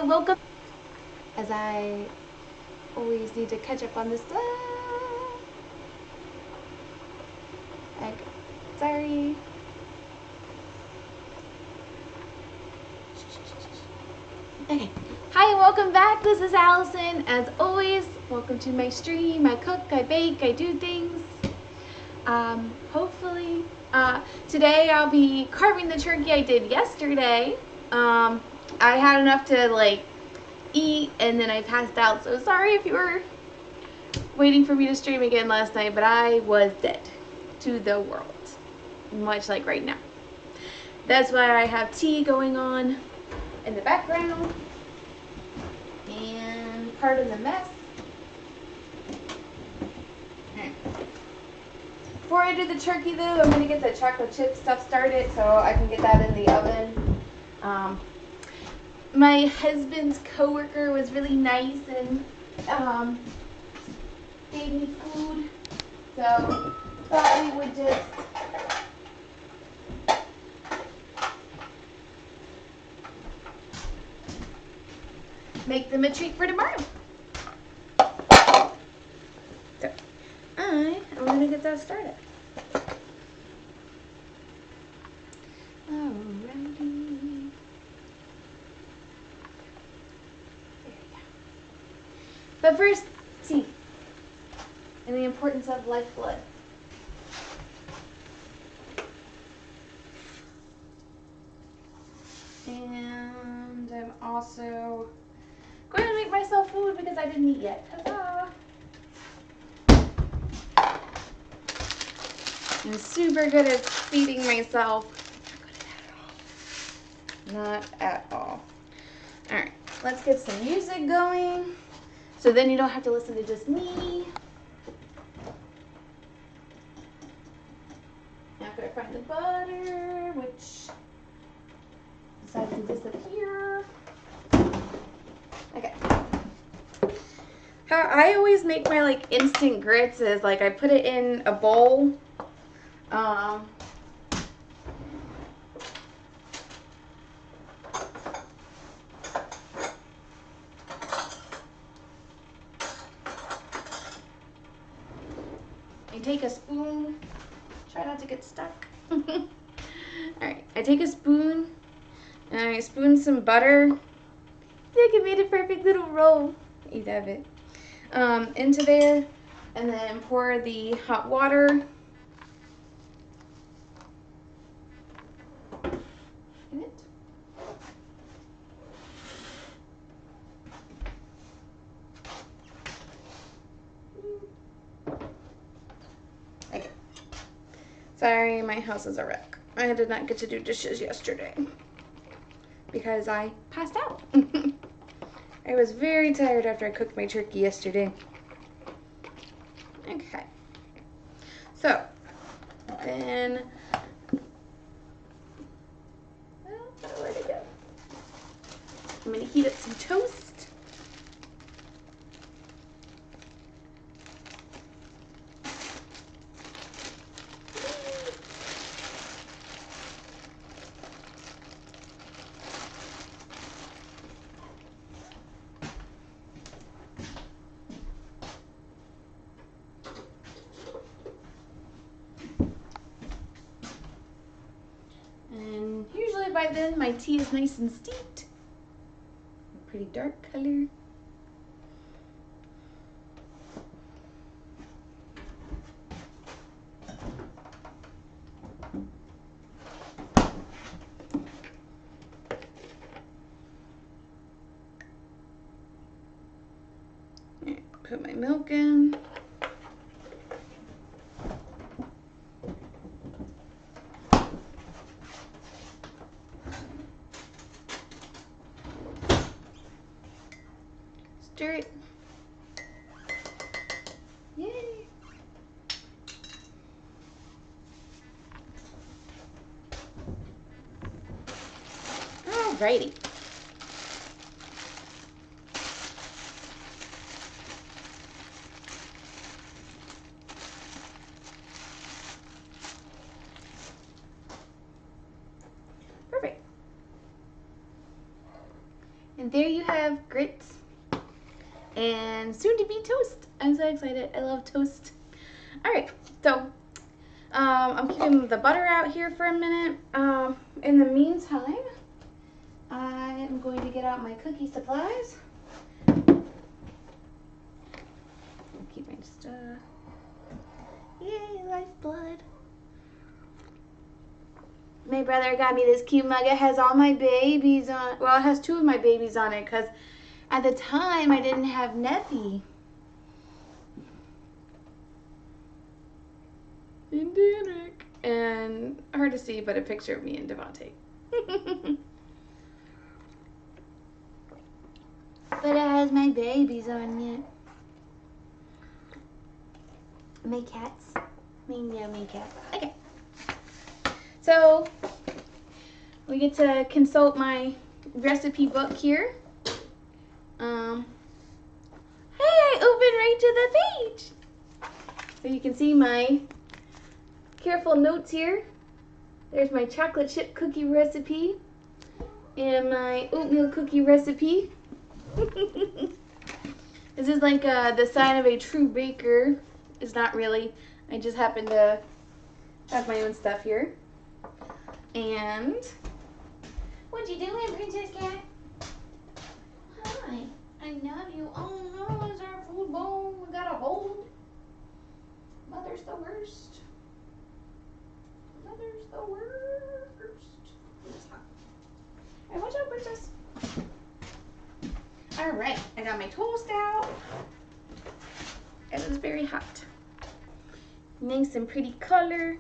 welcome. As I always need to catch up on this stuff. Okay, sorry. Okay. Hi and welcome back. This is Allison. As always, welcome to my stream. I cook, I bake, I do things. Hopefully, today I'll be carving the turkey I did yesterday. I had enough to eat and then I passed out. So sorry if you were waiting for me to stream again last night, but I was dead to the world, much like right now. That's why I have tea going on in the background and part of the mess. Before I do the turkey though, I'm going to get the chocolate chip stuff started so I can get that in the oven. My husband's coworker was really nice and gave me food, so thought we would just make them a treat for tomorrow. So I'm going to get that started. Alrighty. There we go. But first, tea and the importance of lifeblood. And I'm also going to make myself food because I didn't eat yet. Huzzah! I'm super good at feeding myself. Not at all. Alright, let's get some music going. So then you don't have to listen to just me. After I find the butter, which decided to disappear. Okay. How I always make my instant grits is I put it in a bowl. I take a spoon. Try not to get stuck. Alright, I take a spoon and I spoon some butter. I think I made a perfect little roll. Eat of it. Into there, and then pour the hot water in it. Okay. Sorry, my house is a wreck. I did not get to do dishes yesterday because I passed out. I was very tired after I cooked my turkey yesterday. Okay. So, then, where'd it go? I'm going to heat up some toast. And usually by then my tea is nice and steeped. A pretty dark color. Put my milk in. Stir it. Yay! Alrighty. there you have grits and soon to be toast. I'm so excited. I love toast. All right, so I'm keeping the butter out here for a minute. In the meantime, I am going to get out my cookie supplies. I'll keep my stuff. Yay, lifeblood. My brother got me this cute mug. It has all my babies on. Well, it has 2 of my babies on it because at the time I didn't have Neffy. And Derek. And hard to see, but a picture of me and Devontae. But it has my babies on it. My cats. My cats. Okay. So, we get to consult my recipe book here. Hey, I opened right to the page. So you can see my careful notes here. There's my chocolate chip cookie recipe and my oatmeal cookie recipe. This is like the sign of a true baker. It's not really. I just happen to have my own stuff here. And what you doing, Princess Cat? Hi, I love you. Oh no, it's our food bowl. We gotta hold. Mother's the worst. Mother's the worst. It's hot. Alright, watch out, Princess. Alright, I got my toast out. And it's very hot. Nice and pretty color.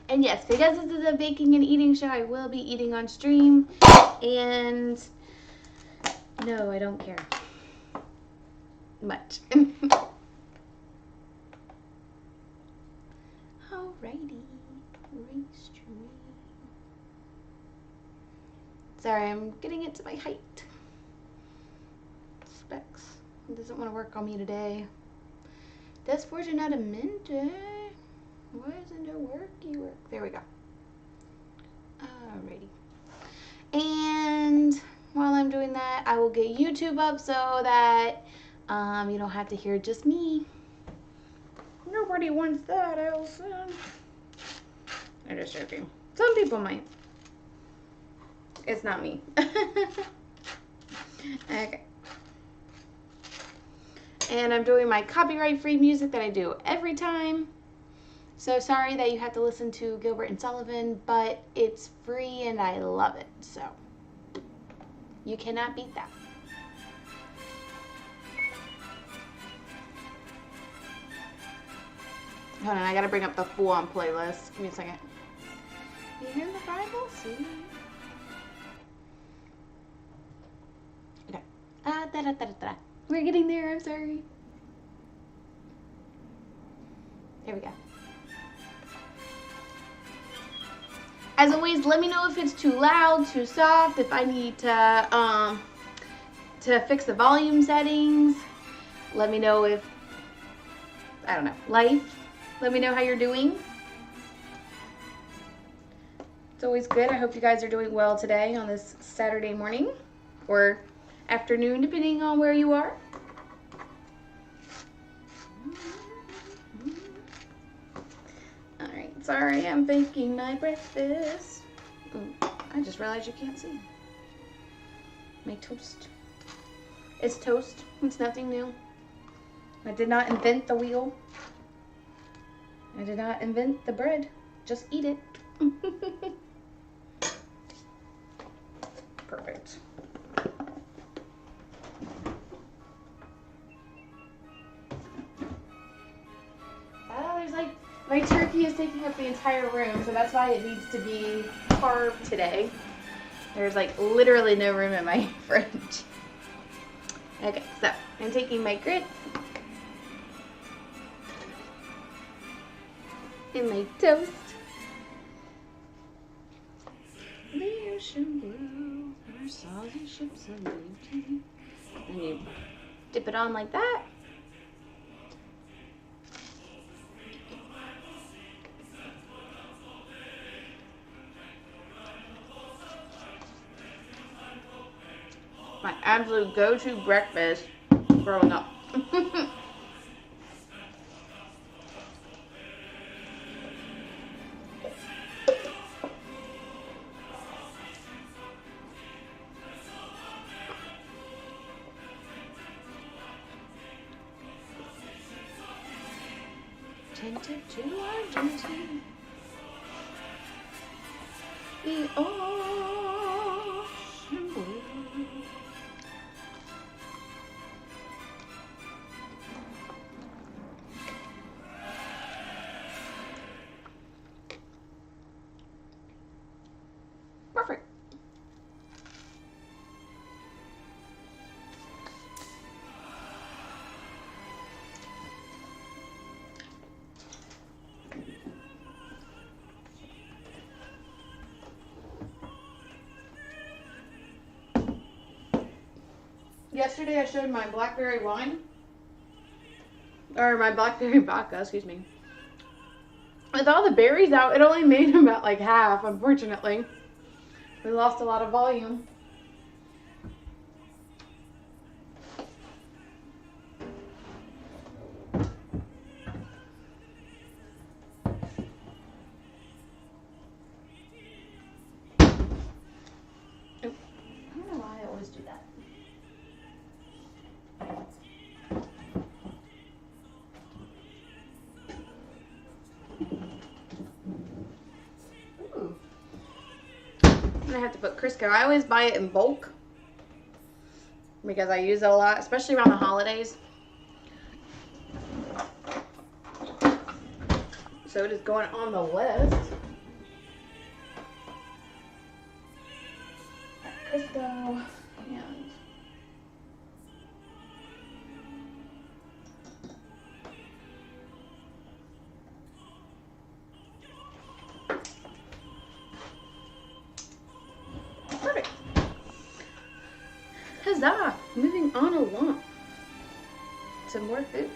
And yes, because this is a baking and eating show, I will be eating on stream. And no, I don't care much. Alrighty, stream. Sorry, I'm getting it to my height. Specs. It doesn't want to work on me today. Desfortunatamente. Why isn't it worky? There we go. Alrighty. And while I'm doing that, I will get YouTube up so that you don't have to hear just me. Nobody wants that, Elsa. I'm just joking. Some people might. It's not me. Okay. And I'm doing my copyright-free music that I do every time. So sorry that you have to listen to Gilbert and Sullivan, but it's free and I love it. So you cannot beat that. Hold on, I gotta bring up the full-on playlist. Give me a second. You hear the Bible? See? Okay. We're getting there, I'm sorry. Here we go. As always, let me know if it's too loud, too soft, if I need to fix the volume settings. Let me know if, I don't know, life. Let me know how you're doing. It's always good. I hope you guys are doing well today on this Saturday morning or afternoon, depending on where you are. All right, sorry, I'm baking my breakfast. Ooh, I just realized you can't see. My toast. It's toast. It's nothing new. I did not invent the wheel. I did not invent the bread. Just eat it. Perfect. Oh, there's like, my turkey is taking up the entire room, so that's why it needs to be carved today. There's like literally no room in my fridge. Okay, so I'm taking my grits and my toast. The ocean blue, our salty ships of beauty. And you dip it on like that. My absolute go-to breakfast growing up. Tempted to Argentina. The ocean blue. Perfect. Yesterday I showed my blackberry wine, or my blackberry vodka, excuse me. With all the berries out, it only made about like half, unfortunately. We lost a lot of volume. I don't know why I always do that. I have to put Crisco. I always buy it in bulk because I use it a lot, especially around the holidays. So it is going on the list. Crisco and perfect. Huzzah! Moving on along to more food.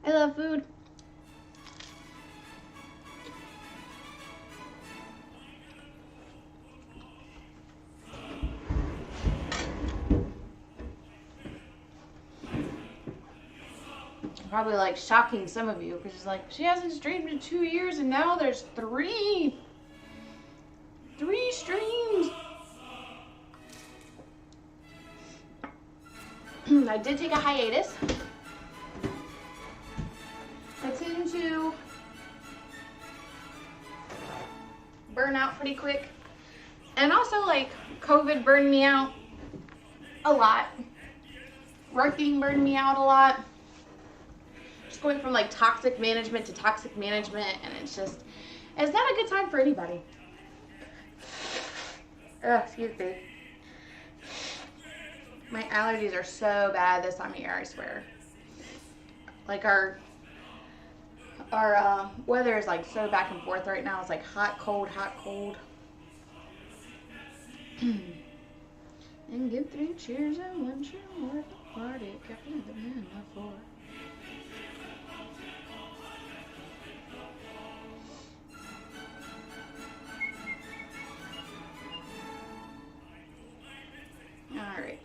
I love food. Probably like shocking some of you because it's like she hasn't streamed in 2 years and now there's three streams. I did take a hiatus. I tend to burn out pretty quick, and also like COVID burned me out a lot. Working burned me out a lot. Just going from like toxic management to toxic management, and it's not a good time for anybody. Ugh, excuse me. My allergies are so bad this time of year, I swear. Like our weather is like so back and forth right now. It's like hot, cold, hot, cold. And give 3 cheers and 1 cheer more at the party. Captain of the man before. Alright.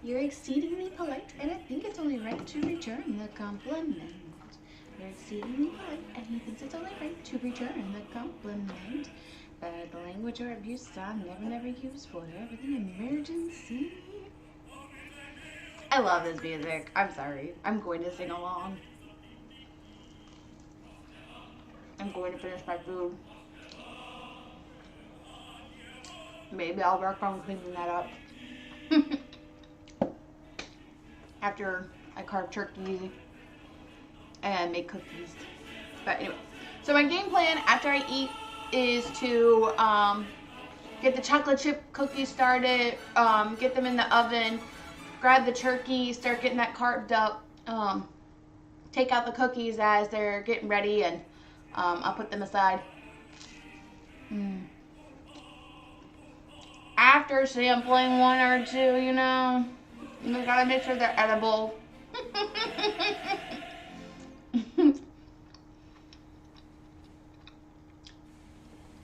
You're exceedingly polite, and I think it's only right to return the compliment. You're exceedingly polite, and he thinks it's only right to return the compliment. Bad language or abuse I'm never use for everything emergency. I love this music. I'm sorry. I'm going to sing along. I'm going to finish my food. Maybe I'll work on cleaning that up. After I carve turkey and make cookies. But anyway, so my game plan after I eat is to get the chocolate chip cookies started, get them in the oven, grab the turkey, start getting that carved up, take out the cookies as they're getting ready, and I'll put them aside. After sampling 1 or 2, you know, we gotta make sure they're edible.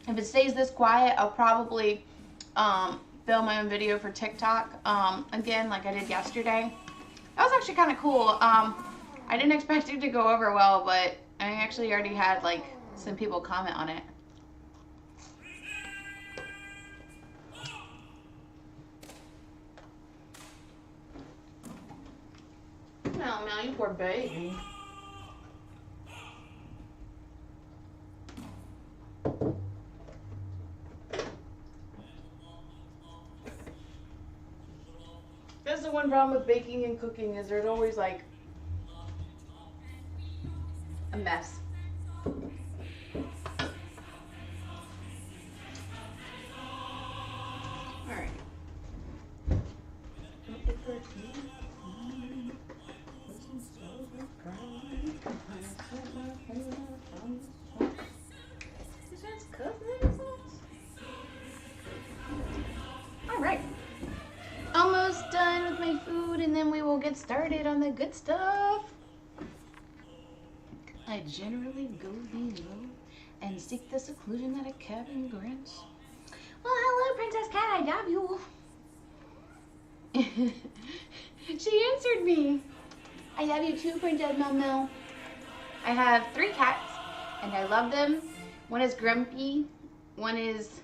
If it stays this quiet, I'll probably film my own video for TikTok again, like I did yesterday. That was actually kind of cool. I didn't expect it to go over well, but I actually already had like some people comment on it. No, Mel, you poor baby. That's the one problem with baking and cooking, is there's always like a mess. Alright. Alright. Almost done with my food, and then we will get started on the good stuff. I generally go below and seek the seclusion that a cabin grants. Well, hello, Princess Cat, I love you. She answered me. I love you too, Princess Mel. I have 3 cats, and I love them. One is grumpy, one is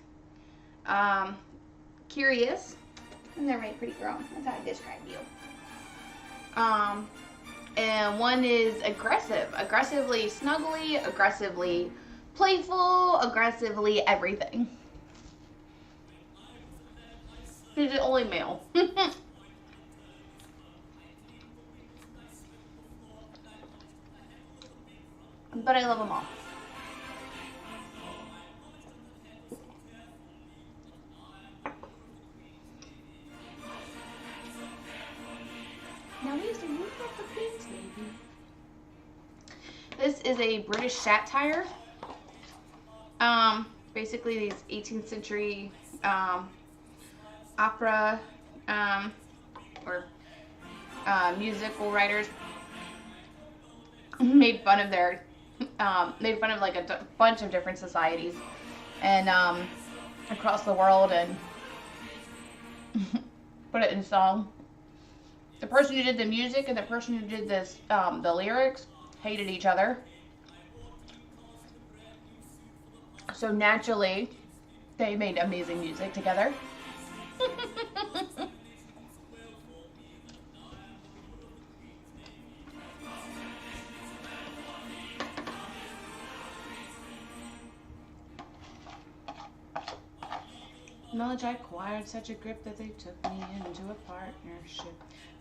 curious, and they're my pretty girl. That's how I describe you. And one is aggressive. Aggressively snuggly, aggressively playful, aggressively everything. He's the only male. But I love them all. Now these are you got the pins, baby. This is a British satire. Basically these 18th century opera or musical writers made fun of like a bunch of different societies and across the world, and put it in song. The person who did the music and the person who did this the lyrics hated each other, so naturally they made amazing music together. Knowledge I acquired such a grip that they took me into a partnership.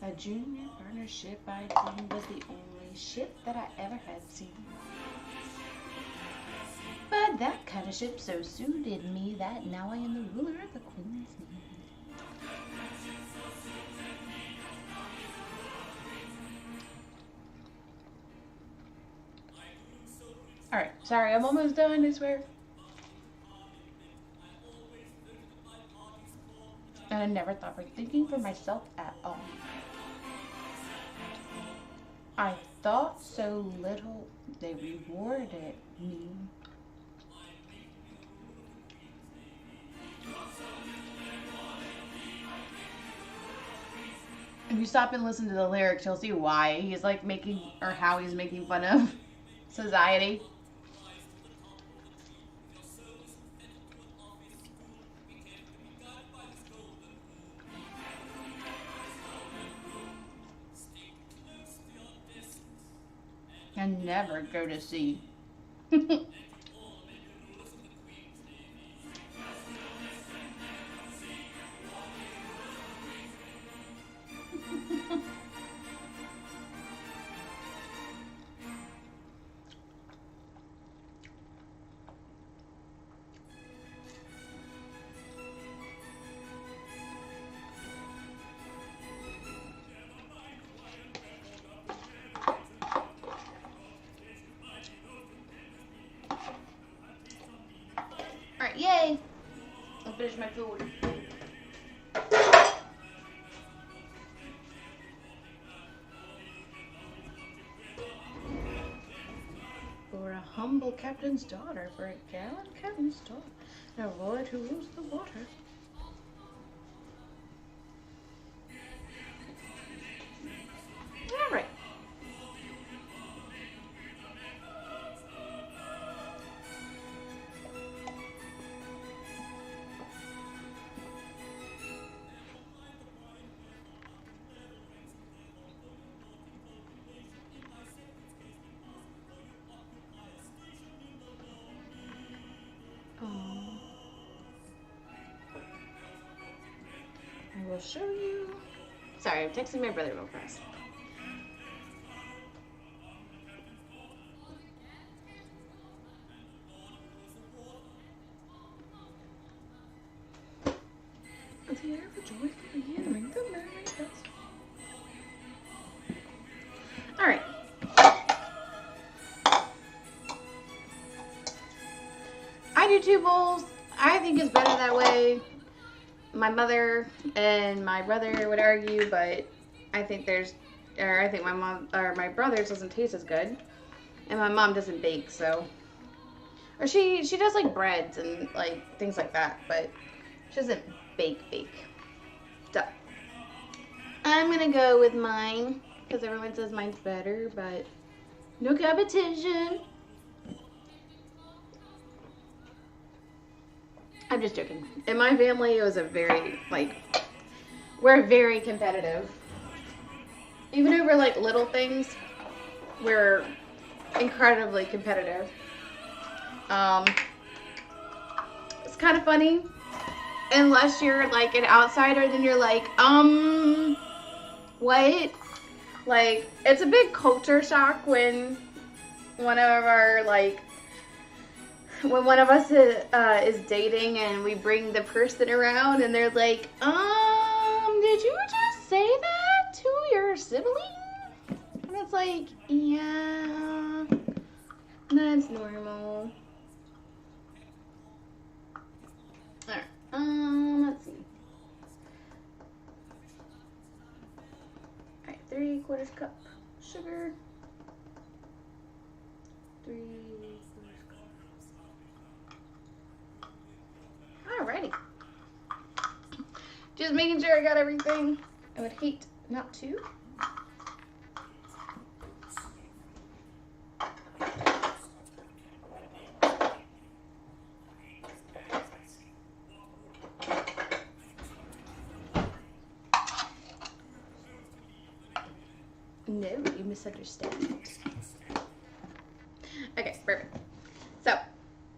A junior partnership I deemed was the only ship that I ever had seen. But that kind of ship so suited me that now I am the ruler of the Queen's Navy. Alright, sorry, I'm almost done, I swear. And I never thought for thinking for myself at all. I thought so little, they rewarded me. If you stop and listen to the lyrics, you'll see why he's like making, or how he's making fun of society. And never go to sea. Alright, yay! I'll finish my food. For a humble captain's daughter, for a gallant captain's daughter, Avoid to lose the water. All right. I will show you. Sorry, I'm texting my brother real fast. All right. I do 2 bowls. I think it's better that way. My mother and my brother would argue, but I think my mom or my brother's doesn't taste as good, and my mom doesn't bake, so, or she does like breads and like things like that, but she doesn't bake. So I'm gonna go with mine because everyone says mine's better, but no competition. I'm just joking. In my family, it was a very, we're very competitive. Even over, little things, we're incredibly competitive. It's kind of funny. Unless you're, an outsider, then you're what? It's a big culture shock when one of our, when one of us is dating and we bring the person around and they're like, did you just say that to your sibling? And it's like, yeah, that's normal. Alright, let's see. Alright, 3/4 cup sugar. 3/4 cup. Alrighty. Just making sure I got everything. I would hate not to. No, you misunderstand. Okay, perfect. So,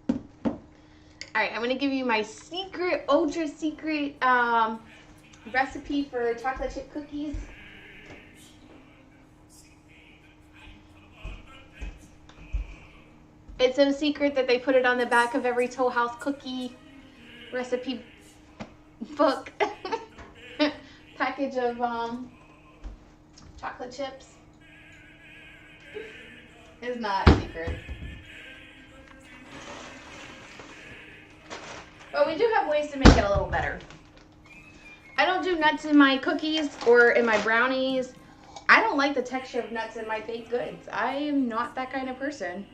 alright, I'm going to give you my secret, ultra secret recipe for chocolate chip cookies. It's so secret that they put it on the back of every Toll House cookie recipe book. Package of chocolate chips. It's not secret. But we do have ways to make it a little better. I don't do nuts in my cookies or in my brownies. I don't like the texture of nuts in my baked goods. I am not that kind of person.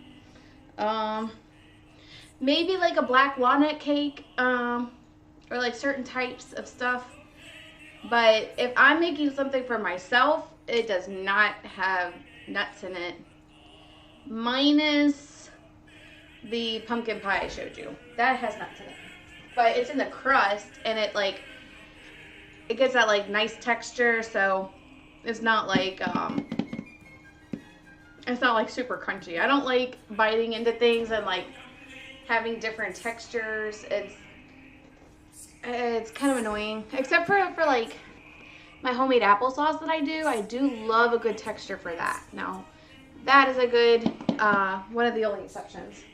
Maybe like a black walnut cake, or like certain types of stuff. But if I'm making something for myself, it does not have nuts in it. Minus the pumpkin pie I showed you. That has nuts in it. But it's in the crust, and it gets that nice texture, so it's not super crunchy. I don't like biting into things and having different textures. It's kind of annoying, except for my homemade applesauce that I do love a good texture for that. Now, that is a good, one of the only exceptions.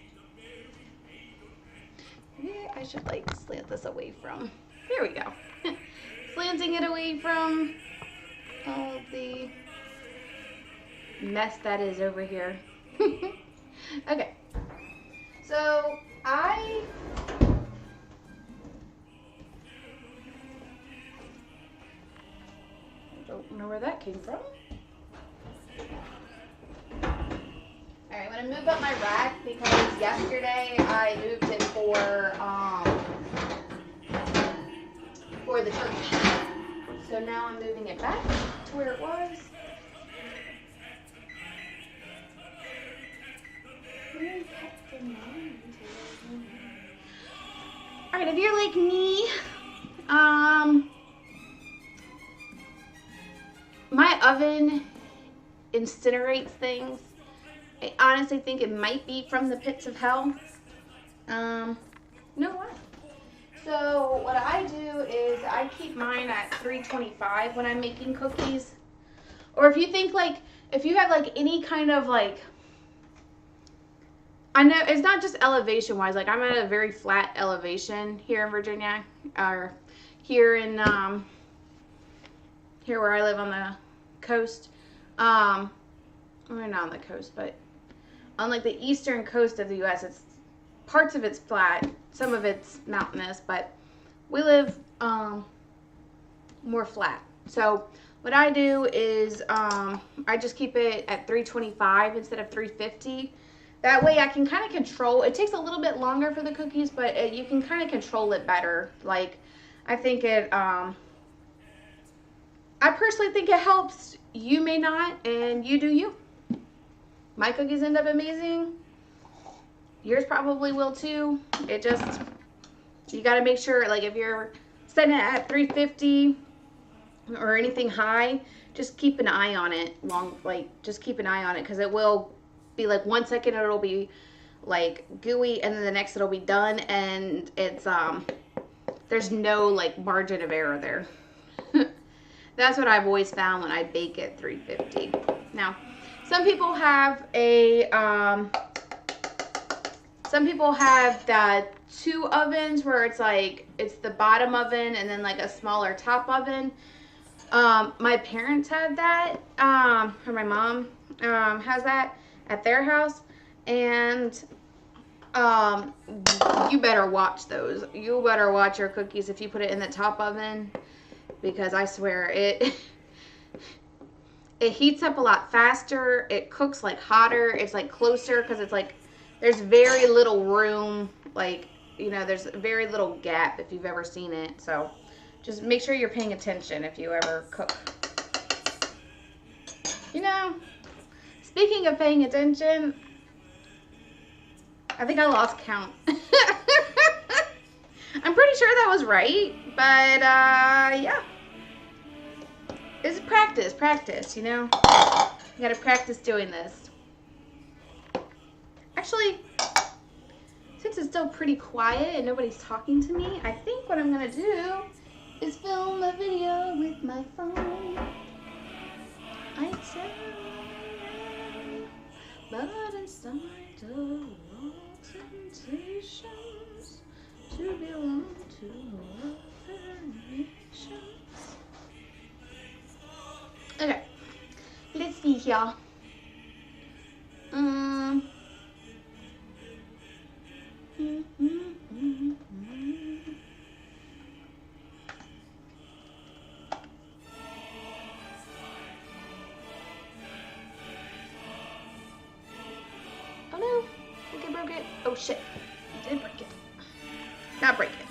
Yeah, I should slant this away from, there we go. Slanting it away from all of the mess that is over here. Okay, so I don't know where that came from. Alright, I'm going to move up my rack because yesterday I moved it for the turkey. So now I'm moving it back to where it was. Alright, if you're like me, my oven incinerates things. I honestly think it might be from the pits of hell. You know what? So what I do is I keep mine at 325 when I'm making cookies. Or if you think like, if you have like any kind of like, I know it's not just elevation wise, like I'm at a very flat elevation here in Virginia, or here in, here where I live on the coast. We're not on the coast, but on like the eastern coast of the U.S., it's parts of it's flat, some of it's mountainous, but we live more flat. So what I do is I just keep it at 325 instead of 350. That way I can kind of control. It takes a little bit longer for the cookies, but you can kind of control it better. Like I think it, I personally think it helps. You may not, and you do you. My cookies end up amazing. Yours probably will too. It just, you got to make sure, like if you're setting it at 350 or anything high, just keep an eye on it. Just keep an eye on it, because it will be like 1 second it'll be like gooey, and then the next it'll be done, and it's there's no like margin of error there. That's what I've always found when I bake at 350. Now, some people have a the 2 ovens where it's like it's the bottom oven and then like a smaller top oven. My parents had that, or my mom has that at their house, and you better watch those. You better watch your cookies if you put it in the top oven, because I swear it heats up a lot faster. It cooks like hotter. It's like closer, because it's like there's very little room, like, you know, there's very little gap if you've ever seen it. So just make sure you're paying attention if you ever cook. You know, speaking of paying attention, I think I lost count. I'm pretty sure that was right, but yeah. It's practice, you know. You gotta practice doing this. Actually, since it's still pretty quiet and nobody's talking to me, I think what I'm gonna do is film a video with my phone. I tell you, but inside the wrong temptations to belong to other nations. Okay, let's see here. Oh no, I think I broke it. Oh shit, I did break it. Not break it.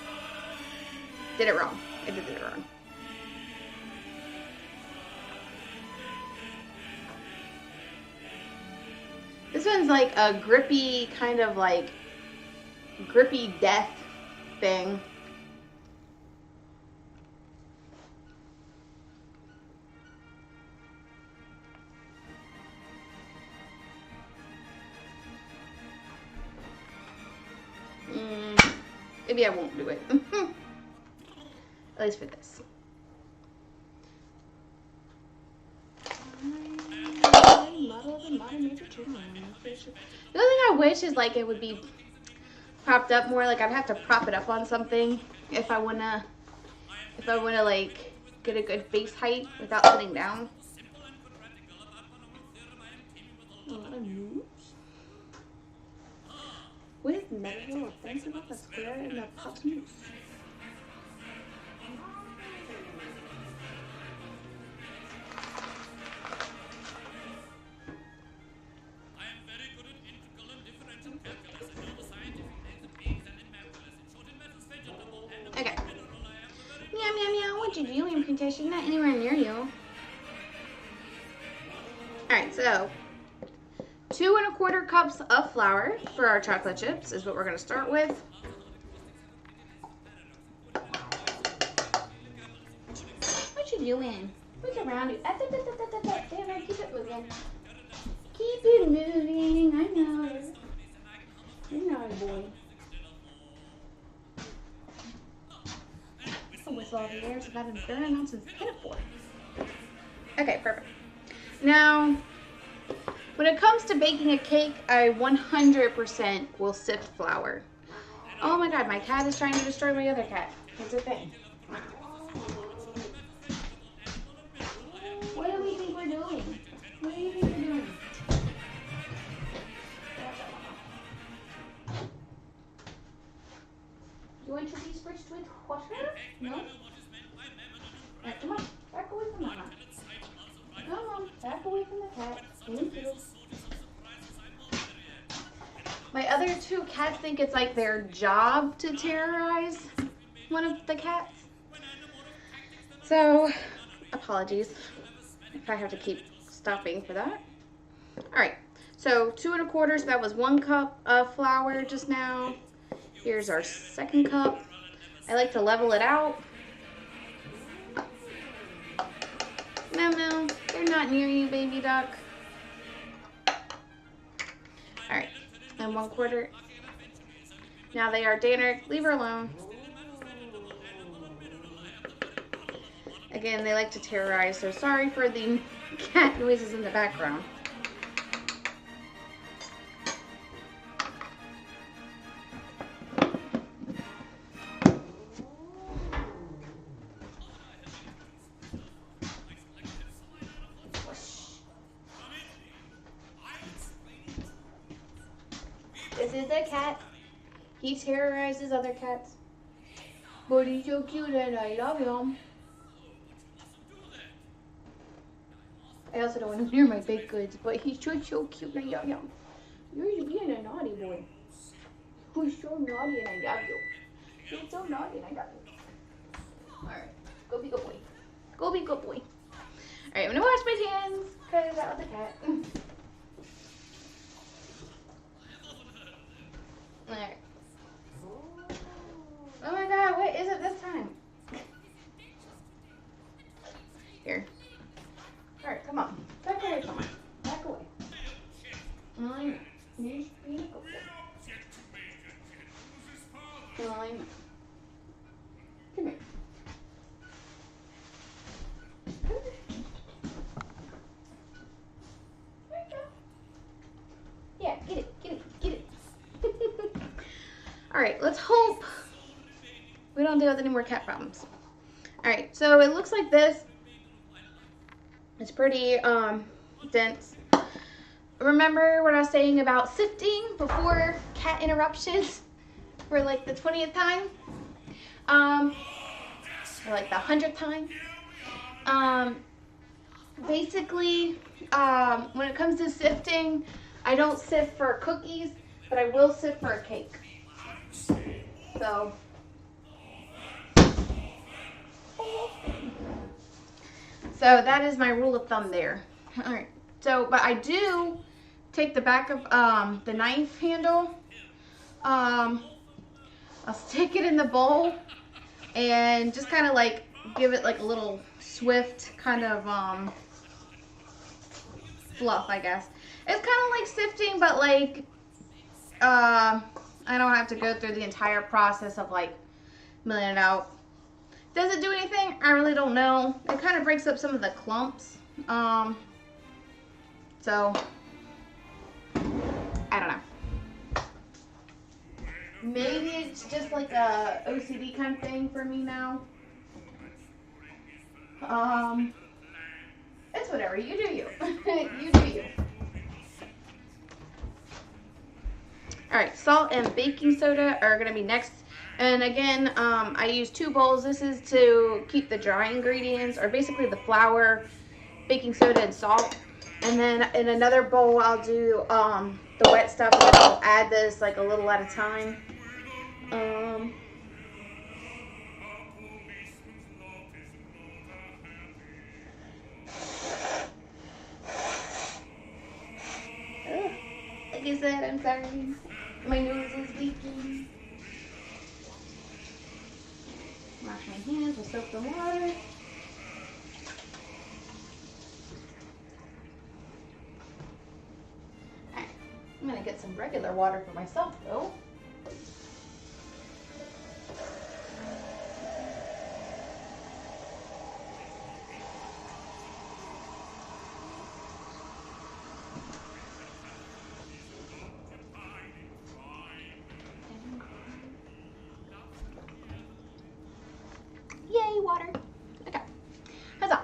Did it wrong. I did it wrong. This one's like a grippy, kind of like grippy death thing. Maybe I won't do it. At least for this. The only thing I wish is like it would be propped up more. Like I'd have to prop it up on something if I wanna like get a good face height without sitting down. A lot of moves. With metal offensive of a square and a pop move. Okay. Meow, meow, meow. What you doing, Princess? She's not anywhere near you. Alright, so 2 1/4 cups of flour for our chocolate chips is what we're going to start with. What you doing? Look around you. There, keep it moving. Keep it moving. I know. You're naughty boy. That's a whistle over there. It's about a very nonsense pinafore. Okay, perfect. Now, when it comes to baking a cake, I 100% will sift flour. Oh my god, my cat is trying to destroy my other cat. It's a thing. What do we think we're doing? What do you think we're doing? You want your teeth brushed with water? No? Right, come on, back away from Mama. Come on, back away from the cat. Thank you. My other 2 cats think it's like their job to terrorize one of the cats. So, apologies if I have to keep stopping for that. Alright, so 2 1/4, so that was 1 cup of flour just now. Here's our 2nd cup. I like to level it out. No, they're not near you, baby duck. Alright, and 1/4. Now they are Danner. Leave her alone. Again, they like to terrorize, so sorry for the cat noises in the background. This is a cat. He terrorizes other cats. But he's so cute and I love him. I also don't want him near my baked goods, but he's just so cute and I love him. You're being a naughty boy. You're so naughty and I love you. You're so naughty and I love you. Alright, go be good boy. Go be good boy. Alright, I'm gonna wash my hands because that was a cat. Alright. Oh my god, what is it this time? Here. Alright, come on. Back away, come on. Back away. I know. You just be a good boy. I know. Come here. Come here. There you go. Yeah, get it, get it, get it. Alright, let's hope we don't deal with any more cat problems. Alright, so it looks like this. It's pretty dense. Remember what I was saying about sifting before cat interruptions for like the 20th time? Or like the 100th time? Basically, when it comes to sifting, I don't sift for cookies, but I will sift for a cake. So, that is my rule of thumb there. All right. So, but I do take the back of the knife handle. I'll stick it in the bowl and just kind of like give it like a little swift kind of fluff, I guess. It's kind of like sifting, but like I don't have to go through the entire process of like milling it out. Does it do anything? I really don't know. It kind of breaks up some of the clumps. So I don't know. Maybe it's just like a OCD kind of thing for me now. It's whatever. You do you. You do you. Alright, salt and baking soda are going to be next. And again, I use 2 bowls. This is to keep the dry ingredients, or basically the flour, baking soda, and salt. And then in another bowl, I'll do the wet stuff, and then I'll add this like a little at a time. Sorry. My nose is leaking. Wash my hands with soap and water. Alright, I'm gonna get some regular water for myself though. Yay, water. Okay. Huzzah.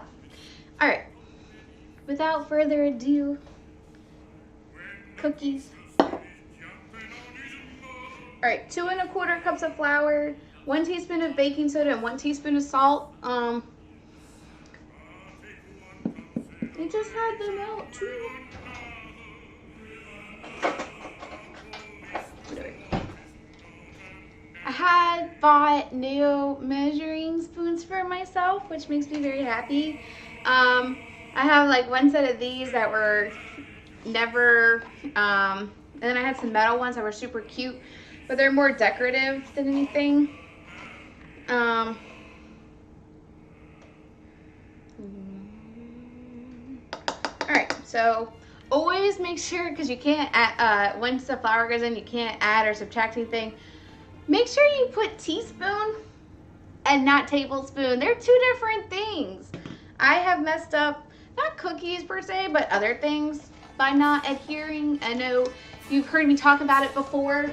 Alright. Without further ado, cookies. Alright, 2 1/4 cups of flour, 1 teaspoon of baking soda, and 1 teaspoon of salt. They just had them out too. I had bought new measuring spoons for myself, which makes me very happy. I have like one set of these that were never, and then I had some metal ones that were super cute, but they're more decorative than anything. Alright, so always make sure, because you can't add, once the flour goes in, you can't add or subtract anything. Make sure you put teaspoon and not tablespoon. They're 2 different things. I have messed up, not cookies per se, but other things by not adhering. I know you've heard me talk about it before,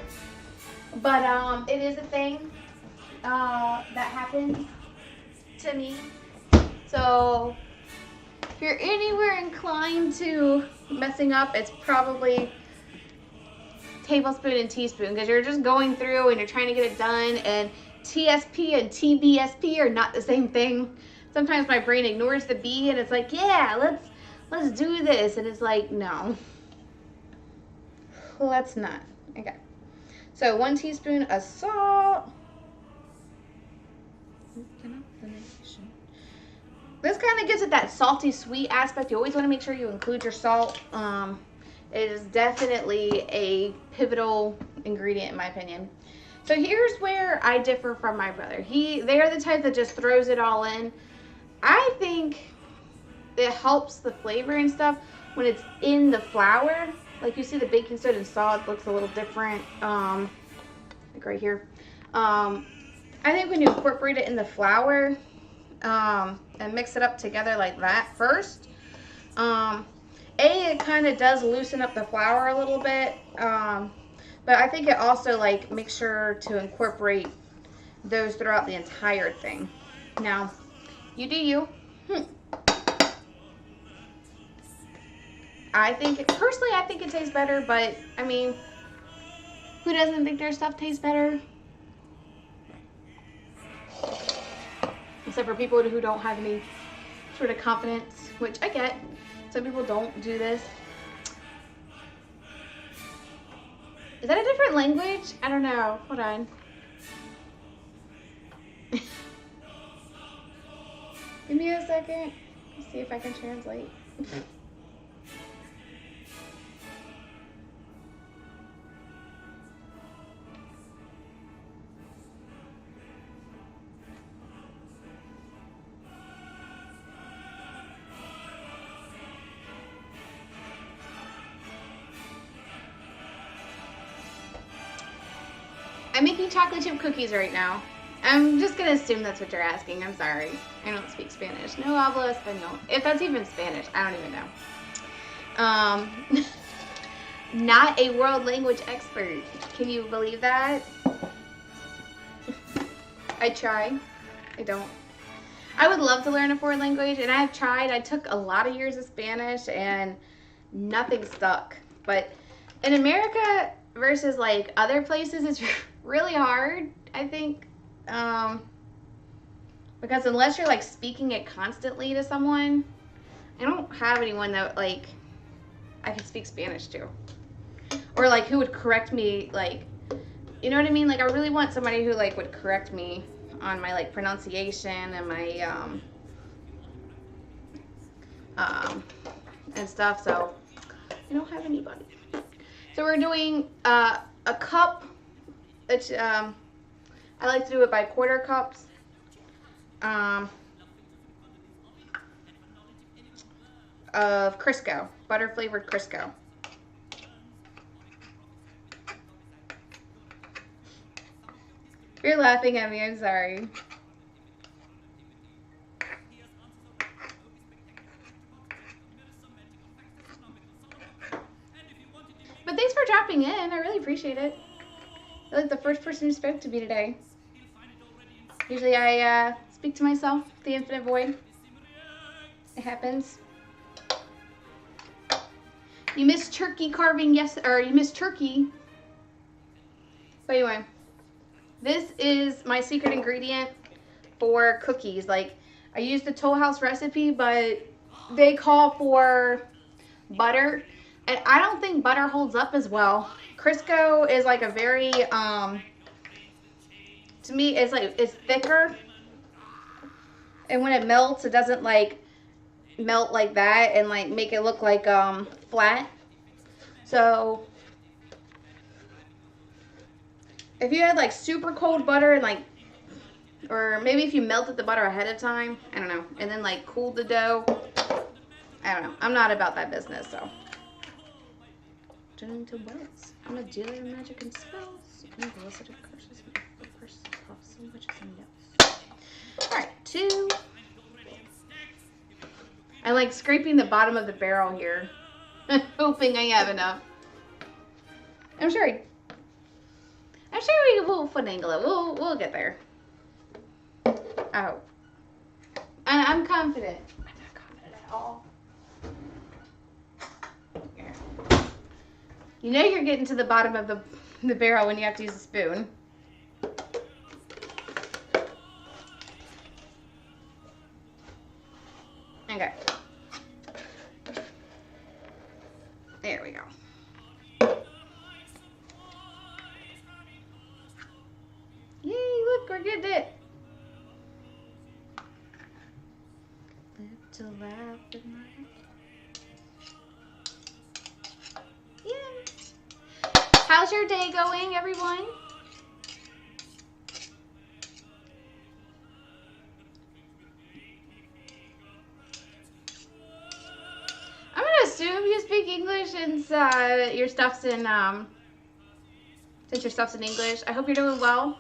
but it is a thing that happens to me. So if you're anywhere inclined to messing up, it's probably tablespoon and teaspoon, because you're just going through and you're trying to get it done, and TSP and TBSP are not the same thing. Sometimes my brain ignores the B and it's like, yeah, let's do this, and it's like, no, let's not. Okay, so 1 teaspoon of salt. This kind of gives it that salty sweet aspect. You always want to make sure you include your salt. It is definitely a pivotal ingredient in my opinion. So here's where I differ from my brother. They're the type that just throws it all in. I think it helps the flavor and stuff when it's in the flour. Like you see the baking soda and salt looks a little different, like right here. I think when you incorporate it in the flour and mix it up together like that first, it kind of does loosen up the flour a little bit, but I think it also like makes sure to incorporate those throughout the entire thing. Now, you do you. Personally, I think it tastes better, but I mean, who doesn't think their stuff tastes better? Except for people who don't have any sort of confidence, which I get. Some people don't do this. Is that a different language? I don't know. Hold on. Give me a second. Let's see if I can translate. I'm making chocolate chip cookies right now. I'm just gonna assume that's what you're asking. I'm sorry. I don't speak Spanish. No hablo español. If that's even Spanish, I don't even know. Not a world language expert. Can you believe that? I try. I don't. I would love to learn a foreign language, and I've tried. I took a lot of years of Spanish, and nothing stuck. But in America versus like other places, it's really hard, I think, because unless you're like speaking it constantly to someone, I don't have anyone that like I can speak Spanish to, or like who would correct me, like, you know what I mean? Like I really want somebody who like would correct me on my like pronunciation and my and stuff. So I don't have anybody. So So we're doing a cup. It's, I like to do it by quarter cups. Of Crisco, butter flavored Crisco. If you're laughing at me, I'm sorry. But thanks for dropping in. I really appreciate it. You're like the first person who spoke to me today. Usually I speak to myself, the infinite void. It happens. You missed turkey carving, yes, or you missed turkey. But anyway, this is my secret ingredient for cookies. Like, I use the Toll House recipe, but they call for butter. And I don't think butter holds up as well. Crisco is like a very, to me, it's thicker. And when it melts, it doesn't like melt like that and like make it look like flat. So if you had like super cold butter and like, or maybe if you melted the butter ahead of time, I don't know, and then like cooled the dough, I don't know. I'm not about that business, so. Turning to wells. I'm a dealer in magic and spells. And velocity curses and curses awesome witches and yells. Alright, 2. I like scraping the bottom of the barrel here. Hoping I have enough. I'm sure we will finagle it. We'll get there. I hope. And I'm confident. I'm not confident at all. Yeah. You know you're getting to the bottom of the barrel when you have to use a spoon. Okay. There we go. Yay, look, we're getting it. Live to laugh at night. Yeah. How's your day going, everyone? I'm gonna assume you speak English since your stuff's in English. I hope you're doing well.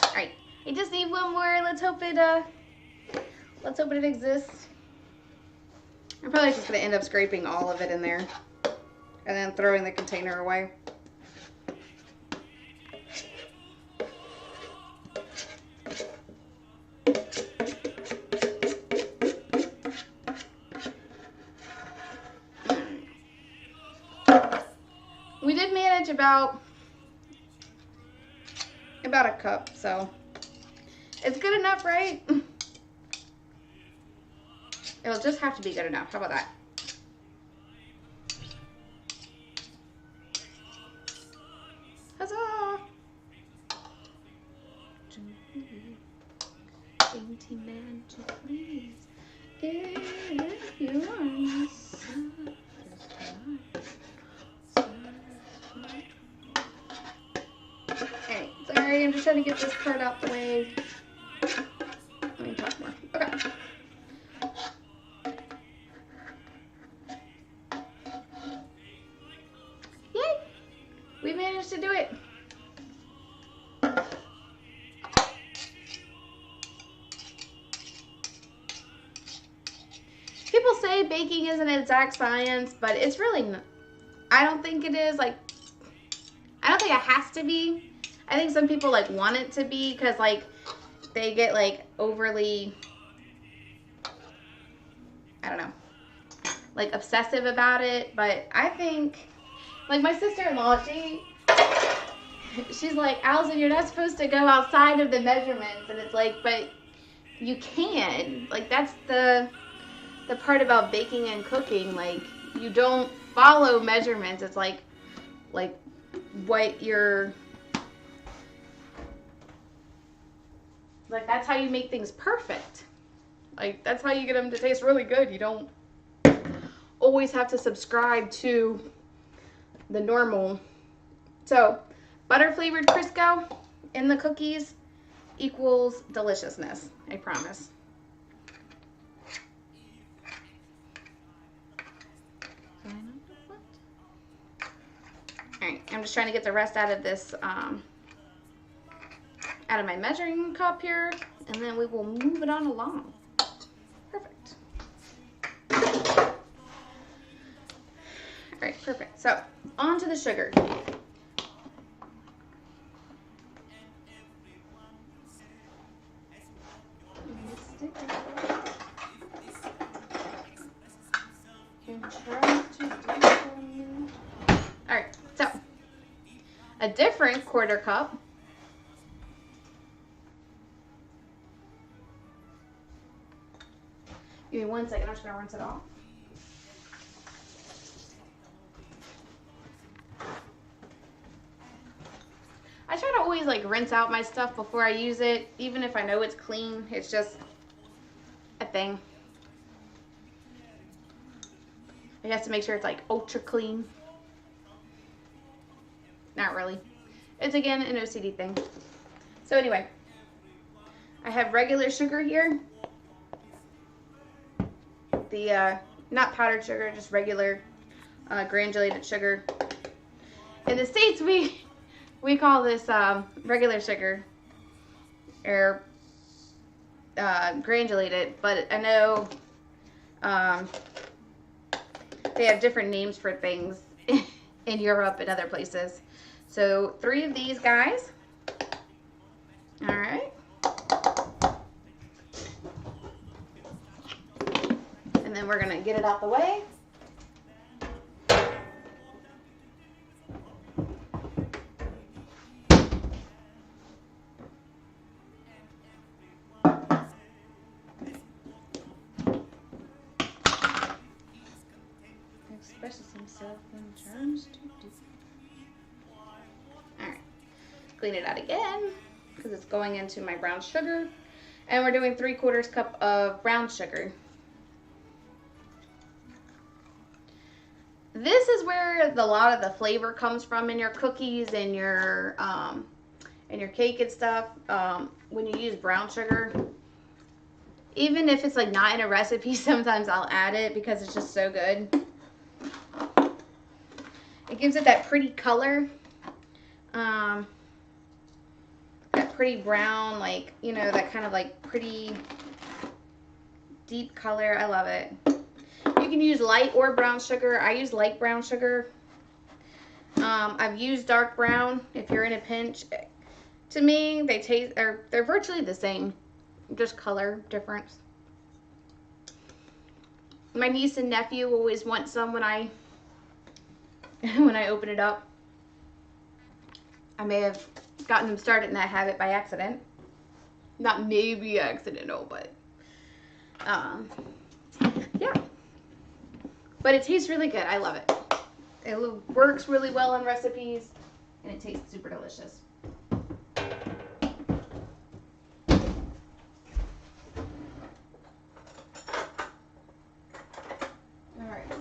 Alright, I just need one more. Let's hope it exists. I'm probably just gonna end up scraping all of it in there and then throwing the container away. We did manage about a cup, so it's good enough, right? It'll just have to be good enough. How about that? Huzzah! Dainty man to please, if you want. Alright, sorry, I'm just trying to get this part out the way. Let me talk more. Okay. Yay! We managed to do it. People say baking isn't an exact science, but it's really not. I don't think it is. Like, I don't think it has to be. I think some people like want it to be because like they get like overly, I don't know, like obsessive about it. But I think, like my sister-in-law, she's like, Allison, you're not supposed to go outside of the measurements. And it's like, but you can. Like, that's the part about baking and cooking. Like, you don't follow measurements. It's like what you're, like, that's how you make things perfect. Like, that's how you get them to taste really good. You don't always have to subscribe to the normal. So, butter flavored Crisco in the cookies equals deliciousness, I promise. Alright, I'm just trying to get the rest out of this, out of my measuring cup here, and then we will move it on along. Perfect. Alright, perfect. So, on to the sugar. Alright, so a different quarter cup. Give me 1 second, I'm just gonna rinse it off. I try to always like rinse out my stuff before I use it, even if I know it's clean. It's just a thing. I have to make sure it's like ultra clean. Not really. It's again an OCD thing. So anyway, I have regular sugar here. The not powdered sugar, just regular granulated sugar. In the States, we call this regular sugar or granulated, but I know they have different names for things in Europe and other places. So 3 of these guys. All right. And then we're gonna get it out the way. Expresses himself in terms to do. Alright, clean it out again because it's going into my brown sugar, and we're doing 3/4 cup of brown sugar. This is where a lot of the flavor comes from in your cookies and your cake and stuff. When you use brown sugar, even if it's like not in a recipe, sometimes I'll add it because it's just so good. It gives it that pretty color, that pretty brown, like, you know, that kind of like pretty deep color. I love it. You can use light or brown sugar. I use light brown sugar. I've used dark brown if you're in a pinch. To me, they taste, or they're virtually the same, just color difference. My niece and nephew always want some when I open it up. I may have gotten them started in that habit by accident. Not maybe accidental, but yeah. But it tastes really good. I love it. It works really well in recipes, and it tastes super delicious. All right.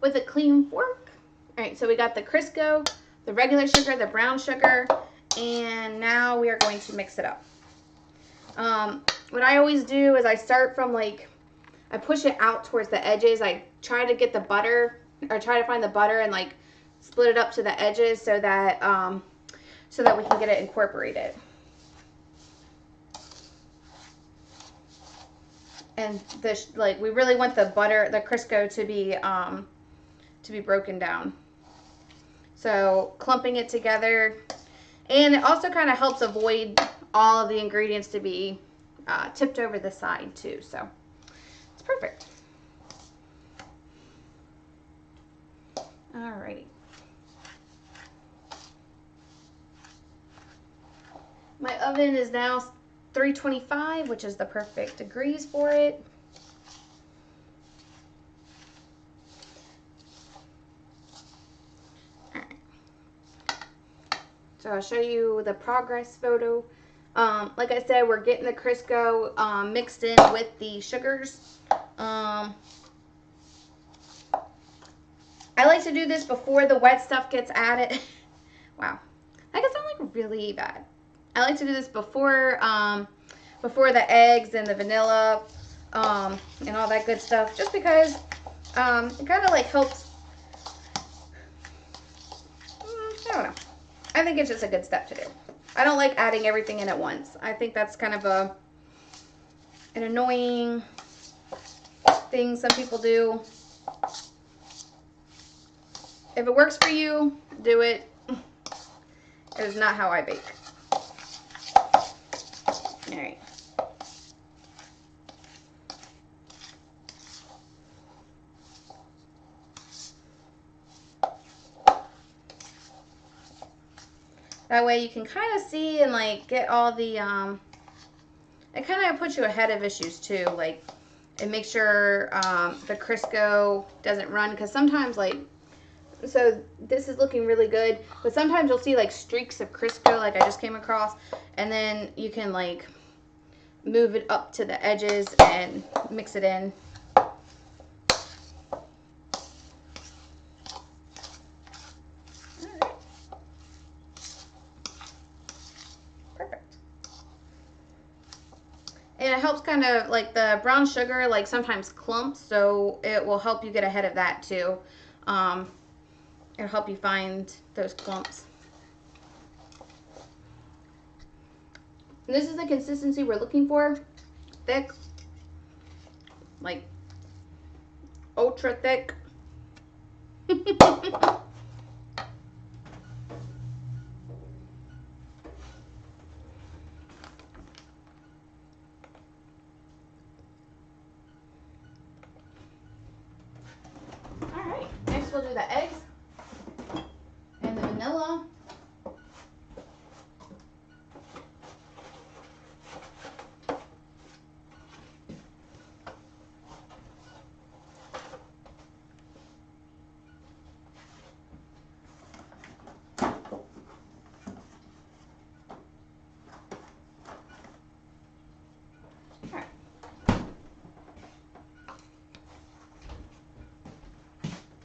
With a clean fork. All right, so we got the Crisco, the regular sugar, the brown sugar, and now we are going to mix it up. What I always do is I start from like, I push it out towards the edges. I try to get the butter, or try to find the butter and like split it up to the edges so that we can get it incorporated. And this, like, we really want the butter, the Crisco to be broken down. So clumping it together, and it also kind of helps avoid all of the ingredients to be tipped over the side too. So it's perfect. Alrighty. My oven is now 325, which is the perfect degrees for it. So I'll show you the progress photo. Like I said, we're getting the Crisco mixed in with the sugars. I like to do this before the wet stuff gets added. Wow, that could sound like really bad. I like to do this before the eggs and the vanilla and all that good stuff, just because it kind of like helps. I don't know. I think it's just a good step to do. I don't like adding everything in at once. I think that's kind of an annoying thing some people do. If it works for you, do it. It is not how I bake. All right. That way you can kind of see and like get all the, it kind of puts you ahead of issues too. Like, and make sure the Crisco doesn't run, because sometimes like, so this is looking really good, but sometimes you'll see like streaks of Crisco like I just came across, and then you can like move it up to the edges and mix it in. And it helps kind of like the brown sugar like sometimes clumps, so it will help you get ahead of that too. It'll help you find those clumps. And this is the consistency we're looking for. Thick, like ultra thick. Alright, next we'll do the eggs and the vanilla.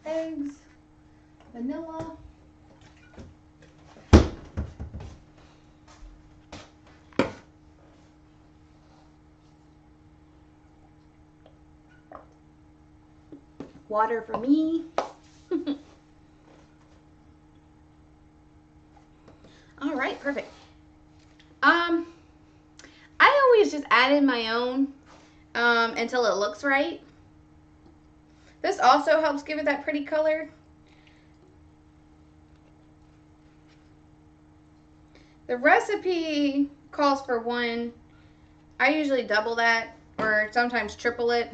Eggs, vanilla, water for me. All right, perfect. I always just add in my own until it looks right. This also helps give it that pretty color. The recipe calls for 1. I usually double that or sometimes triple it.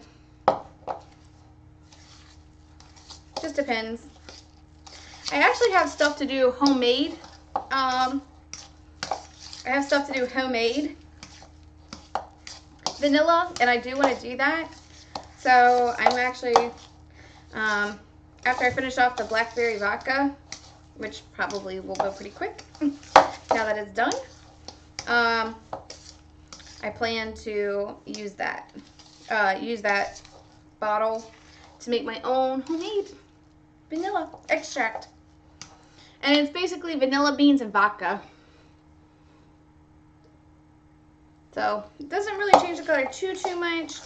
Just depends. I actually have stuff to do homemade. I have stuff to do homemade vanilla, and I do want to do that. So I'm actually, after I finish off the blackberry vodka, which probably will go pretty quick now that it's done, I plan to use that bottle to make my own homemade vanilla extract. And it's basically vanilla beans and vodka. So it doesn't really change the color too much,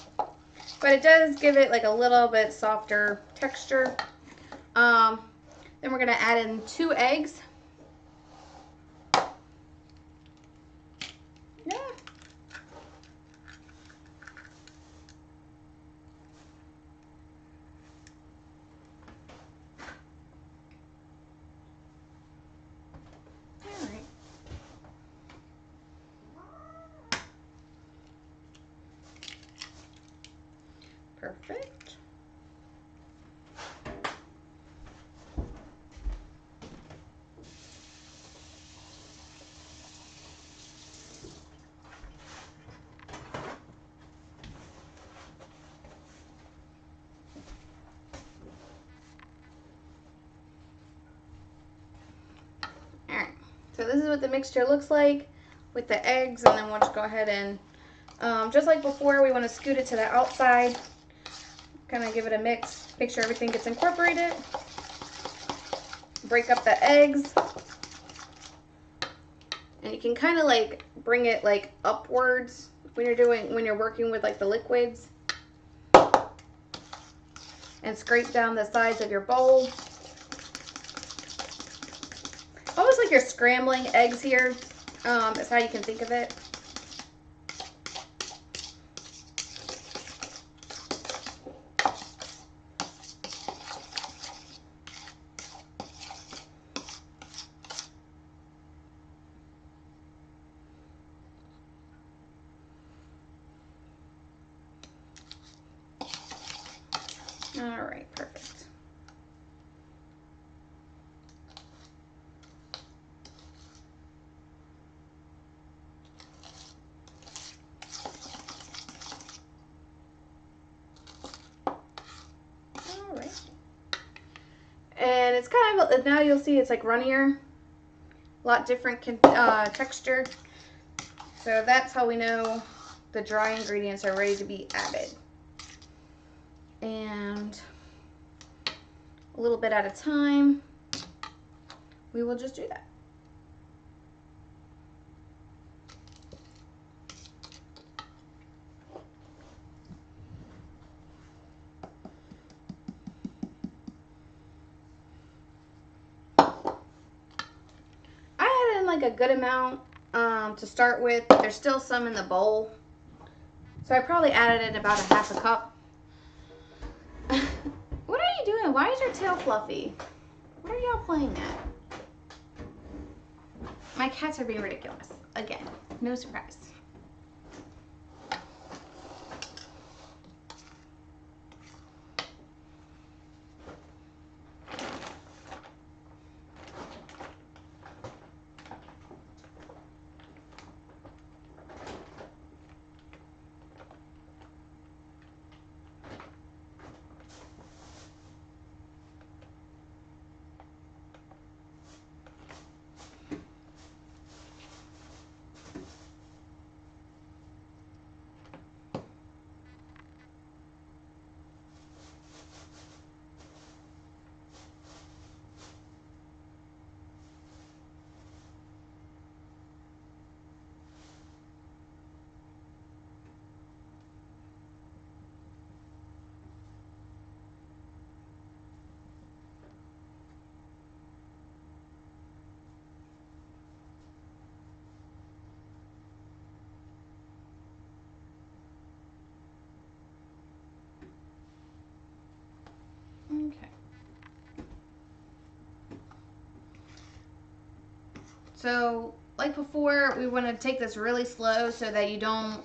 but it does give it like a little bit softer texture. Then we're gonna add in 2 eggs. Yeah. All right. Perfect. So this is what the mixture looks like with the eggs, and then we'll just go ahead and, just like before, we want to scoot it to the outside, kind of give it a mix, make sure everything gets incorporated. Break up the eggs, and you can kind of like bring it like upwards when you're working with like the liquids, and scrape down the sides of your bowl. Almost like you're scrambling eggs here, is how you can think of it. All right, perfect. All right. And it's kind of, now you'll see it's like runnier, a lot different texture. So that's how we know the dry ingredients are ready to be added. And a little bit at a time, we will just do that. I added in like a good amount to start with. There's still some in the bowl, so I probably added in about a half a cup. What are you doing? Why is your tail fluffy? What are y'all playing at? My cats are being ridiculous. Again, no surprise. Okay. So, like before, we want to take this really slow so that you don't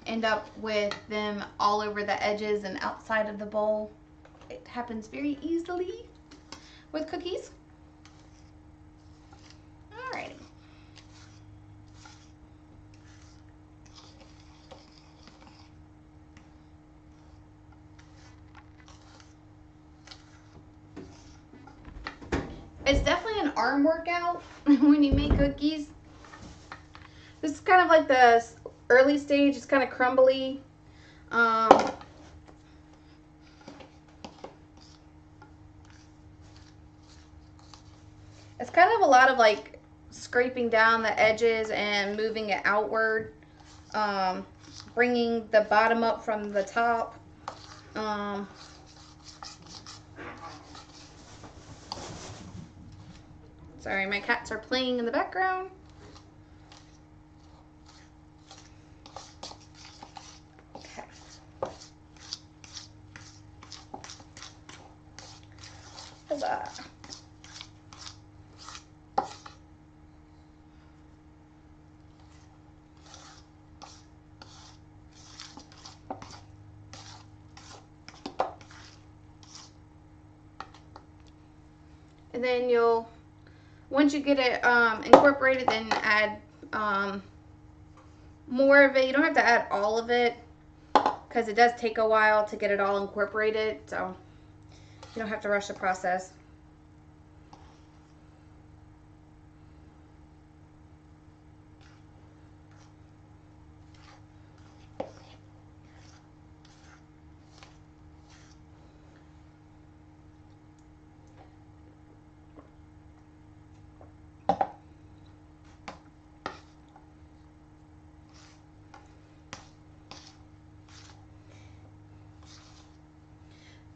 end up with them all over the edges and outside of the bowl. It happens very easily with cookies. Alrighty. It's definitely an arm workout when you make cookies. This is kind of like the early stage. It's kind of crumbly. It's kind of a lot of like scraping down the edges and moving it outward, bringing the bottom up from the top. Sorry, my cats are playing in the background. Okay. Huzzah. And then you'll, once you get it incorporated, then add more of it. You don't have to add all of it because it does take a while to get it all incorporated, so you don't have to rush the process.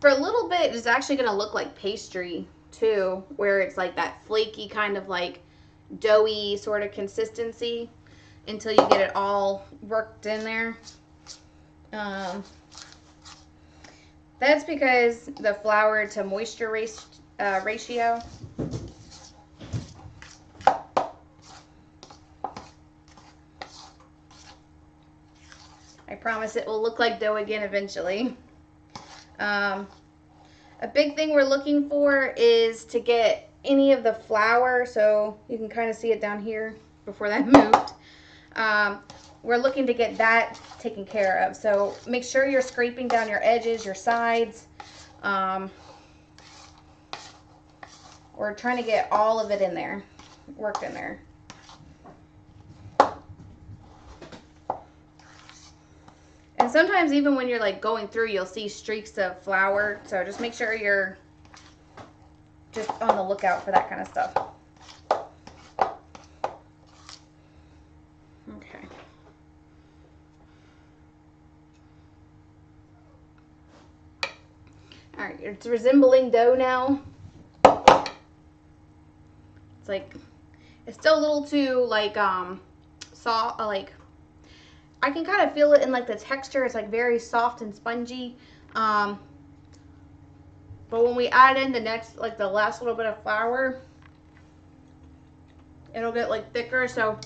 For a little bit, it's actually going to look like pastry too, where it's like that flaky kind of like doughy sort of consistency until you get it all worked in there. That's because the flour to moisture ratio. I promise it will look like dough again eventually. A big thing we're looking for is to get any of the flour, so you can kind of see it down here before that moved. We're looking to get that taken care of. So make sure you're scraping down your edges, your sides. We're trying to get all of it in there, worked in there. And sometimes even when you're like going through, you'll see streaks of flour. So just make sure you're just on the lookout for that kind of stuff. Okay. All right, it's resembling dough now. It's like, it's still a little too like soft, like I can kind of feel it in like the texture. It's like very soft and spongy. But when we add in the next, like the last little bit of flour, it'll get like thicker. So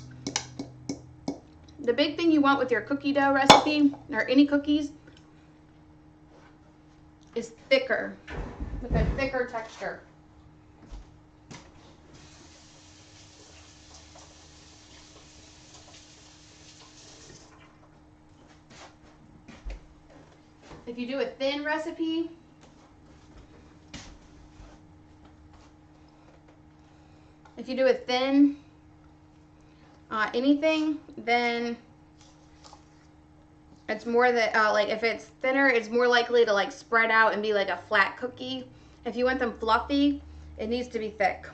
the big thing you want with your cookie dough recipe or any cookies is thicker, with a thicker texture. If you do a thin recipe, anything, then it's more that like if it's thinner, it's more likely to like spread out and be like a flat cookie. If you want them fluffy, it needs to be thick.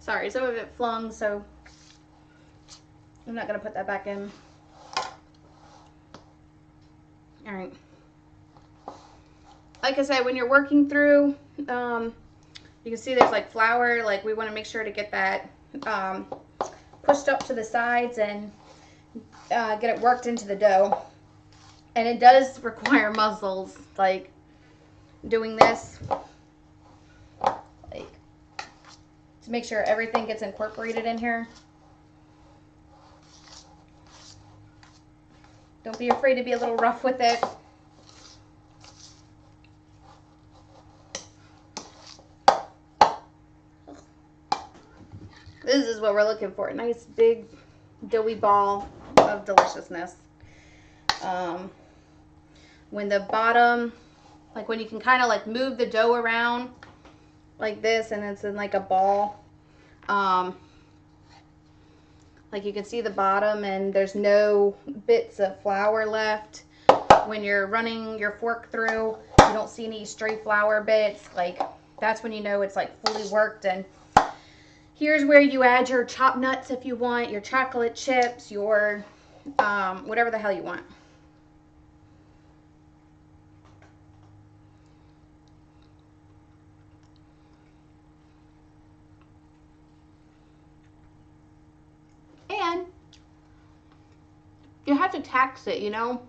Sorry, some of it flung, so I'm not gonna put that back in. All right. Like I said, when you're working through, you can see there's like flour. Like we want to make sure to get that pushed up to the sides and get it worked into the dough. And it does require muscles, like doing this, like to make sure everything gets incorporated in here. Don't be afraid to be a little rough with it. This is what we're looking for. A nice big doughy ball of deliciousness. When the bottom, like when you can kind of like move the dough around like this and it's in like a ball. Like you can see the bottom and there's no bits of flour left. When you're running your fork through, you don't see any stray flour bits. Like that's when you know it's like fully worked. And here's where you add your chopped nuts if you want, your chocolate chips, your whatever the hell you want. And you have to tax it, you know.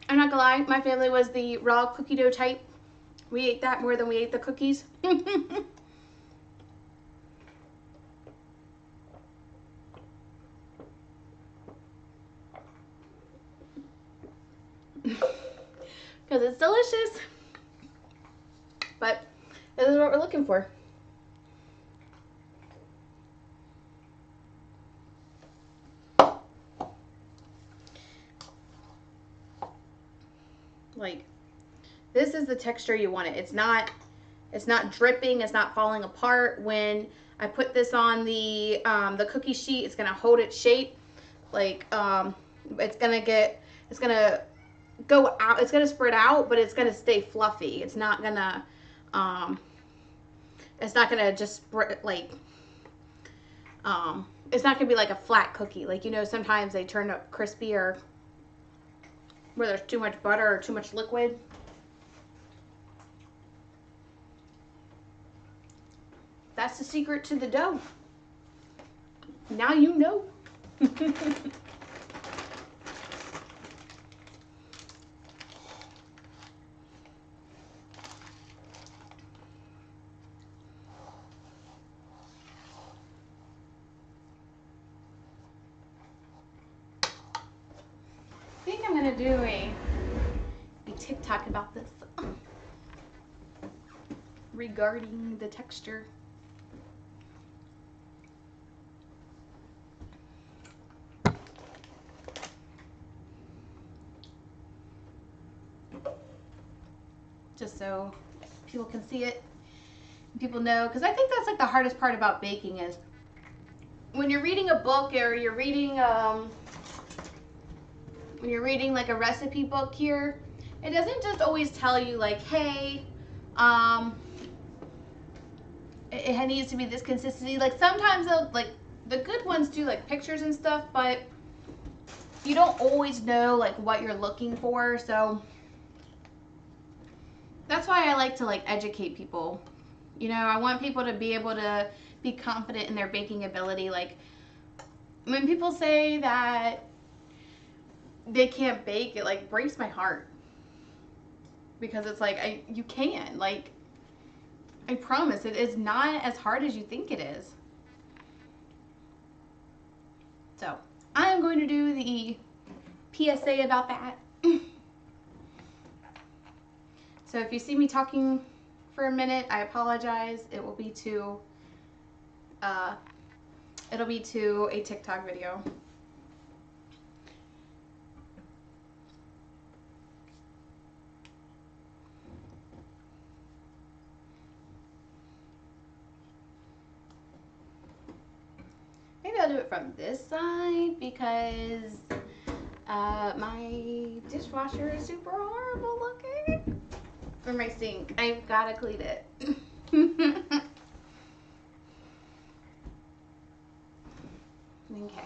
I'm not gonna lie, my family was the raw cookie dough type. We ate that more than we ate the cookies. Because it's delicious. But this is what we're looking for. Like, this is the texture you want it. It's not dripping. It's not falling apart. When I put this on the cookie sheet, it's gonna hold its shape. Like, it's gonna go out. It's gonna spread out, but it's gonna stay fluffy. It's not gonna just spread like. It's not gonna be like a flat cookie. Like, you know, sometimes they turn up crispy or where there's too much butter or too much liquid. That's the secret to the dough. Now you know. I think I'm gonna do a TikTok about this regarding the texture. Just so people can see it, people know, because I think that's like the hardest part about baking is when you're reading a book or you're reading like a recipe book here, it doesn't just always tell you like, hey, it needs to be this consistency. Like, sometimes they'll, like, the good ones do like pictures and stuff, but you don't always know like what you're looking for. So that's why I like to like educate people. You know, I want people to be able to be confident in their baking ability. Like, when people say that they can't bake, it like breaks my heart, because it's like, you can. Like, I promise it is not as hard as you think it is. So I'm going to do the PSA about that. So if you see me talking for a minute, I apologize. It will be to it'll be to a TikTok video. Maybe I'll do it from this side, because my dishwasher is super horrible looking. Or my sink. I've got to clean it. Okay.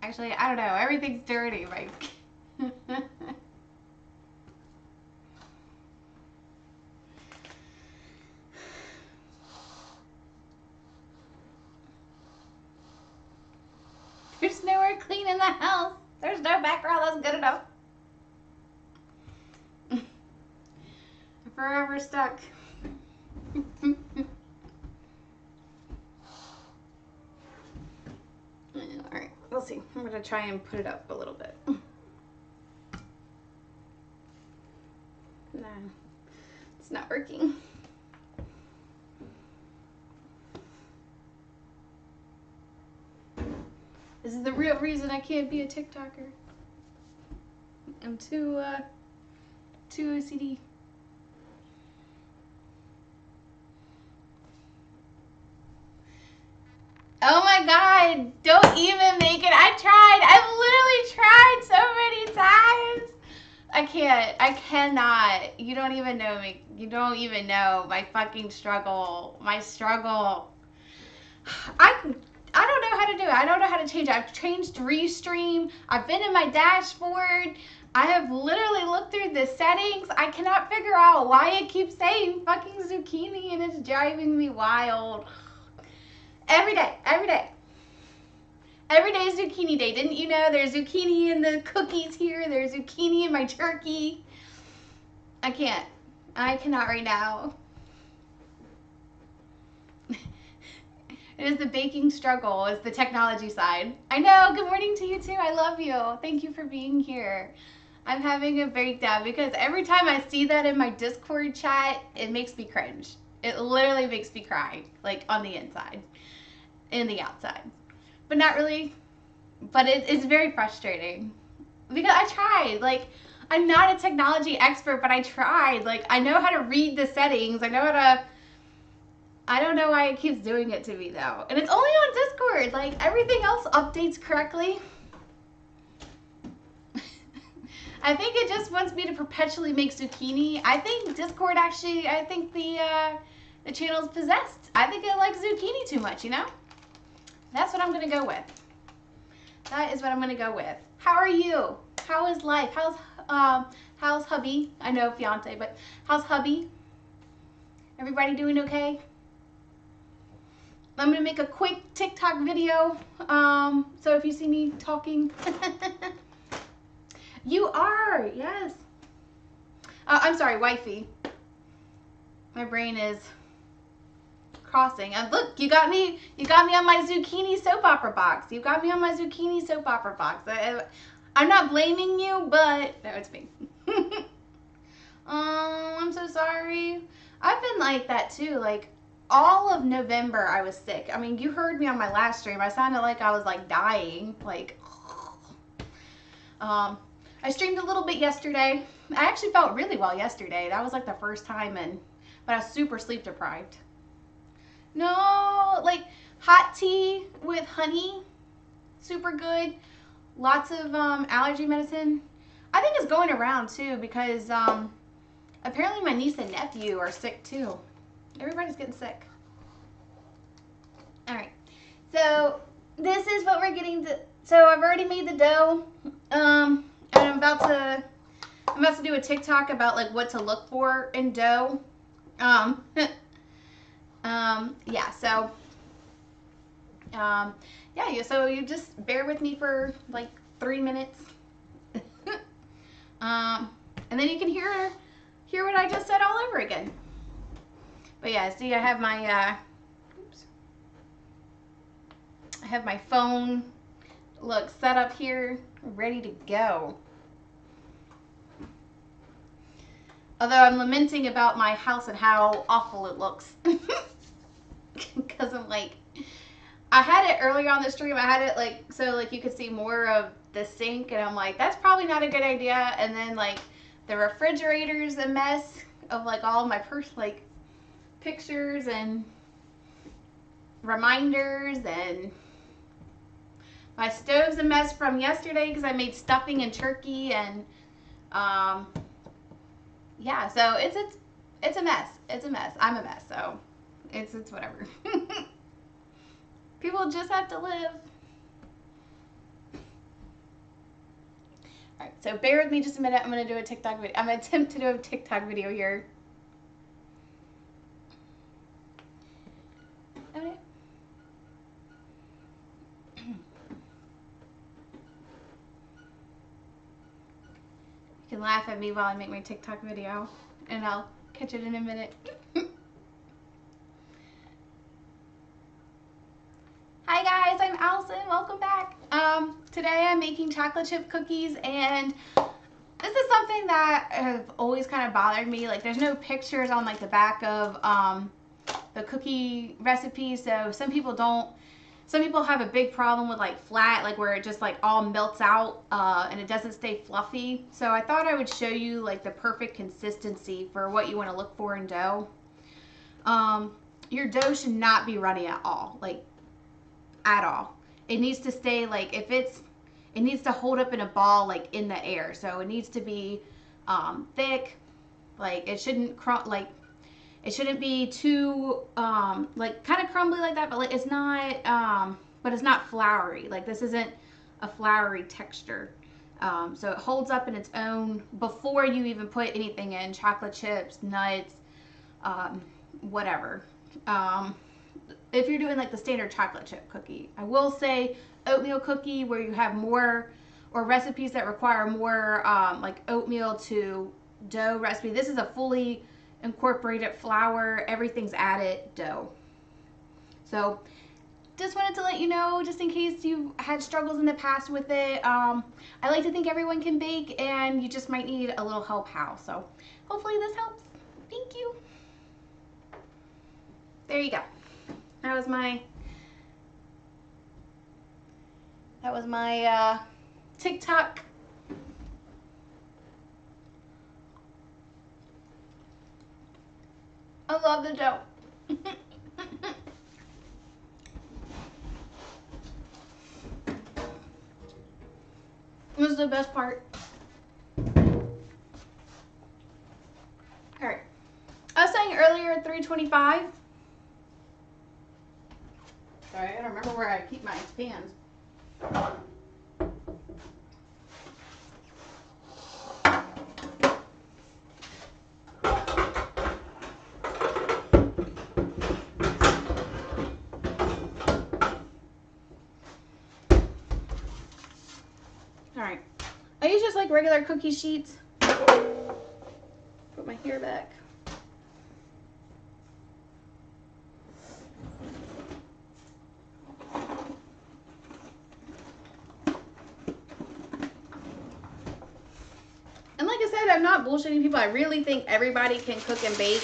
Actually, I don't know. Everything's dirty, Mike. There's nowhere clean in the house. There's no background that's good enough. I'm forever stuck. Alright, we'll see. I'm going to try and put it up a little bit. No, it's not working. This is the real reason I can't be a TikToker. I'm too OCD. Oh my God, don't even make it. I literally tried so many times. I cannot. You don't even know me. You don't even know my fucking struggle. My struggle. I don't know how to do it. I don't know how to change it. I've changed Restream. I've been in my dashboard. I have literally looked through the settings. I cannot figure out why it keeps saying fucking zucchini, and it's driving me wild. Every day. Every day is zucchini day. Didn't you know there's zucchini in the cookies here? There's zucchini in my turkey. I cannot right now. It is the baking struggle. It's the technology side. I know. Good morning to you too. I love you. Thank you for being here. I'm having a breakdown because every time I see that in my Discord chat, it makes me cringe. It literally makes me cry, like on the inside and the outside. But not really, but it's very frustrating because I tried. Like, I'm not a technology expert, but I tried. Like, I know how to read the settings. I know how to, I don't know why it keeps doing it to me though. And it's only on Discord. Like, everything else updates correctly. I think it just wants me to perpetually make zucchini. I think Discord actually, I think the channel's possessed. I think it likes zucchini too much, you know? That's what I'm gonna go with. That is what I'm gonna go with. How are you? How is life? How's hubby? I know fiance, but how's hubby? Everybody doing okay? I'm gonna make a quick TikTok video. So if you see me talking, you are, yes. I'm sorry, wifey. My brain is crossing. Look, you got me on my zucchini soap opera box. You got me on my zucchini soap opera box. I'm not blaming you, but no, it's me. Oh, I'm so sorry. I've been like that too. Like, all of November I was sick. I mean, you heard me on my last stream. I sounded like I was like dying. Like, I streamed a little bit yesterday. I actually felt really well yesterday. That was like the first time, but I was super sleep deprived. No, like hot tea with honey, super good. Lots of allergy medicine. I think it's going around too because apparently my niece and nephew are sick too. Everybody's getting sick. All right, so this is what we're getting to. So I've already made the dough, and I'm about to do a TikTok about like what to look for in dough. Yeah, so yeah, so you just bear with me for like 3 minutes. And then you can hear what I just said all over again. But yeah, see, I have my I have my phone, look, set up here, ready to go. Although I'm lamenting about my house and how awful it looks. Because I'm like, I had it earlier on the stream. I had it like, so like you could see more of the sink. And I'm like, that's probably not a good idea. And then like the refrigerator's a mess of like all of my like pictures and reminders. And my stove's a mess from yesterday because I made stuffing and turkey. And yeah, so it's a mess. It's a mess. I'm a mess. So it's whatever. People just have to live. All right, so bear with me just a minute. I'm going to do a TikTok video. I'm going to attempt to do a TikTok video here. Okay. You can laugh at me while I make my TikTok video, and I'll catch it in a minute. Hi guys, I'm Allison. Welcome back. Today I'm making chocolate chip cookies, and this is something that has always kind of bothered me. Like, there's no pictures on like the back of the cookie recipe, so some people have a big problem with like flat, like where it just like all melts out and it doesn't stay fluffy. So I thought I would show you like the perfect consistency for what you want to look for in dough. Your dough should not be runny at all, like at all. It needs to stay like, it needs to hold up in a ball like in the air. So it needs to be thick, like it shouldn't it shouldn't be too like kind of crumbly like that, but like it's not floury. Like, this isn't a floury texture. So it holds up in its own before you even put anything in, chocolate chips, nuts, whatever. If you're doing like the standard chocolate chip cookie. I will say oatmeal cookie, where you have more, or recipes that require more like oatmeal to dough recipe. This is a fully incorporated flour, everything's added dough. So just wanted to let you know, just in case you had struggles in the past with it. I like to think everyone can bake, and you just might need a little help how. So hopefully this helps. Thank you. there you go. That was my TikTok. I love the dough. This is the best part. Alright. I was saying earlier 325. Sorry, I gotta remember where I keep my pans. Alright. I use just like regular cookie sheets. Put my hair back. And like I said, I'm not bullshitting people. I really think everybody can cook and bake.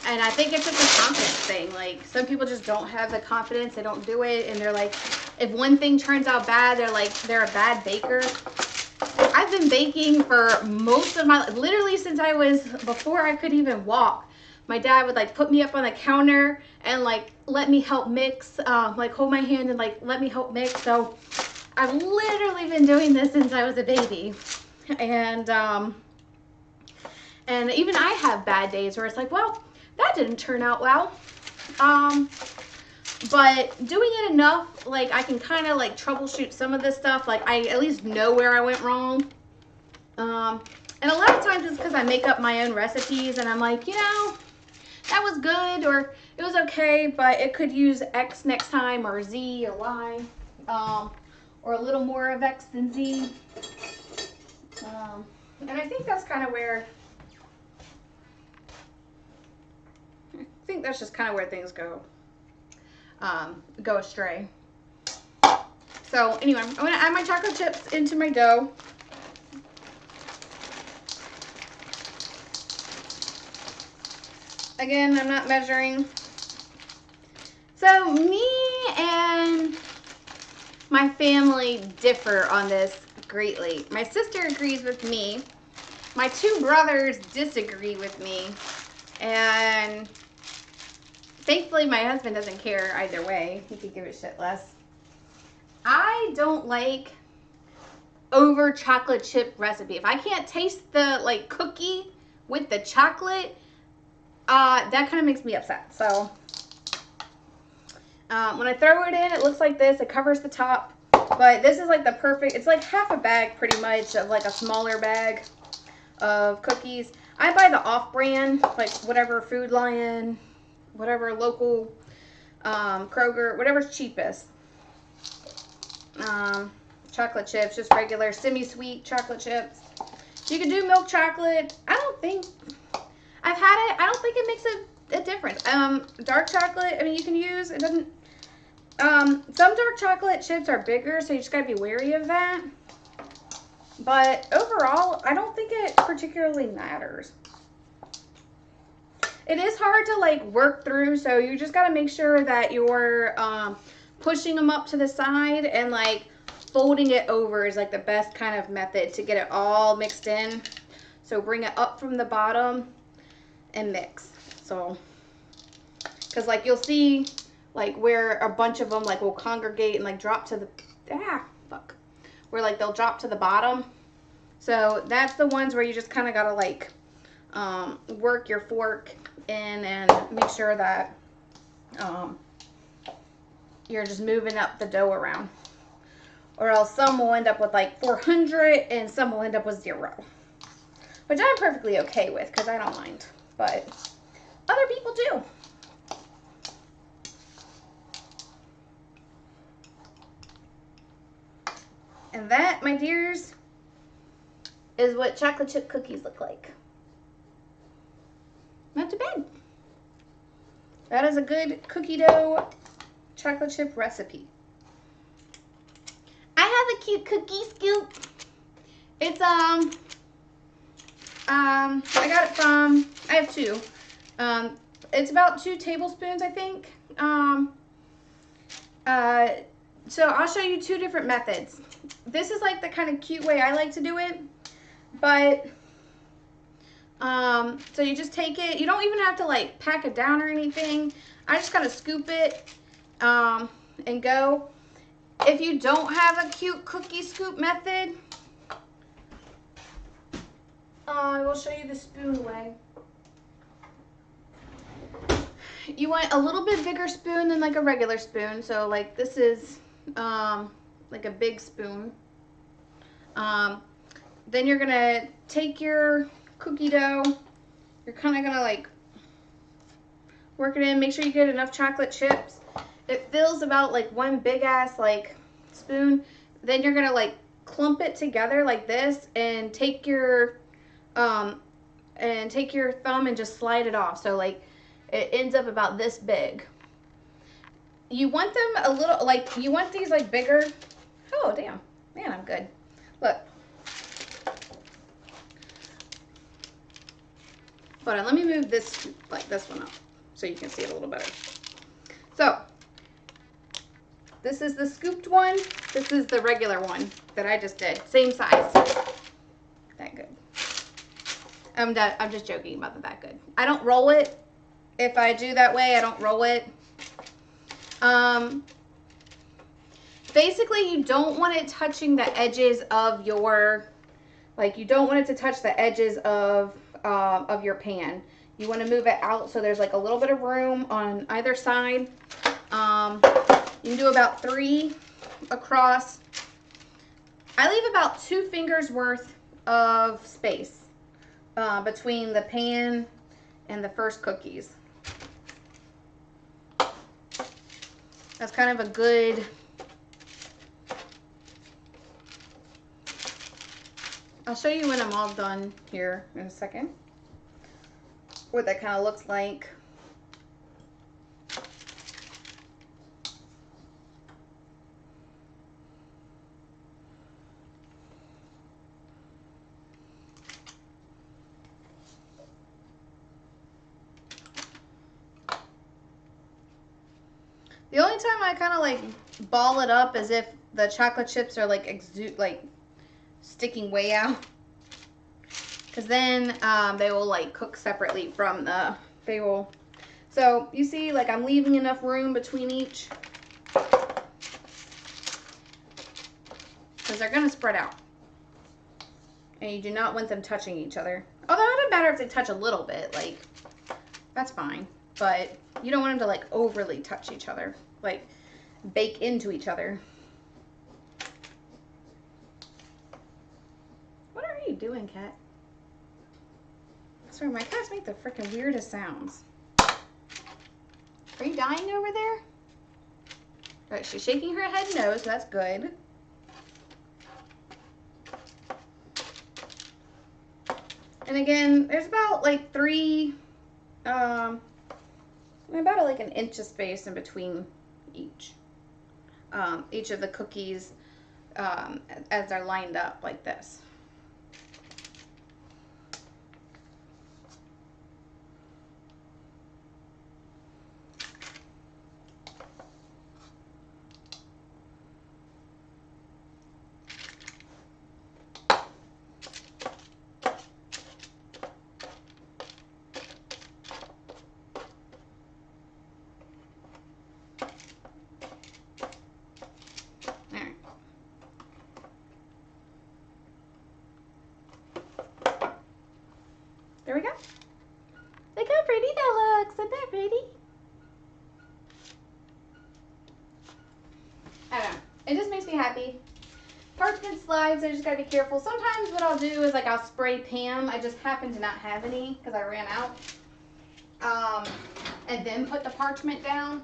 And I think it's just a confidence thing. Like, some people just don't have the confidence. They don't do it. And they're like, if one thing turns out bad, they're like, they're a bad baker. I've been baking for most of my life. Literally since I was, before I could even walk. My dad would like put me up on the counter and like let me help mix. Like hold my hand and like let me help mix. So I've literally been doing this since I was a baby. And even I have bad days where it's like, well, that didn't turn out well. But doing it enough, like I can kind of like troubleshoot some of this stuff. Like I at least know where I went wrong. And a lot of times it's because I make up my own recipes and I'm like, you know, that was good or it was okay, but it could use X next time or Z or Y. Or a little more of X than Z. And I think that's kind of where, I think that's just kind of where things go astray. So anyway, I'm going to add my chocolate chips into my dough. Again, I'm not measuring. So me and my family differ on this greatly. My sister agrees with me. My two brothers disagree with me. And thankfully my husband doesn't care either way. He could give a shit less. I don't like over chocolate chip recipe. If I can't taste the like cookie with the chocolate, that kind of makes me upset. So when I throw it in, it looks like this. It covers the top. But this is like the perfect, it's like half a bag pretty much of like a smaller bag of cookies. I buy the off-brand, like whatever Food Lion, whatever local Kroger, whatever's cheapest. Chocolate chips, just regular semi-sweet chocolate chips. You can do milk chocolate. I don't think, I've had it. I don't think it makes a difference. Dark chocolate, I mean, you can use, it doesn't, some dark chocolate chips are bigger, so you just gotta be wary of that. But overall, I don't think it particularly matters. It is hard to like work through, so you just gotta make sure that you're pushing them up to the side and like folding it over is like the best kind of method to get it all mixed in. So bring it up from the bottom and mix. So, because like you'll see like where a bunch of them like will congregate and like drop to the, where like they'll drop to the bottom. So that's the ones where you just kind of gotta like work your fork in and make sure that you're just moving up the dough around, or else some will end up with like 400 and some will end up with 0, which I'm perfectly okay with because I don't mind, but other people do. And that, my dears, is what chocolate chip cookies look like. Not too bad. That is a good cookie dough chocolate chip recipe. I have a cute cookie scoop. It's I got it from, I have two. It's about 2 tablespoons, I think. So I'll show you 2 different methods. This is like the kind of cute way I like to do it, but so you just take it. You don't even have to like pack it down or anything. I just kind of scoop it and go. If you don't have a cute cookie scoop method, I will show you the spoon way. You want a little bit bigger spoon than like a regular spoon. So like this is like a big spoon. Then you're gonna take your cookie dough. You're kind of gonna like work it in. Make sure you get enough chocolate chips. It fills about like one big ass like spoon. Then you're gonna like clump it together like this and take your thumb and just slide it off. So like it ends up about this big. You want them a little, like, you want these like bigger. Oh, damn. Man, I'm good. Look. Hold on, let me move this, like this one up so you can see it a little better. So, this is the scooped one. This is the regular one that I just did. Same size. That good. I'm just joking about that good. I don't roll it. If I do that way, I don't roll it. Basically, you don't want it touching the edges of your, like, you don't want it to touch the edges of your pan. You want to move it out so there's like a little bit of room on either side. You can do about 3 across. I leave about 2 fingers worth of space between the pan and the first cookies. That's kind of a good, I'll show you when I'm all done here in a second, what that kind of looks like. The only time I kind of like ball it up is if the chocolate chips are like sticking way out, because then they will like cook separately from the, so you see, like, I'm leaving enough room between each because they're going to spread out and you do not want them touching each other. Although it doesn't matter if they touch a little bit, like, that's fine. But you don't want them to like overly touch each other, like bake into each other. What are you doing, cat? Sorry, my cats make the freaking weirdest sounds. Are you dying over there? All right, she's shaking her head no, so that's good. And again, there's about like 3, about like an inch of space in between each of the cookies as they're lined up like this. There we go. Look how pretty that looks. Isn't that pretty? I don't know. It just makes me happy. Parchment slides, I just gotta be careful. Sometimes what I'll do is like I'll spray Pam. I just happen to not have any because I ran out. And then put the parchment down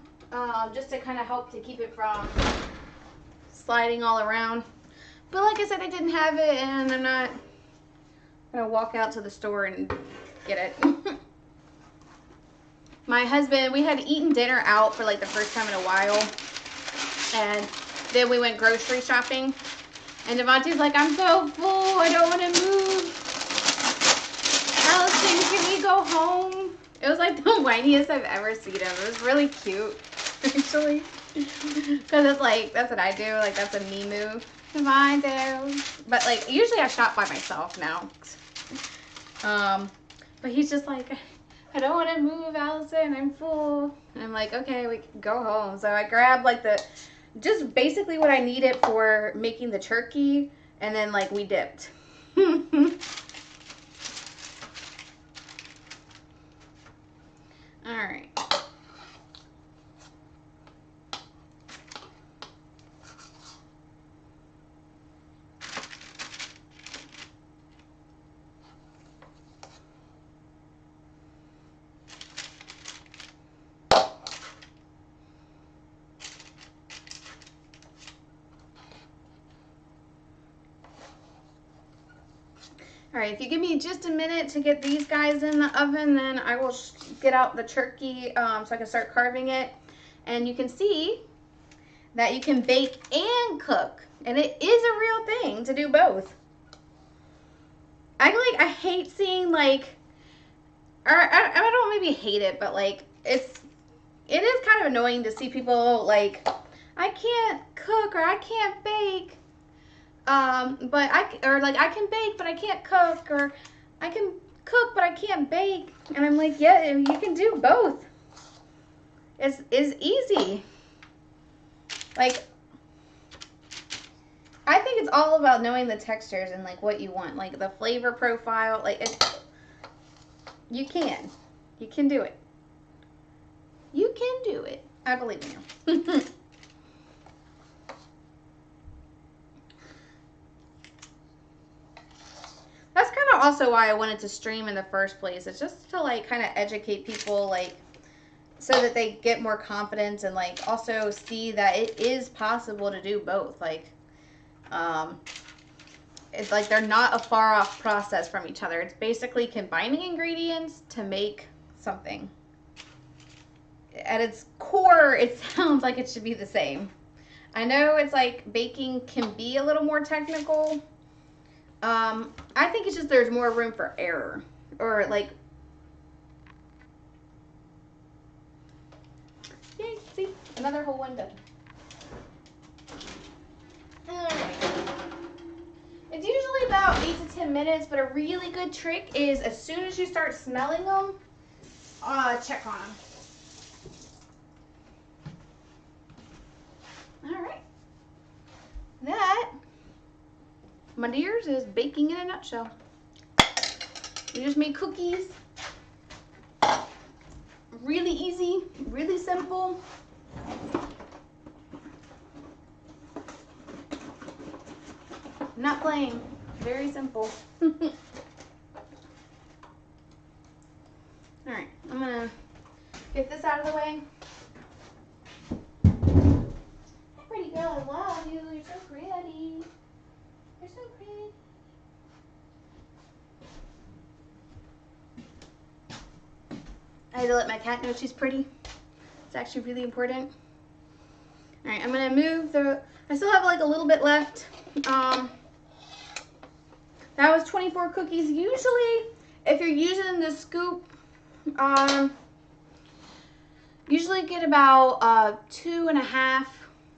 just to kind of help to keep it from sliding all around. But like I said, I didn't have it and I'm not gonna walk out to the store and get it. My husband, we had eaten dinner out for like the first time in a while, and then we went grocery shopping, and Devontae's like, I'm so full, I don't want to move. Allison, can we go home? It was like the whiniest I've ever seen him. It was really cute, actually. Because it's like, that's what I do. Like, that's a me move. Come on, Dale. But, like, usually I shop by myself now. But he's just like, I don't want to move, Allison. I'm full. And I'm like, okay, we can go home. So I grabbed, like, just basically what I needed for making the turkey. And then, like, we dipped. All right. All right, if you give me just a minute to get these guys in the oven, then I will get out the turkey so I can start carving it. And you can see that you can bake and cook, and it is a real thing to do both. I hate seeing, like, or I don't maybe hate it, but like it is kind of annoying to see people like, I can't cook or I can't bake. But I can bake, but I can't cook, or I can cook, but I can't bake. And I'm like, yeah, you can do both. It's easy. Like, I think it's all about knowing the textures and like what you want, like the flavor profile. Like, you can do it. You can do it. I believe in you. That's kind of also why I wanted to stream in the first place. It's just to like kind of educate people, like, so that they get more confidence and like also see that it is possible to do both. Like, it's like they're not a far off process from each other. It's basically combining ingredients to make something. At its core, it sounds like it should be the same. I know it's like baking can be a little more technical. I think it's just there's more room for error, or like, yay, see, another whole one done. All right. It's usually about 8 to 10 minutes, but a really good trick is as soon as you start smelling them, check on them. All right. That, my dears, is baking in a nutshell. We just made cookies. Really easy, really simple. Not playing, very simple. All right, I'm gonna get this out of the way. Hi, pretty girl, I love you. You're so pretty. You're so pretty. I had to let my cat know she's pretty. It's actually really important. All right, I'm gonna move I still have like a little bit left. That was 24 cookies. Usually, if you're using the scoop, usually get about 2.5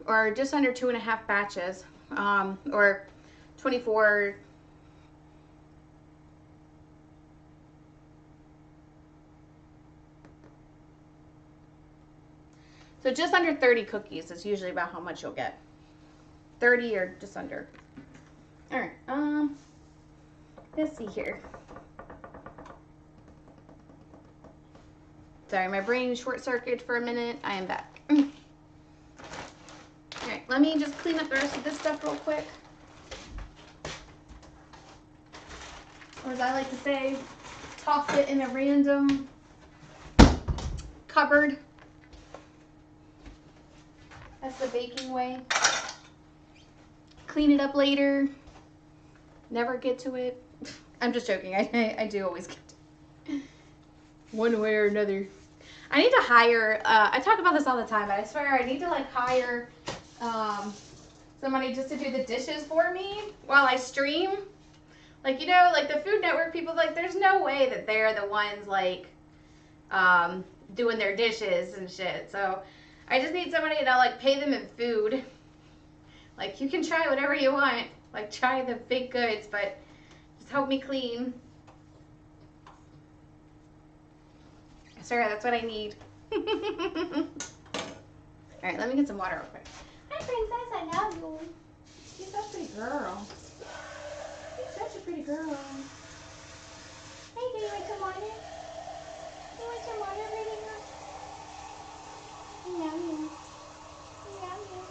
or just under 2.5 batches, or 24. So just under 30 cookies is usually about how much you'll get. 30 or just under. All right. Let's see here. Sorry, my brain short-circuited for a minute. I am back. All right, let me just clean up the rest of this stuff real quick. Or as I like to say, toss it in a random cupboard. That's the baking way. Clean it up later. Never get to it. I'm just joking. I do always get to it. One way or another. I need to hire, I talk about this all the time, but I swear I need to like hire somebody just to do the dishes for me while I stream. Like, you know, like the Food Network people, like there's no way that they're the ones like doing their dishes and shit. So I just need somebody to like pay them in food. Like, you can try whatever you want. Like, try the baked goods, but just help me clean. Sarah, that's what I need. Alright, let me get some water real quick. Hi, princess, I love you. You're such a pretty girl. You're such a pretty girl. Hey, do you want some water? You want some water, pretty girl? I love you. I love you.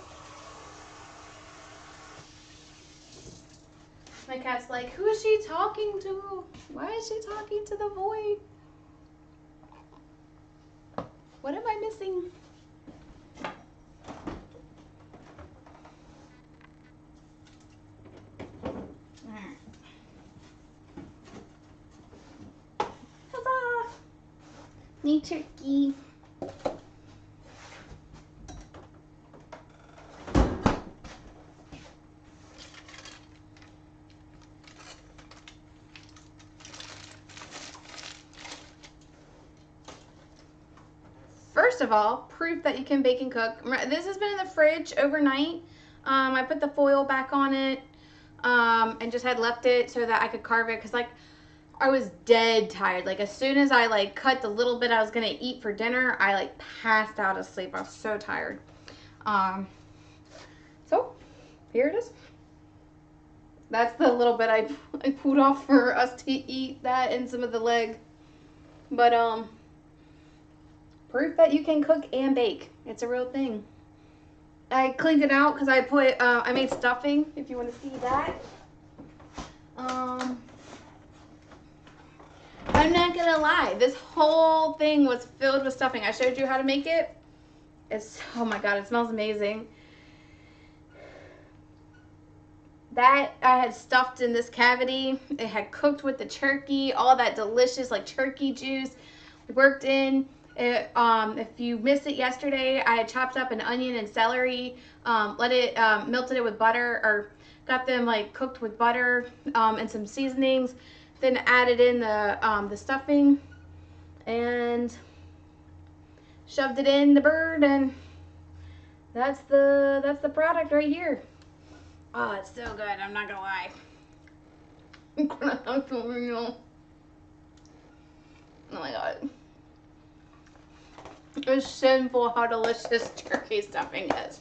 My cat's like, who is she talking to? Why is she talking to the void? What am I missing? Huzzah! Me turkey. First of all, proof that you can bake and cook. This has been in the fridge overnight. I put the foil back on it and just had left it so that I could carve it because, like, I was dead tired. Like, as soon as I, like, cut the little bit I was going to eat for dinner, I, like, passed out of sleep. I was so tired. So, here it is. That's the little bit I pulled off for us to eat, that and some of the leg. But, proof that you can cook and bake. It's a real thing. I cleaned it out because I made stuffing, if you want to see that. I'm not gonna lie, this whole thing was filled with stuffing. I showed you how to make it. Oh my god, it smells amazing. That I had stuffed in this cavity. It had cooked with the turkey, all that delicious like turkey juice worked in. If you missed it yesterday, I had chopped up an onion and celery, melted it with butter, or got them like cooked with butter and some seasonings. Then added in the stuffing and shoved it in the bird, and that's the product right here. Oh, it's so good. I'm not gonna lie. I'm gonna have to real. Oh my god. It's sinful how delicious turkey stuffing is.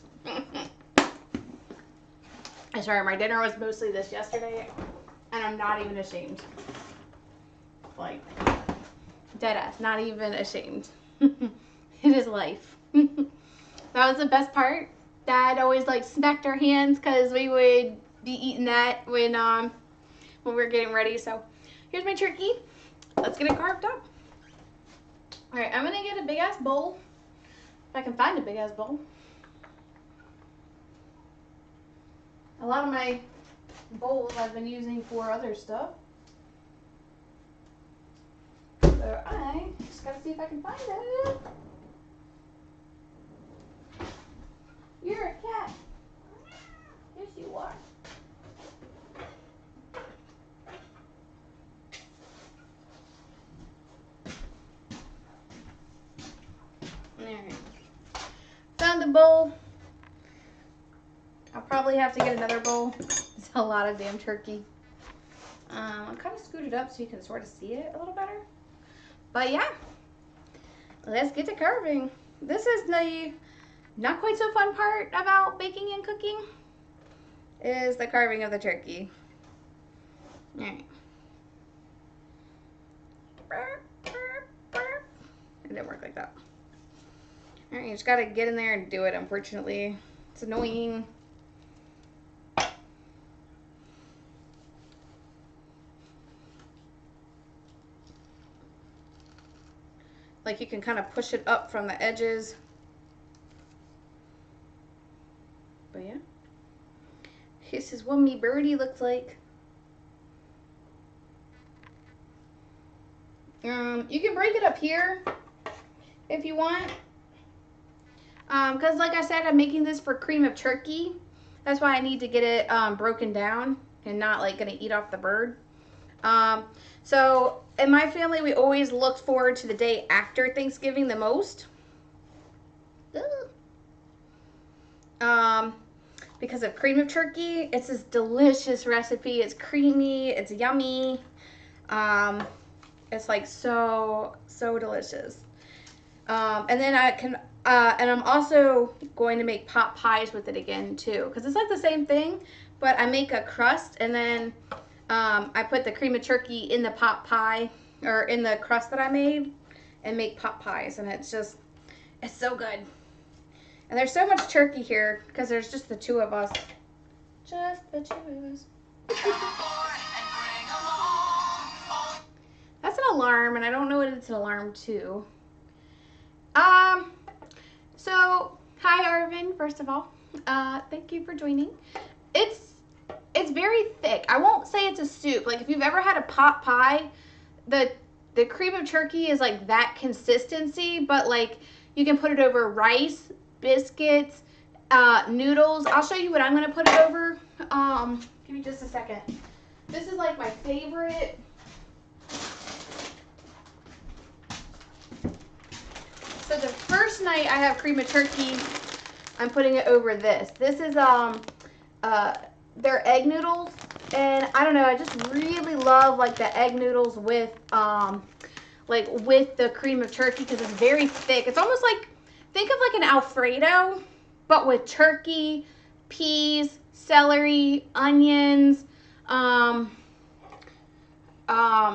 I'm sorry, my dinner was mostly this yesterday, and I'm not even ashamed. Like, deadass, not even ashamed. It is life. That was the best part. Dad always like smacked our hands because we would be eating that when we were getting ready. So here's my turkey. Let's get it carved up. All right, I'm gonna get a big ass bowl if I can find a big ass bowl. A lot of my bowls I've been using for other stuff. So I just gotta see if I can find it. You're a cat. Yes, you are. Alright. Found the bowl. I'll probably have to get another bowl. It's a lot of damn turkey. I'll kind of scoot it up so you can sort of see it a little better. But yeah, let's get to carving. This is the not quite so fun part about baking and cooking, is the carving of the turkey. Alright. It didn't work like that. Alright, you just gotta get in there and do it, unfortunately. It's annoying. Like, you can kind of push it up from the edges. But yeah. This is what me birdie looks like. You can break it up here if you want. Because like I said, I'm making this for cream of turkey. That's why I need to get it broken down and not like gonna eat off the bird. So in my family, we always looked forward to the day after Thanksgiving the most. Because of cream of turkey. It's this delicious recipe. It's creamy. It's yummy. It's like so delicious. And then and I'm also going to make pot pies with it again too, because it's like the same thing, but I make a crust and then I put the cream of turkey in the pot pie, or in the crust that I made, and make pot pies, and it's so good. And there's so much turkey here because there's just the two of us. Just the two of us. That's an alarm, and I don't know what it's an alarm to. So, hi Arvin, first of all. Thank you for joining. It's very thick. I won't say it's a soup. Like, if you've ever had a pot pie, the cream of turkey is like that consistency, but like you can put it over rice, biscuits, noodles. I'll show you what I'm gonna put it over. Give me just a second. This is like my favorite. So the first night I have cream of turkey, I'm putting it over this. This is they're egg noodles, and I don't know, I just really love like the egg noodles with with the cream of turkey, because it's very thick. It's almost like, think of like an Alfredo, but with turkey, peas, celery, onions, and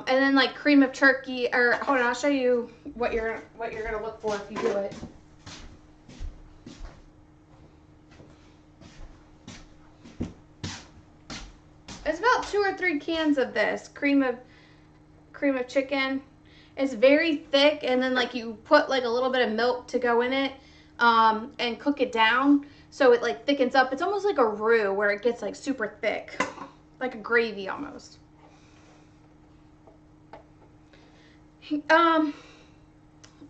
then like cream of turkey. Or hold on, I'll show you what you're gonna look for if you do it. It's about 2 or 3 cans of this cream of chicken. It's very thick, and then like you put like a little bit of milk to go in it, and cook it down so it like thickens up. It's almost like a roux where it gets like super thick, like a gravy almost. I've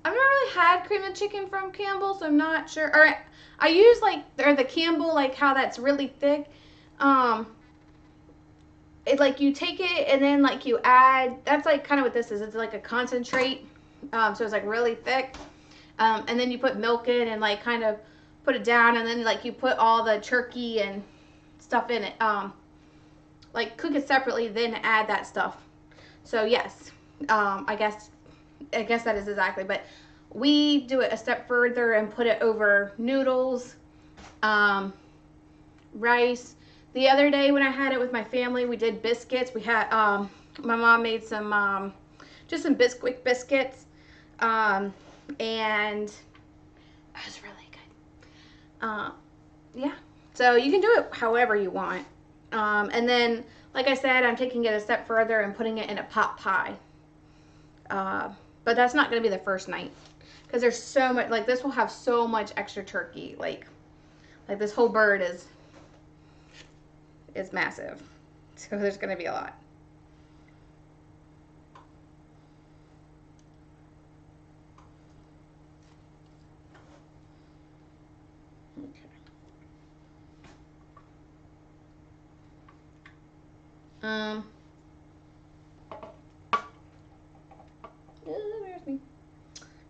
never really had cream of chicken from Campbell's, so I'm not sure. Or I use the Campbell, like how that's really thick. It like you take it and then like you add, that's like kind of what this is. It's like a concentrate, so it's like really thick. And then you put milk in and like kind of put it down, and then like you put all the turkey and stuff in it. Like cook it separately, then add that stuff. So yes, I guess that is exactly. But we do it a step further and put it over noodles, rice. The other day when I had it with my family, we did biscuits. We had my mom made some just some Bisquick biscuits, and it was really good. Yeah, so you can do it however you want. And then, like I said, I'm taking it a step further and putting it in a pot pie. But that's not going to be the first night, because there's so much, like this will have so much extra turkey. Like this whole bird is massive. So there's going to be a lot. There's me.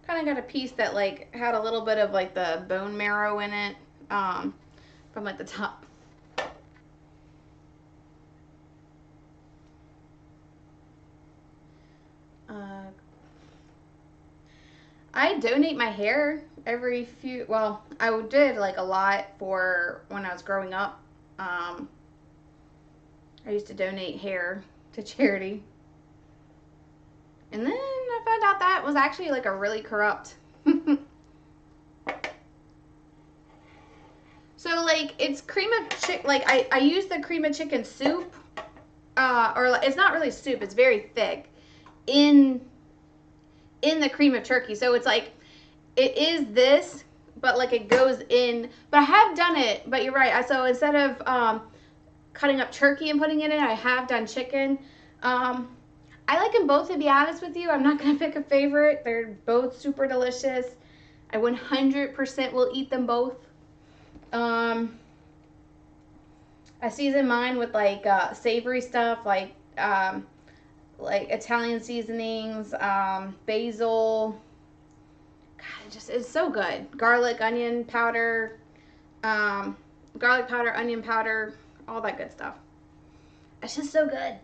Kind of got a piece that like had a little bit of like the bone marrow in it, from like the top. I donate my hair every well, I did like a lot for when I was growing up. I used to donate hair to charity. And then I found out that was actually like a really corrupt. So like it's cream of chicken, like I use the cream of chicken soup, or it's not really soup, it's very thick, in the cream of turkey. So it's like, it is this, but like it goes in, but I have done it, but you're right. So instead of cutting up turkey and putting it in, I have done chicken. I like them both, to be honest with you. I'm not going to pick a favorite. They're both super delicious. I 100% will eat them both. I season mine with like savory stuff, like like Italian seasonings, basil. God, it's so good. Garlic, onion powder, um, garlic powder, onion powder, all that good stuff. It's just so good.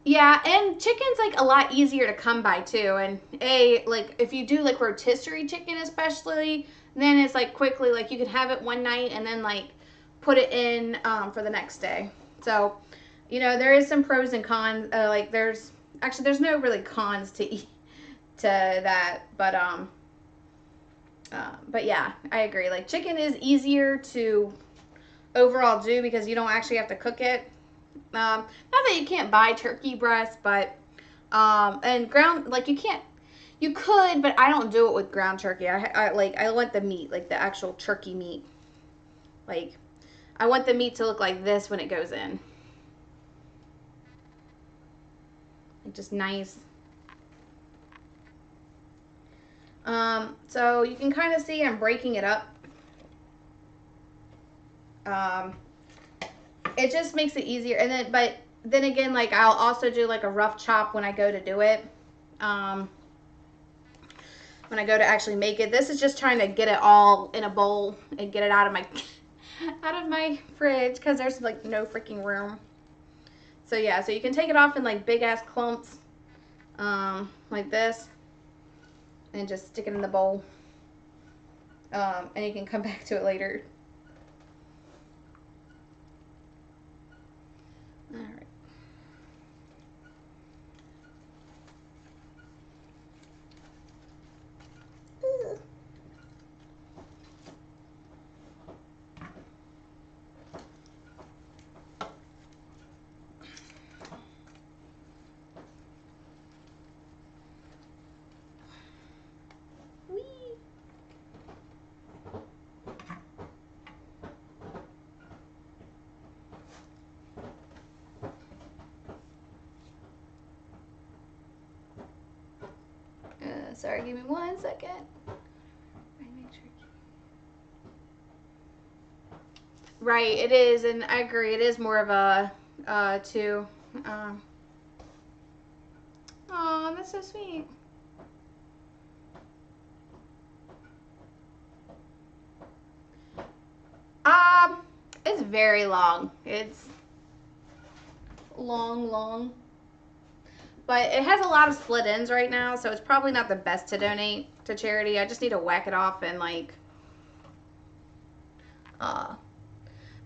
Yeah, and chicken's like a lot easier to come by too. And like if you do like rotisserie chicken especially, then it's like quickly like you can have it one night and then like put it in for the next day. So, you know, there is some pros and cons. Like there's no really cons to eat to that, but yeah, I agree. Like chicken is easier to overall do because you don't actually have to cook it. Not that you can't buy turkey breast, but and ground like you could, but I don't do it with ground turkey. I want the meat, like the actual turkey meat. Like I want the meat to look like this when it goes in. Like just nice. So you can kind of see I'm breaking it up. It just makes it easier, and then again, like I'll also do like a rough chop when I go to do it. When I go to actually make it, this is just trying to get it all in a bowl and get it out of my fridge because there's like no freaking room. So yeah, so you can take it off in like big ass clumps, like this, and just stick it in the bowl. And you can come back to it later. All right. Sorry, give me 1 second. Right, it is, and I agree. It is more of a two. Oh, that's so sweet. It's very long. It's long. But it has a lot of split ends right now, so it's probably not the best to donate to charity. I just need to whack it off and like,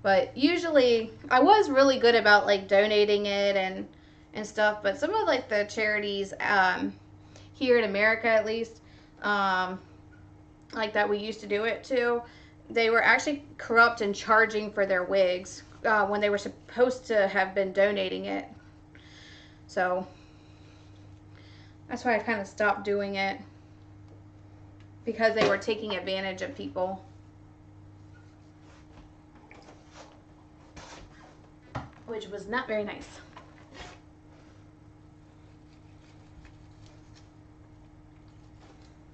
but usually I was really good about like donating it and stuff. But some of like the charities here in America, at least, like that we used to do it to, they were actually corrupt and charging for their wigs when they were supposed to have been donating it. So that's why I kind of stopped doing it, because they were taking advantage of people. Which was not very nice.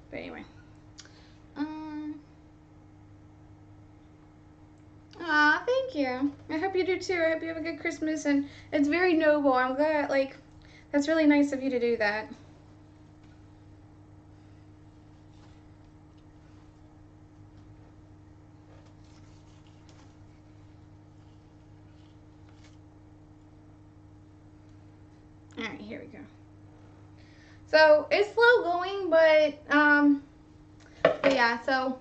But anyway. Thank you. I hope you do too. I hope you have a good Christmas, and it's very noble. I'm glad, like, that's really nice of you to do that. All right, here we go. So it's slow going, but yeah, so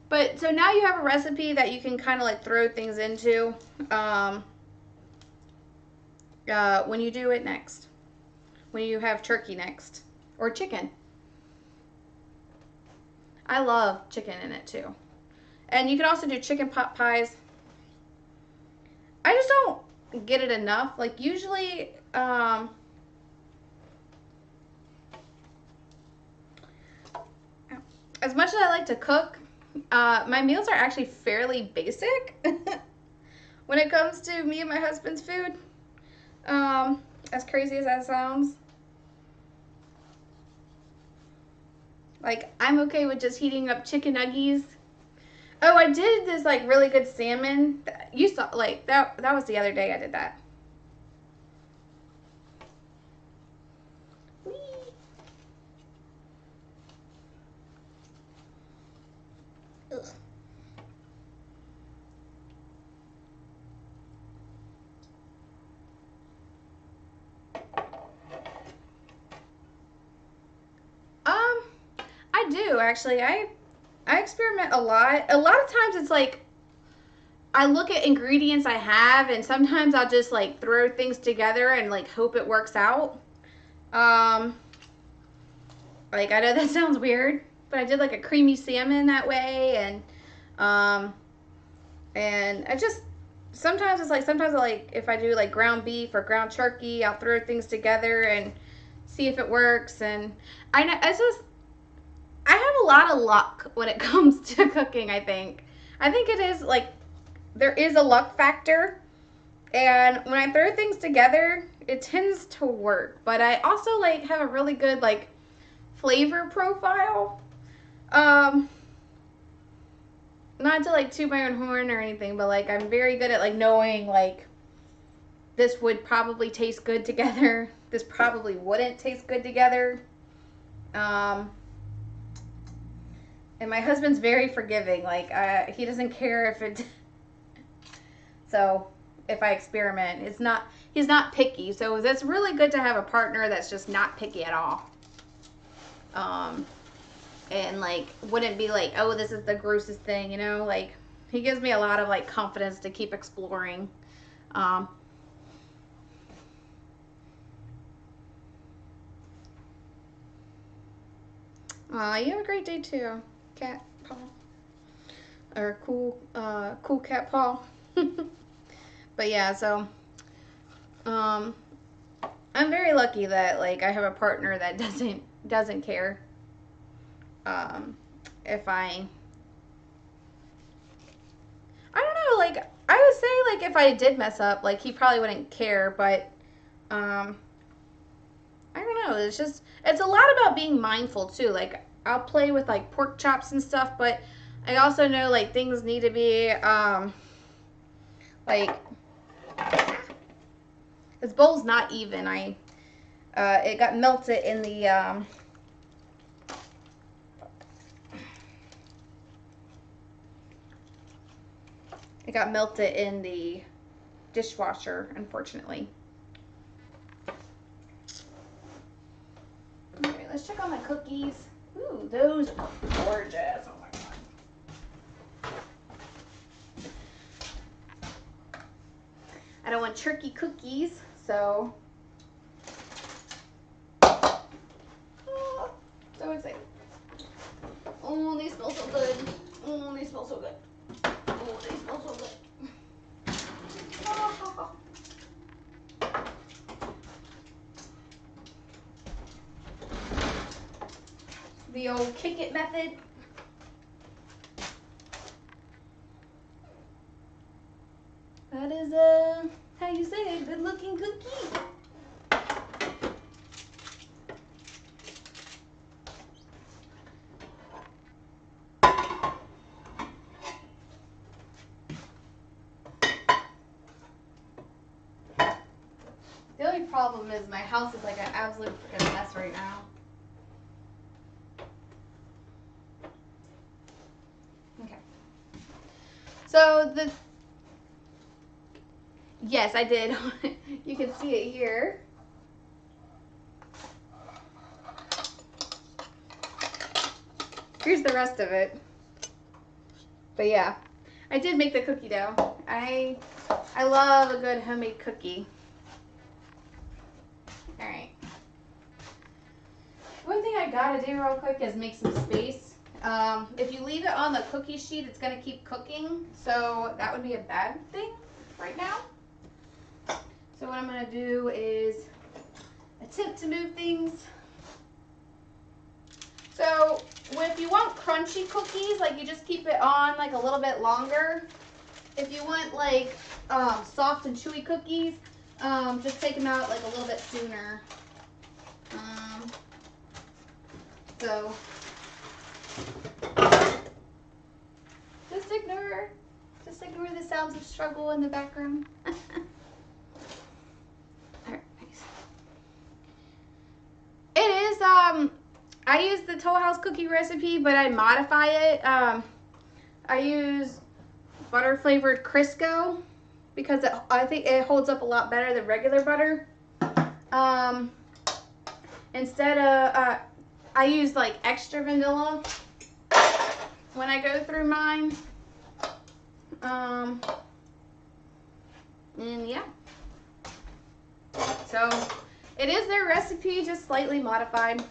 but so now you have a recipe that you can kind of like throw things into when you do it next, when you have turkey next, or chicken. I love chicken in it too. And you can also do chicken pot pies. I just don't get it enough. Like usually, as much as I like to cook, my meals are actually fairly basic when it comes to me and my husband's food. As crazy as that sounds. Like, I'm okay with just heating up chicken nuggies Oh, I did this like really good salmon. You saw like that was the other day I did that. Whee. Ugh. I do actually. I experiment a lot. A lot of times it's like I look at ingredients I have, and sometimes I'll just like throw things together and like hope it works out. Um, like I know that sounds weird, but I did like a creamy salmon that way, and I just sometimes it's like sometimes I like if I do like ground beef or ground turkey, I'll throw things together and see if it works. And I know it's just I have a lot of luck when it comes to cooking. I think it is like there is a luck factor, and when I throw things together it tends to work, but I also like have a really good like flavor profile. um Not to like toot my own horn or anything, but like I'm very good at like knowing like this would probably taste good together, this probably wouldn't taste good together. um and my husband's very forgiving, like he doesn't care if it so if I experiment, he's not picky, so that's really good to have a partner that's just not picky at all. And like wouldn't be like, oh, this is the grossest thing, you know, like he gives me a lot of like confidence to keep exploring. You have a great day too, Cat Paul, or cool Cat Paul. But yeah, so I'm very lucky that like I have a partner that doesn't care if I don't know, like I would say like if I did mess up, like he probably wouldn't care, but I don't know, it's a lot about being mindful too. Like I'll play with like pork chops and stuff, but I also know like things need to be like this bowl's not even. It got melted in the dishwasher, unfortunately. Okay, let's check on my cookies. Ooh, those are gorgeous. Oh my god. I don't want turkey cookies, so so excited. Oh, they smell so good. Oh, they smell so good. Oh, they smell so good. The old kick it method. That is how you say a good looking cookie. The only problem is my house is like an absolute freaking mess right now. Okay. So yes, I did. You can see it here. Here's the rest of it. But yeah, I did make the cookie dough. I love a good homemade cookie. All right. One thing I gotta do real quick is make some space. If you leave it on the cookie sheet, it's gonna keep cooking, so that would be a bad thing right now. So what I'm gonna do is attempt to move things. So if you want crunchy cookies, like you just keep it on like a little bit longer. If you want like soft and chewy cookies, just take them out like a little bit sooner. So just ignore the sounds of struggle in the background. Alright, nice. It is, I use the Toll House cookie recipe, but I modify it. I use butter flavored Crisco because I think it holds up a lot better than regular butter. Instead of, I use like extra vanilla when I go through mine. And yeah. So it is their recipe, just slightly modified.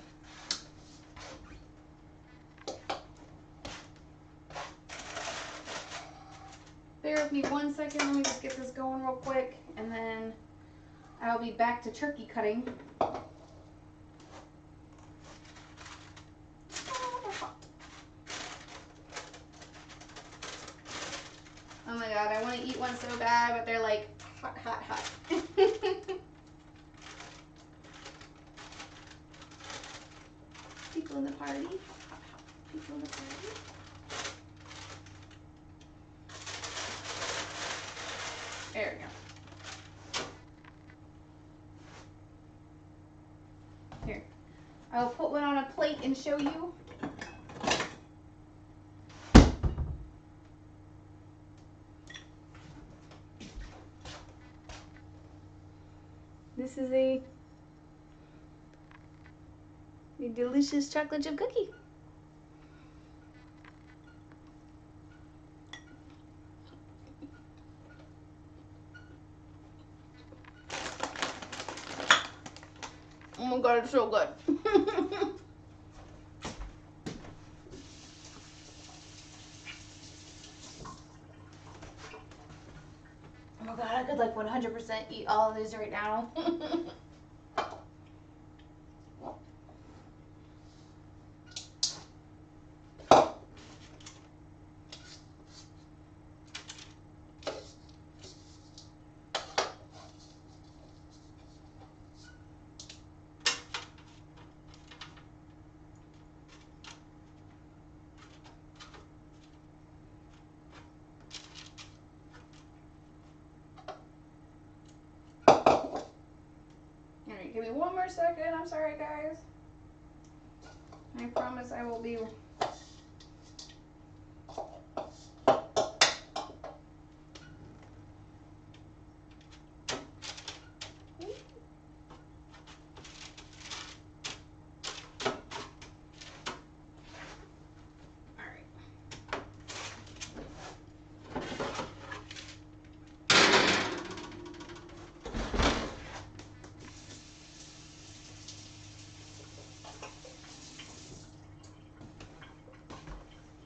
Bear with me 1 second. Let me just get this going real quick, and then I'll be back to turkey cutting. Oh my god, I want to eat one so bad, but they're like hot, hot, hot. People in the party. Hot, hot, hot. People in the party. There we go. Here. I'll put one on a plate and show you. This is a delicious chocolate chip cookie. Oh my god, it's so good. Oh my god, I could like 100% eat all of these right now. Alright, give me 1 more second. I'm sorry, guys. I promise I will be...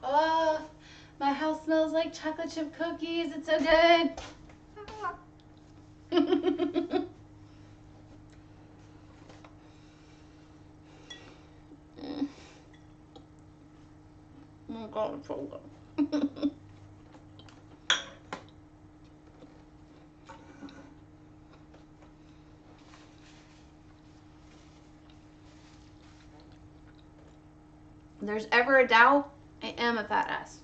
Oh, my house smells like chocolate chip cookies. It's so good. Oh my god, it's so good. If there's ever a doubt, I am a fat ass.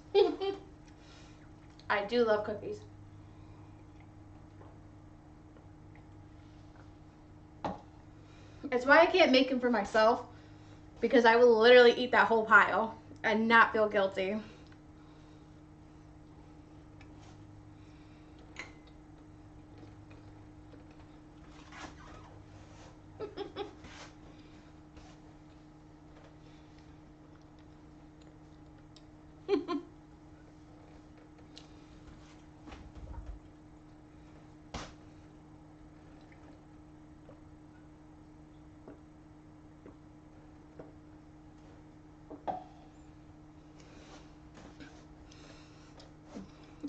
I do love cookies. It's why I can't make them for myself, because I will literally eat that whole pile and not feel guilty.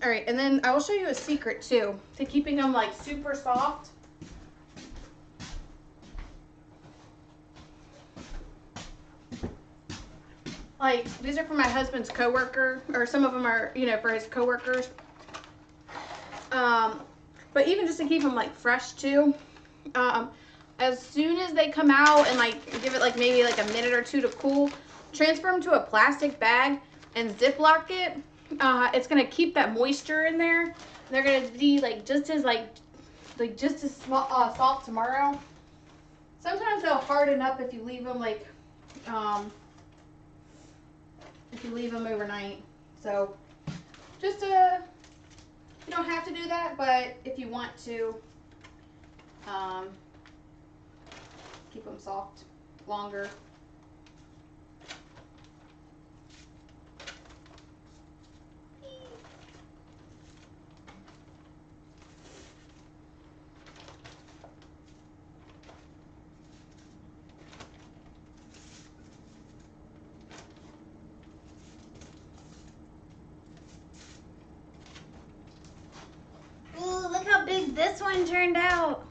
All right, and then I will show you a secret too to keeping them like super soft. Like, these are for my husband's coworker, or some of them are, you know, for his coworkers. But even just to keep them like fresh too. As soon as they come out and like give it like maybe like a minute or two to cool, transfer them to a plastic bag and Ziploc it. It's gonna keep that moisture in there. They're gonna be like just as just as soft tomorrow. Sometimes they'll harden up if you leave them if you leave them overnight. So just you don't have to do that, but if you want to, keep them soft longer. Ooh, look how big this one turned out.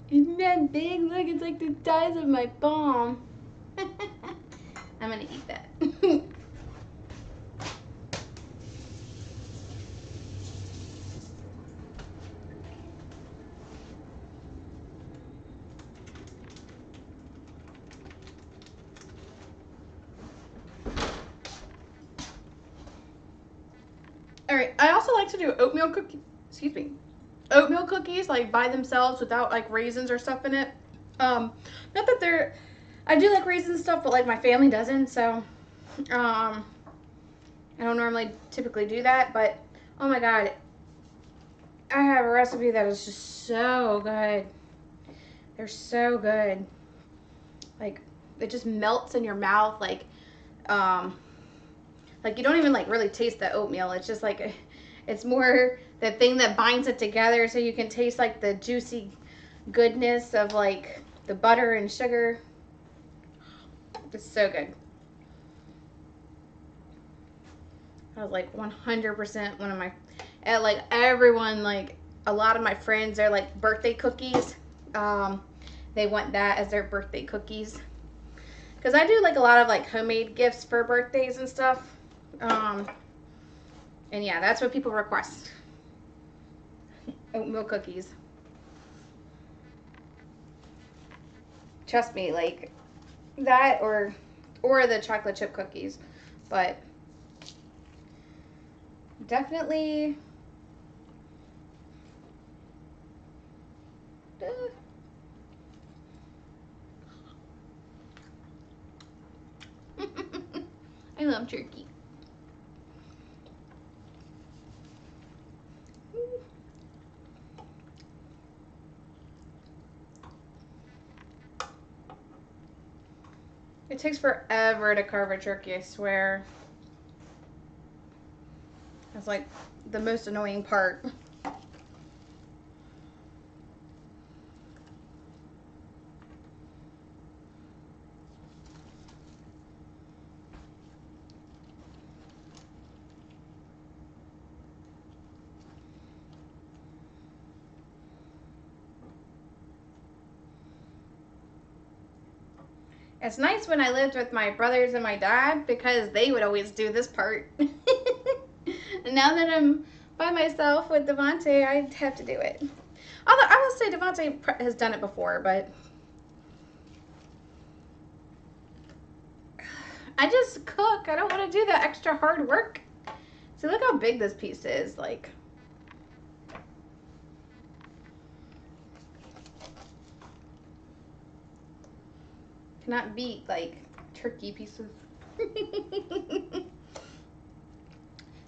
Isn't that big? Look, it's like the size of my palm. I'm gonna eat that. All right, I also like to do oatmeal cookies. Excuse me, oatmeal cookies like by themselves without like raisins or stuff in it. Not that they're, I do like raisins and stuff, but like my family doesn't, so I don't normally typically do that. But oh my god, I have a recipe that is just so good. They're so good. Like it just melts in your mouth. Like you don't even like really taste the oatmeal. It's just like it's more the thing that binds it together, so you can taste like the juicy goodness of like the butter and sugar. It's so good. I was like 100% one of my, like everyone, like a lot of my friends, they're like birthday cookies. They want that as their birthday cookies. Because I do like a lot of like homemade gifts for birthdays and stuff. And yeah, that's what people request. Oatmeal cookies. Trust me, like that or the chocolate chip cookies. But definitely I love turkey. It takes forever to carve a turkey, I swear. It's like the most annoying part. It's nice when I lived with my brothers and my dad because they would always do this part. And now that I'm by myself with Devontae, I have to do it. Although I will say Devontae has done it before, but I just cook. I don't want to do the extra hard work. See, look how big this piece is. Like, cannot beat like turkey pieces.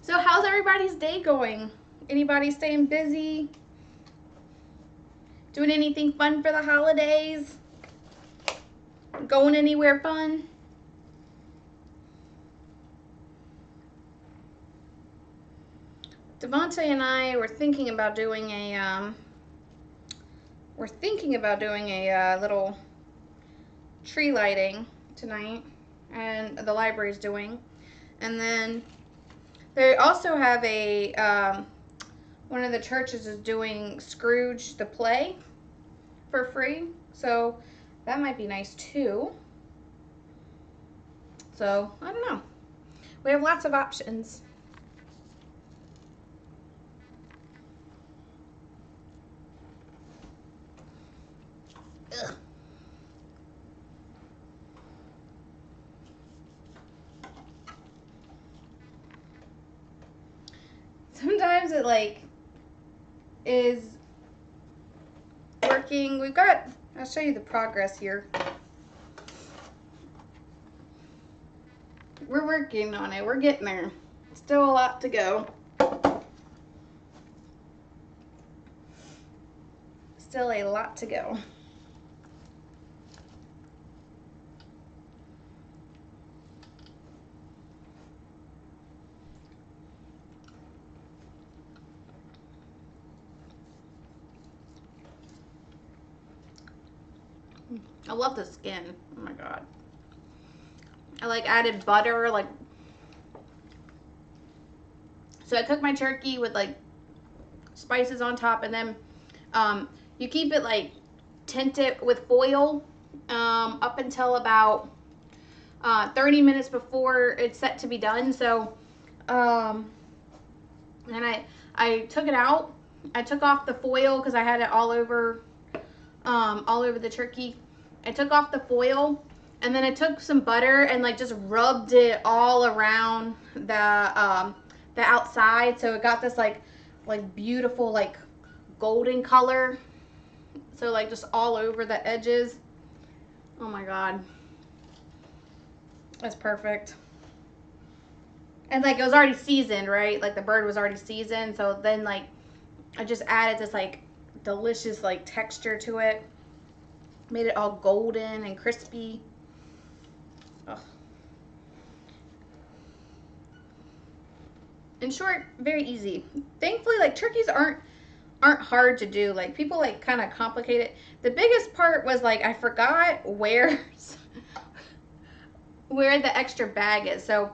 So how's everybody's day going? Anybody staying busy? Doing anything fun for the holidays? Going anywhere fun? Devontae and I were thinking about doing a little tree lighting tonight, and the library's doing. And then they also have a one of the churches is doing Scrooge the play for free, so that might be nice too. So I don't know, we have lots of options. Ugh. sometimes it like is working. I'll show you the progress here. We're working on it. We're getting there. Still a lot to go. Still a lot to go. I love the skin. Oh my god. I like added butter, like, so I cook my turkey with like spices on top, and then you keep it like tinted with foil up until about 30 minutes before it's set to be done. So and I took it out. I took off the foil because I had it all over the turkey. I took off the foil, and then I took some butter and like just rubbed it all around the outside, so it got this like beautiful like golden color. So like just all over the edges. Oh my god, that's perfect. And like it was already seasoned, right? Like the bird was already seasoned, so then like I just added this like delicious like texture to it. Made it all golden and crispy. Ugh. In short, very easy. Thankfully, like turkeys aren't hard to do. Like people like kind of complicate it. The biggest part was like I forgot where the extra bag is. So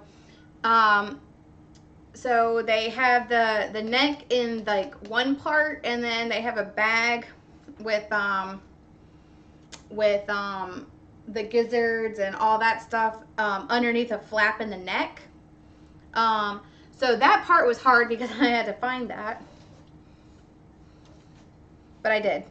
so they have the neck in like one part, and then they have a bag with the gizzards and all that stuff underneath a flap in the neck. So that part was hard because I had to find that. But I did.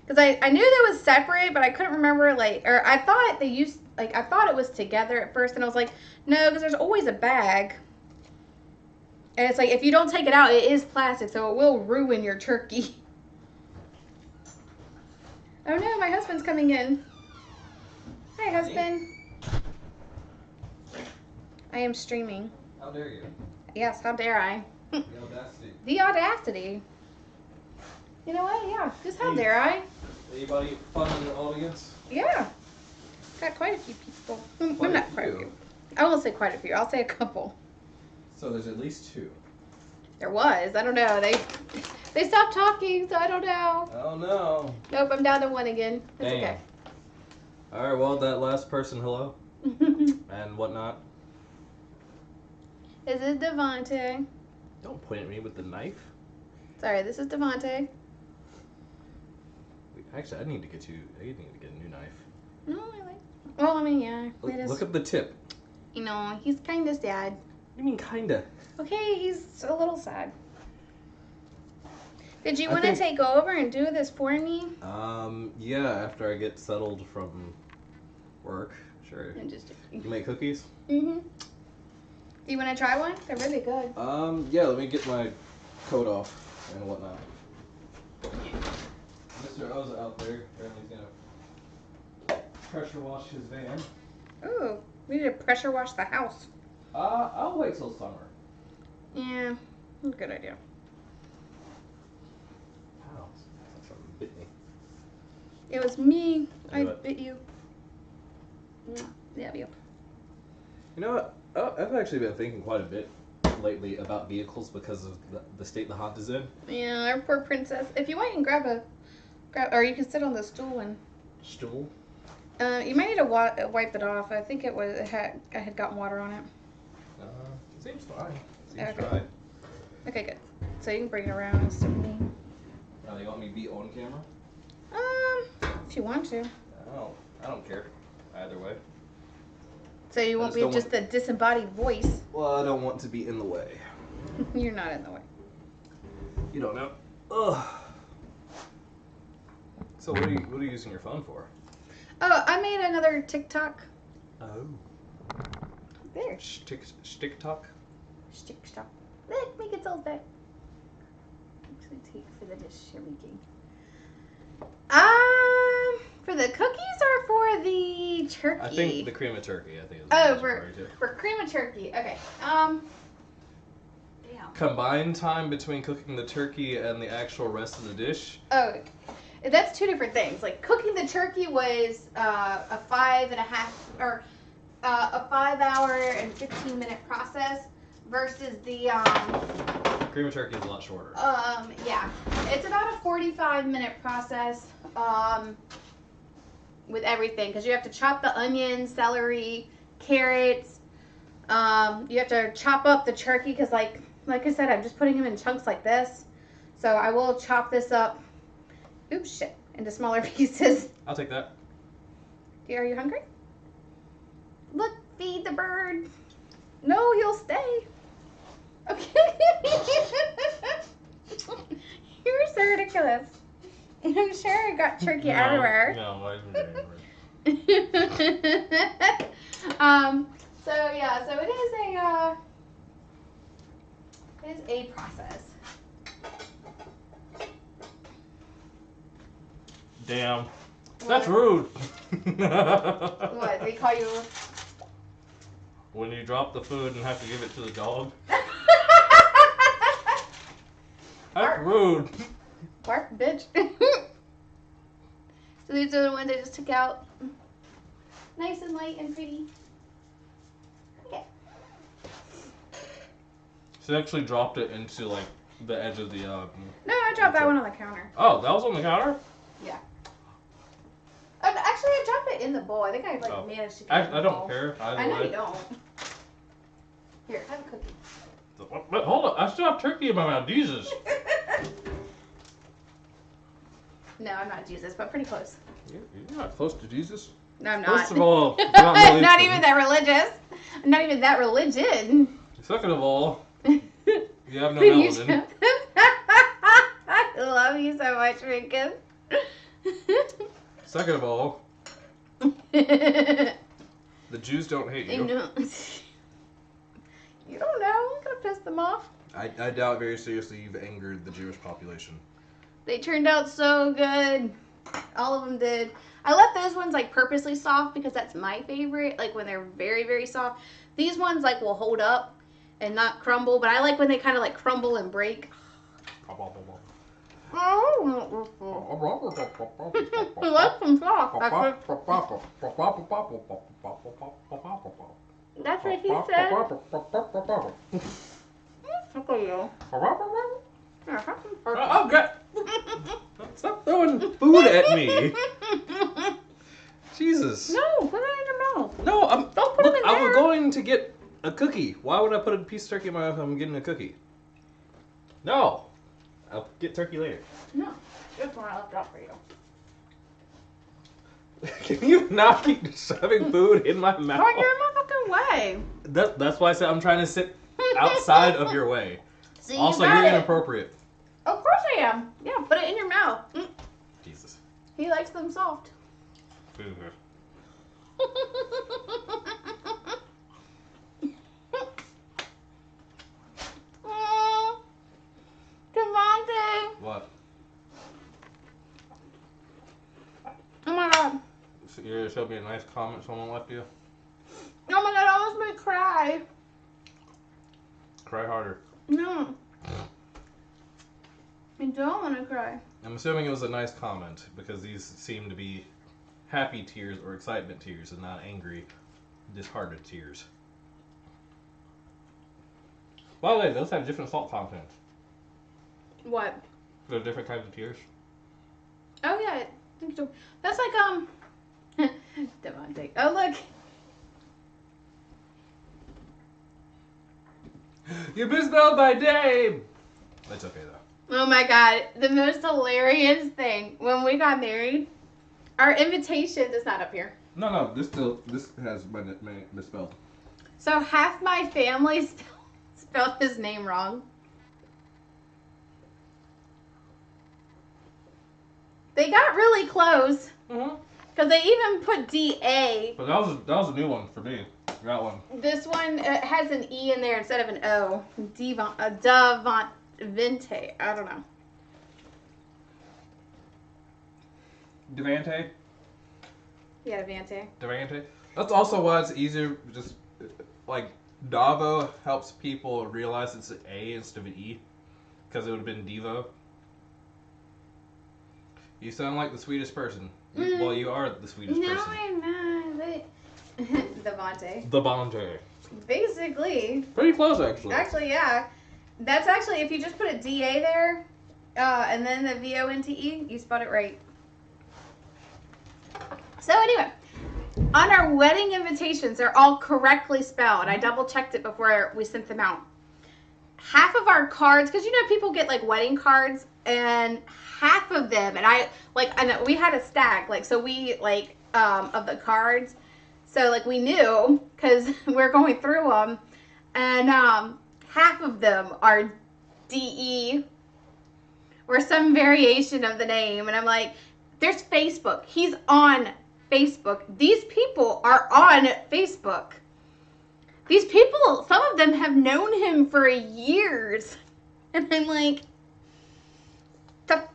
Because I knew they was separate, but I couldn't remember, like, or I thought they used, like, I thought it was together at first, and I was like, no, because there's always a bag. And it's like, if you don't take it out, it is plastic, so it will ruin your turkey. Oh no, my husband's coming in. Hi, husband. I am streaming. How dare you? Yes, how dare I? The audacity. The audacity. You know what? Yeah, just how dare I? Anybody fun in the audience? Yeah. Got quite a few people. Well, not quite a few. I won't say quite a few. I'll say a couple. So there's at least 2. There was. I don't know. They stopped talking, so I don't know. Oh no. Nope, I'm down to 1 again. It's Damn. okay. Alright, well, that last person, hello. And whatnot. This is Devontae. Don't point at me with the knife. Sorry, this is Devontae. Actually, I need to get a new knife. No, I like. Well, I mean, yeah. Look at the tip. You know, he's kind of sad. What do you mean, kinda? Okay, he's a little sad. Did you want to take over and do this for me? Yeah, after I get settled from work, sure. You make cookies? Mm-hmm. Do you want to try one? They're really good. Yeah, let me get my coat off and whatnot. Mr. O's out there. Apparently he's gonna pressure wash his van. Ooh, we need to pressure wash the house. I'll wait till summer. Yeah, good idea. Ow, something bit me. It was me. I What? bit you. Yeah, you. You know what? I've actually been thinking quite a bit lately about vehicles because of the state the Honda is in. Yeah, our poor princess. If you want, you can grab, or you can sit on the stool and. Stool? You might need to wipe it off. I think I had gotten water on it. Seems fine. Seems Okay. dry. Okay, good. So you can bring it around and stuff. They want me to be on camera? If you want to. I don't care. Either way. So you won't be just a disembodied voice. Well, I don't want to be in the way. You're not in the way. You don't know. Ugh. So what are you using your phone for? Oh, I made another TikTok. Oh. There. Stick talk? TikTok. Look, make it so bad. should I take for the dish you're making? For the cookies or for the turkey? I think the cream of turkey. I think. Is Oh, for cream of turkey. Okay. Damn. Combined time between cooking the turkey and the actual rest of the dish. Oh, that's two different things. Like cooking the turkey was a 5-hour and 15-minute process versus the Cream of turkey is a lot shorter. yeah, it's about a 45-minute process with everything because you have to chop the onions, celery, carrots. You have to chop up the turkey because like I said, I'm just putting them in chunks like this. So I will chop this up. Oops, shit, into smaller pieces. I'll take that. Are you hungry? Look, feed the bird. No, he'll stay. Okay. You're so ridiculous. I'm sure I got turkey everywhere. No, I didn't get anywhere. So yeah, so it is a process. Damn. That's rude. What? They call you? When you drop the food and have to give it to the dog. That's rude. Bark, bitch. So these are the ones I just took out. Nice and light and pretty. Okay. She actually dropped it into like the edge of the. No, I dropped that one on the counter. Oh, that was on the counter? Yeah. Actually, I dropped it in the bowl. I think I managed to get it in the I don't bowl. care. I know you don't. Here, have a cookie. But hold on, I still have turkey in my mouth. Jesus. No, I'm not Jesus, but pretty close. You're not close to Jesus. No, I'm not. First of all, I'm not even that religious. I'm not even that religion. Second of all, you have no melanin. I love you so much, Rincon. Second of all, the Jews don't hate you. No. You don't know. I'm gonna piss them off. I doubt very seriously you've angered the Jewish population. They turned out so good. All of them did. I left those ones like purposely soft because that's my favorite. Like when they're very, very soft. These ones like will hold up and not crumble. But I like when they kind of like crumble and break. I like them soft. That's what he said. Look at you. Oh, God. Stop throwing food at me. Jesus. No, put it in your mouth. No, Don't put them in I was there. going to get a cookie. Why would I put a piece of turkey in my mouth if I'm getting a cookie? No. I'll get turkey later. No, this one I left out for you. Can you not keep shoving food in my mouth? Oh, you're in my fucking way. That's why I said I'm trying to sit outside of your way. See, Also, you got you're it. inappropriate. Of course I am. Yeah, put it in your mouth. Jesus. He likes them soft. Devontae. What? Oh my god. So you're gonna show me a nice comment someone left you? Oh my god, it almost made me cry. Cry harder. No. I don't want to cry. I'm assuming it was a nice comment because these seem to be happy tears or excitement tears and not angry, disheartened tears. By the way, those have different salt content. What? They're different kinds of tears. Oh yeah, I think so. That's like Devontae. Oh look. You misspelled my name! That's okay though. Oh my god, the most hilarious thing when we got married, our invitation is not up here. No, this has been misspelled. So half my family spelled his name wrong. They got really close because they even put D-A. But that was a new one for me. That one. This one has an E in there instead of an O. Devontae. I don't know. Devante. Yeah, Devante. Devante. That's also why it's easier. Just like Davo helps people realize it's an A instead of an E, because it would have been Devo. You sound like the sweetest person. Well, you are the sweetest person. No, I'm not. Devante. Devante. Basically. Pretty close, actually. Actually, yeah. That's actually, if you just put a DA there, and then the VONTE, you spelled it right. So anyway, on our wedding invitations, they're all correctly spelled. I double checked it before we sent them out. Half of our cards, because you know people get like wedding cards, and half of them, and I know we had a stack, like, so we of the cards, so like we knew because we're going through them, and half of them are DE or some variation of the name, and I'm like, there's Facebook. He's on Facebook. These people are on Facebook. These people, some of them have known him for years. And I'm like, tough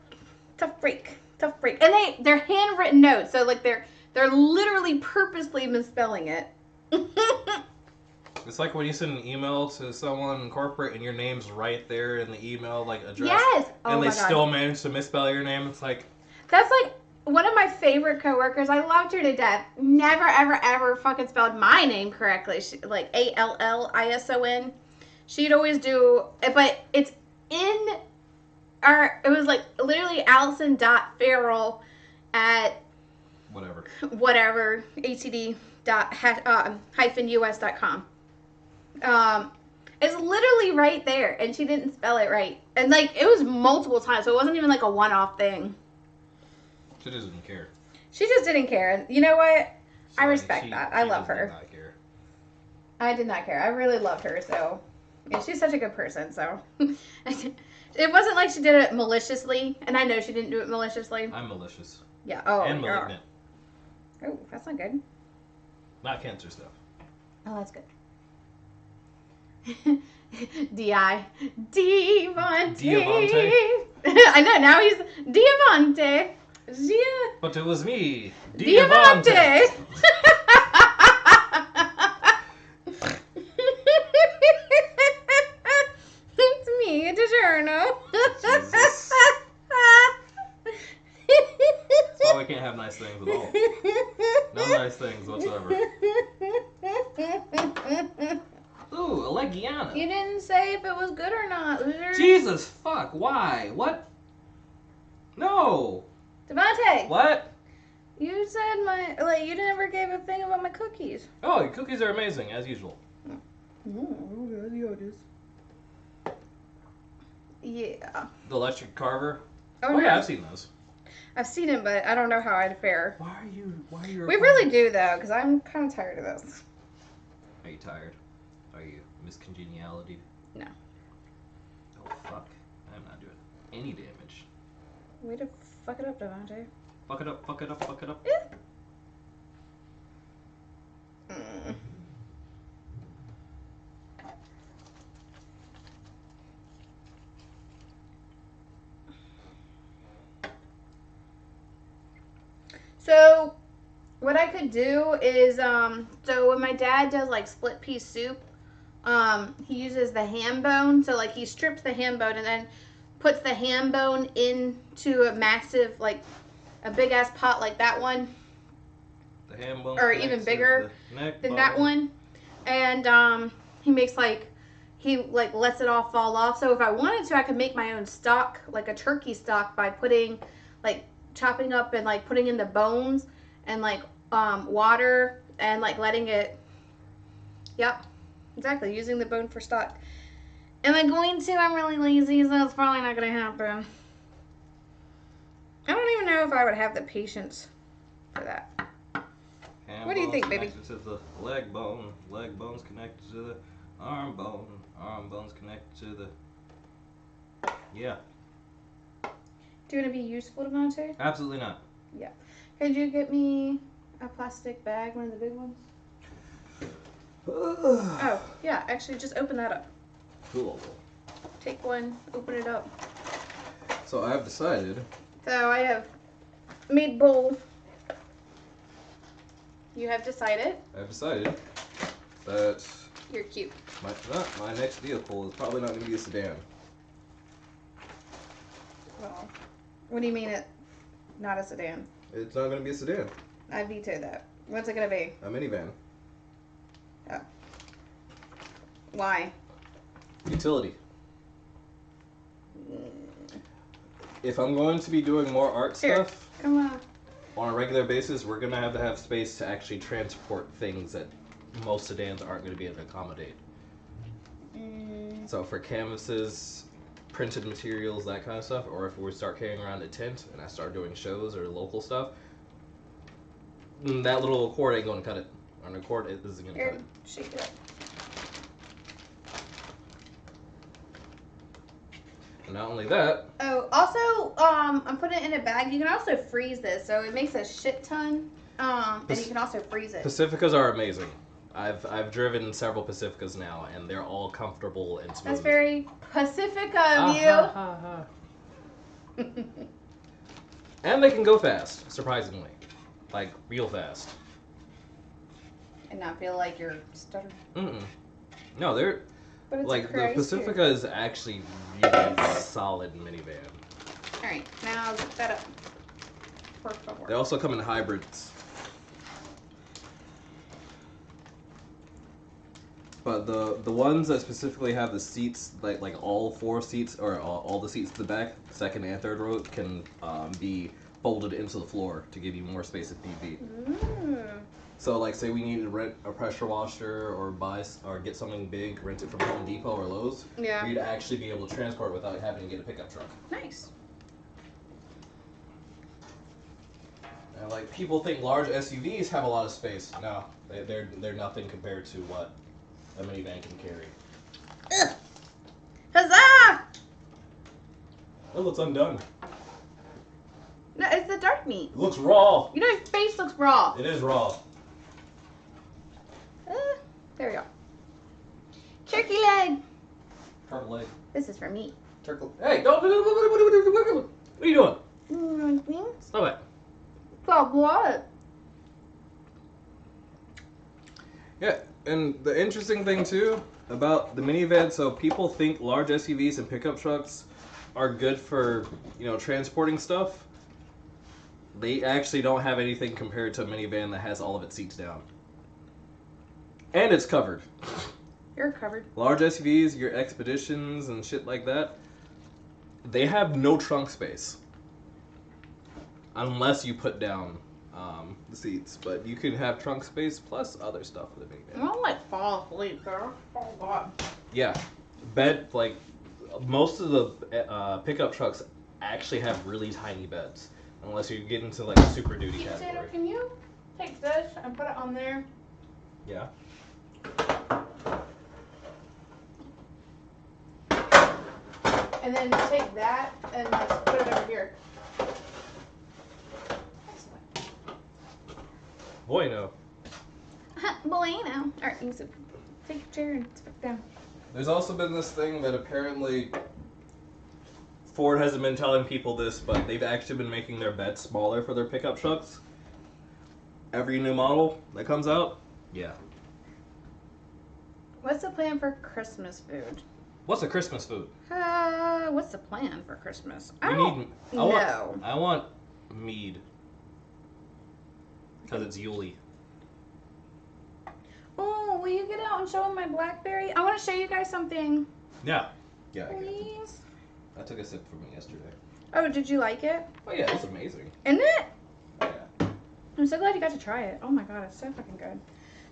break. And they're handwritten notes, so like they're literally purposely misspelling it. It's like when you send an email to someone in corporate and your name's right there in the email, like address. Yes. And they still manage to misspell your name. It's like. That's like one of my favorite coworkers. I loved her to death. Never, ever, ever fucking spelled my name correctly. She, like ALLISON. She'd always do, but it's in our, it was like literally Allison.Farrell at whatever atd.-us.com. It's literally right there, and she didn't spell it right. And like, it was multiple times, so it wasn't even like a one-off thing. She just didn't care. She just didn't care. You know what? So I respect that. I love her. Did not care. I did not care. I really loved her, so yeah, she's such a good person. So it wasn't like she did it maliciously, and I know she didn't do it maliciously. I'm malicious. Yeah. Oh. And malignant. Oh, that's not good. Not cancer stuff. Oh, that's good. D.I. Devante. I know, now he's Devante. But it was me, Devante. It's me, DiGiorno. Jesus. Oh, we can't have nice things at all. No nice things whatsoever. Ooh, a Legiana. You didn't say if it was good or not, loser. Jesus, fuck, why? What? No. Devante. What? You said you never gave a thing about my cookies. Oh, your cookies are amazing, as usual. Yeah. The electric carver? Oh, Oh yeah, I've seen those. I've seen him, but I don't know how I'd fare. Why are you We really do, though, because I'm kind of tired of this. Are you tired? Are you Miss Congeniality? No. Oh fuck. I'm not doing any damage. Way to fuck it up, Devante. Fuck it up, fuck it up, fuck it up. Mm. So, what I could do is, so when my dad does like split pea soup, he uses the ham bone. So like he strips the ham bone and then puts the ham bone into a massive, like a big ass pot like that one. The ham bone. Or even bigger than that one. And he makes he lets it all fall off. So if I wanted to, I could make my own stock, like a turkey stock, by putting, chopping up and putting in the bones and water and letting it. Yep, exactly. Using the bone for stock. Am I going to? I'm really lazy, so it's probably not going to happen. I don't even know if I would have the patience for that. Ham What do you think, baby? Connected to the leg bone's connected to the arm bone's connected to the. Yeah. Do you want to be useful, Devante? Absolutely not. Yeah. Could you get me a plastic bag, one of the big ones? Oh, yeah. Actually, just open that up. Cool. Take one, open it up. So I've decided. So I have, meatball. You have decided. I've decided that You're cute. my next vehicle is probably not going to be a sedan. Well, what do you mean it? Not a sedan. It's not going to be a sedan. I veto that. What's it gonna be? A minivan. Oh. Why? Utility. If I'm going to be doing more art Here. stuff Come on. a regular basis, we're going to have space to actually transport things that most sedans aren't going to be able to accommodate. So for canvases, printed materials, that kind of stuff, or if we start carrying around a tent and I start doing shows or local stuff, that little cord ain't going to cut it. Or the cord isn't going to cut Here, it. shake it up. And not only that, Oh, also, I'm putting it in a bag. You can also freeze this, so it makes a shit ton. And you can also freeze it. Pacificas are amazing. I've driven several Pacificas now, and they're all comfortable and smooth. That's very Pacifica of you. And they can go fast, surprisingly. Like, real fast. And not feel like you're stuttering. No, they're... But it's like, a the Chrysler. Pacifica is actually really solid minivan. Alright, now zip that up. Por favor. They also come in hybrids. But the ones that specifically have the seats, like all four seats, or all the seats at the back, second and third row, can be folded into the floor to give you more space if need be. So, like, say we need to rent a pressure washer or or get something big, rent it from Home Depot or Lowe's. Yeah. We'd actually be able to transport it without having to get a pickup truck. Nice. And, like, people think large SUVs have a lot of space. No, they're nothing compared to what a minivan can carry. Ugh. Huzzah! Oh, it's undone. No, it's the dark meat. It looks raw. You know, his face looks raw. It is raw. There we go. Turkey leg. Turtle leg. This is for me. Turtle. Hey, don't. What are you doing? Stop it. Stop what? Yeah, and the interesting thing too about the minivan, so people think large SUVs and pickup trucks are good for, transporting stuff. They actually don't have anything compared to a minivan that has all of its seats down. And it's covered. You're covered. Large SUVs, your Expeditions and shit like that, they have no trunk space. Unless you put down the seats. But you can have trunk space plus other stuff with a minivan. I don't like fall asleep, girl. Oh, God. Yeah. Most of the pickup trucks actually have really tiny beds. Unless you get into, like, a Super Duty category. Potato, can you take this and put it on there? Yeah. And then take that and like put it over here. Bueno. Bueno. Alright, you can take your chair and sit down. There's also been this thing that apparently Ford hasn't been telling people this, but they've actually been making their beds smaller for their pickup trucks. Every new model that comes out, yeah. What's the plan for Christmas food? What's a Christmas food? What's the plan for Christmas? I want mead. Because it's Yuli. Oh, will you get out and show them my blackberry? I want to show you guys something. Yeah. Yeah, Please. I took a sip from it yesterday. Oh, did you like it? Oh yeah, it's amazing. Isn't it? Yeah. I'm so glad you got to try it. Oh my god, it's so fucking good.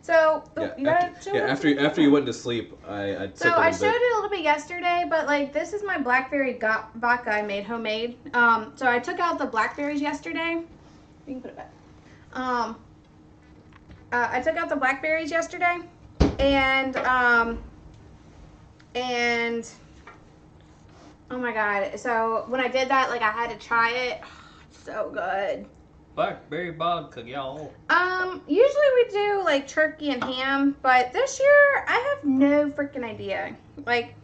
So, you gotta show it. After you went to sleep, I took So a I little showed bit. it a little bit yesterday, but like this is my blackberry vodka I made homemade. So I took out the blackberries yesterday. You can put it back. I took out the blackberries yesterday, and oh my god! So when I did that, like I had to try it. It's so good. Blackberry vodka, y'all. Usually we do like turkey and ham, but this year I have no freaking idea. Like,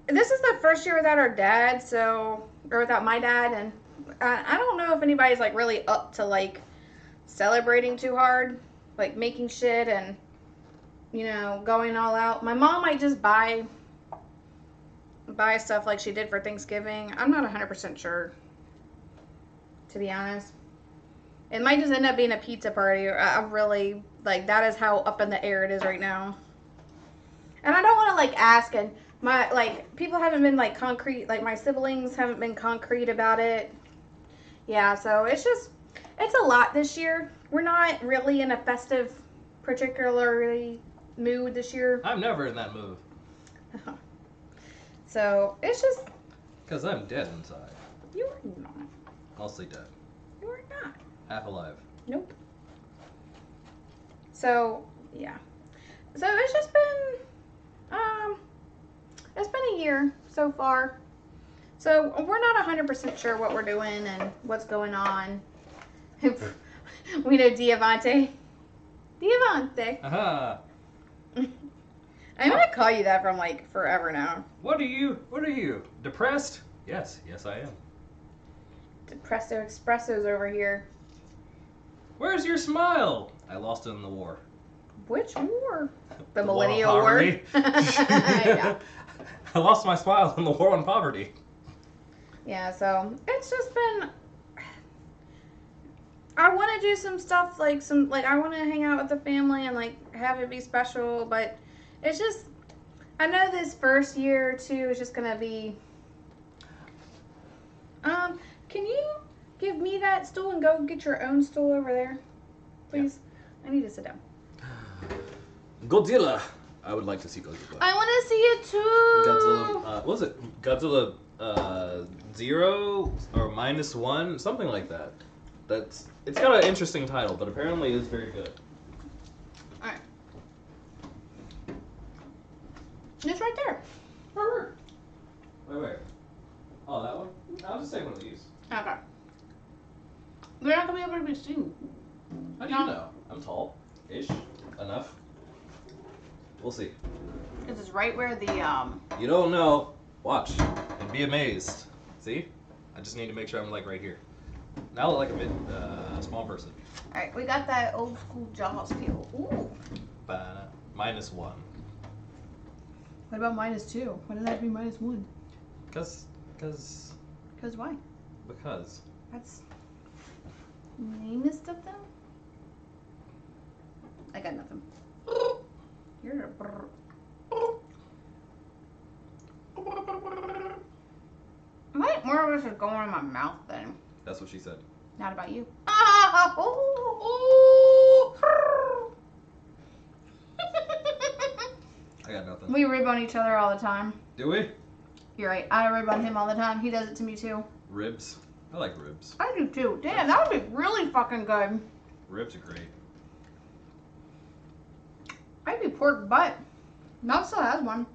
this is the first year without our dad, or without my dad, and I don't know if anybody's like really up to like celebrating too hard, like making shit and going all out. My mom might just buy stuff like she did for Thanksgiving. I'm not 100% sure, to be honest. It might just end up being a pizza party. I'm really like, that is how up in the air it is right now. And I don't want to like ask, and my like people haven't been like concrete, like my siblings haven't been concrete about it. Yeah, so it's a lot this year. We're not really in a festive particularly mood this year. I'm never in that mood. So it's just Because I'm dead inside. you are not. Mostly dead. You are not. Half alive. Nope. So yeah. So it's just been it's been a year so far. So we're not 100% sure what we're doing and what's going on. We know Diavante. Diavante. Aha! I'm gonna call you that from like forever now. What are you? Depressed? Yes, I am. Depresso Expresso's over here. Where's your smile? I lost it in the war. Which war? The war on Millennial War? poverty. Yeah. I lost my smile in the war on poverty. Yeah, so it's just been. I want to do some stuff like I want to hang out with the family and like have it be special, but it's just, I know this first year or two is just gonna be. Can you give me that stool and go get your own stool over there, please? Yeah. I need to sit down. Godzilla. I would like to see Godzilla. I want to see it too. Godzilla. What was it? Godzilla 0 or -1, something like that. It's got an interesting title, but apparently it's very good. All right. It's right there. Wait. Oh, that one? I'll just take one of these. Okay. We're not gonna be able to be seen. How do you know? I'm tall-ish enough. We'll see. This is right where the You don't know. Watch and be amazed. See? I just need to make sure I'm like right here. Now I look like a small person. All right, we got that old school Jaws feel. Ooh. -1. What about -2? Why does that have to be -1? Because Why? Because. That's meanest of them. I got nothing. You're a brr. More of this is going in my mouth then. That's what she said. Not about you. I got nothing. We rib on each other all the time. Do we? You're right. I rib on him all the time. He does it to me too. Ribs. I like ribs. I do too. Damn, that would be really fucking good. Ribs are great. I'd be pork butt. Mel still has one.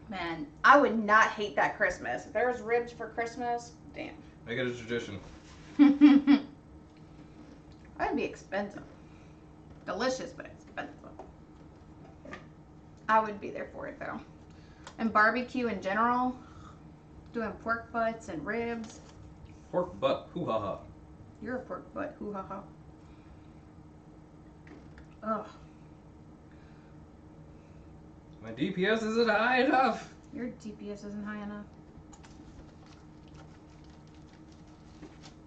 Man, I would not hate that Christmas. If there was ribs for Christmas, damn. Make it a tradition. That'd be expensive. Delicious, but expensive. I would be there for it though. And barbecue in general, doing pork butts and ribs. Pork butt. Hoo ha ha. You're a pork butt. Hoo ha ha. Ugh. My DPS isn't high enough. Your DPS isn't high enough.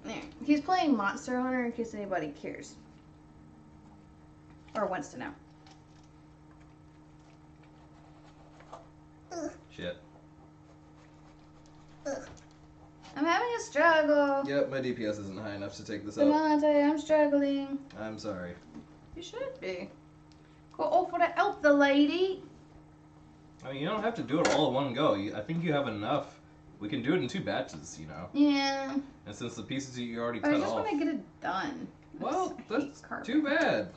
There. He's playing Monster Hunter in case anybody cares. Or wants to know. Shit. I'm having a struggle. Yep, my DPS isn't high enough to take this out. Devontae, I'm struggling. I'm sorry. You should be. Go over to help the lady. I mean, you don't have to do it all in one go. I think you have enough. We can do it in 2 batches, you know. Yeah. And since the pieces you already I cut just off. want to get it done. Well, I hate that's carpet. too bad.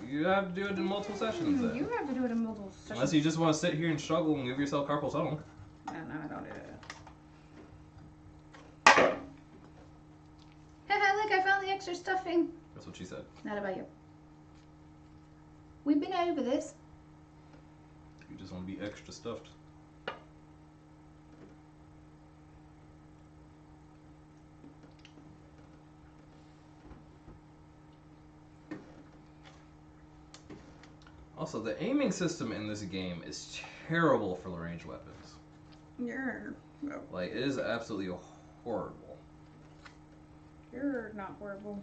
You have to do it in multiple sessions then. You have to do it in multiple sessions. Unless you just want to sit here and struggle and give yourself carpal tunnel. No, I don't do that. extra stuffing? That's what she said. Not about you. We've been over this. You just want to be extra stuffed. Also, the aiming system in this game is terrible for the ranged weapons. You're Like, it is absolutely horrible. You're not horrible.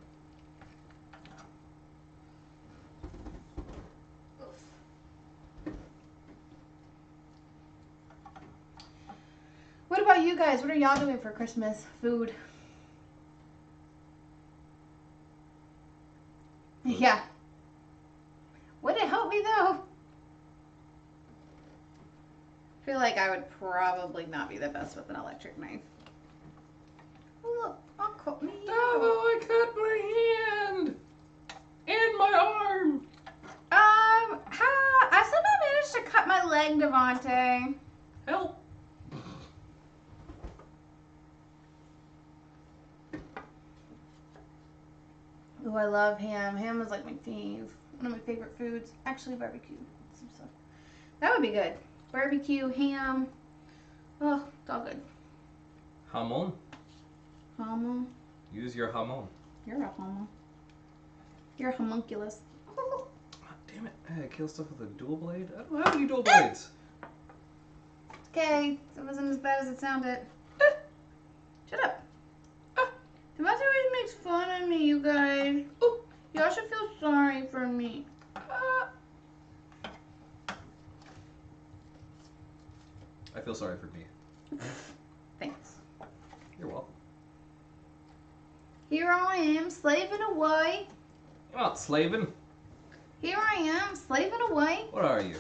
What about you guys? What are y'all doing for Christmas? Food? Yeah. Would it help me though? I feel like I would probably not be the best with an electric knife. Oh, look, I'll cut me. I cut my hand and my arm. I somehow managed to cut my leg, Devontae. Help. Oh, I love ham. Ham is like my fave. One of my favorite foods. Actually, barbecue. Some stuff. That would be good. Barbecue, ham. Oh, it's all good. Hamon. Hamon. Use your hamon. You're a homo. You're a homunculus. Oh, damn it. I kill stuff with a dual blade? I don't have any dual blades. Okay, it wasn't as bad as it sounded. Shut up. Devontae always makes fun of me, you guys. Y'all should feel sorry for me. I feel sorry for me. Thanks. You're welcome. Here I am, slaving away. You're not slaving. Here I am, slaving away. What are you?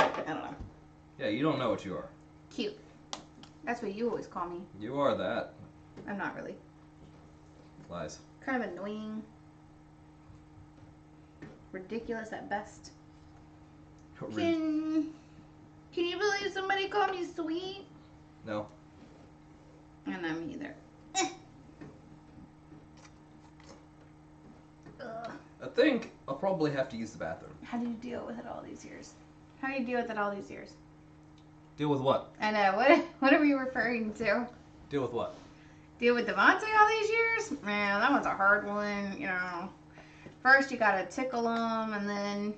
I don't know. Yeah, you don't know what you are. Cute. That's what you always call me. You are that. I'm not really. Lies. Kind of annoying. Ridiculous at best. Can you believe somebody called me sweet? No. And I'm either. Ugh. I think I'll probably have to use the bathroom. How do you deal with it all these years? How do you deal with it all these years? Deal with what? I know. What are we referring to? Deal with what? Deal with Devontae all these years? Man, that one's a hard one. You know, first you gotta tickle him, and then,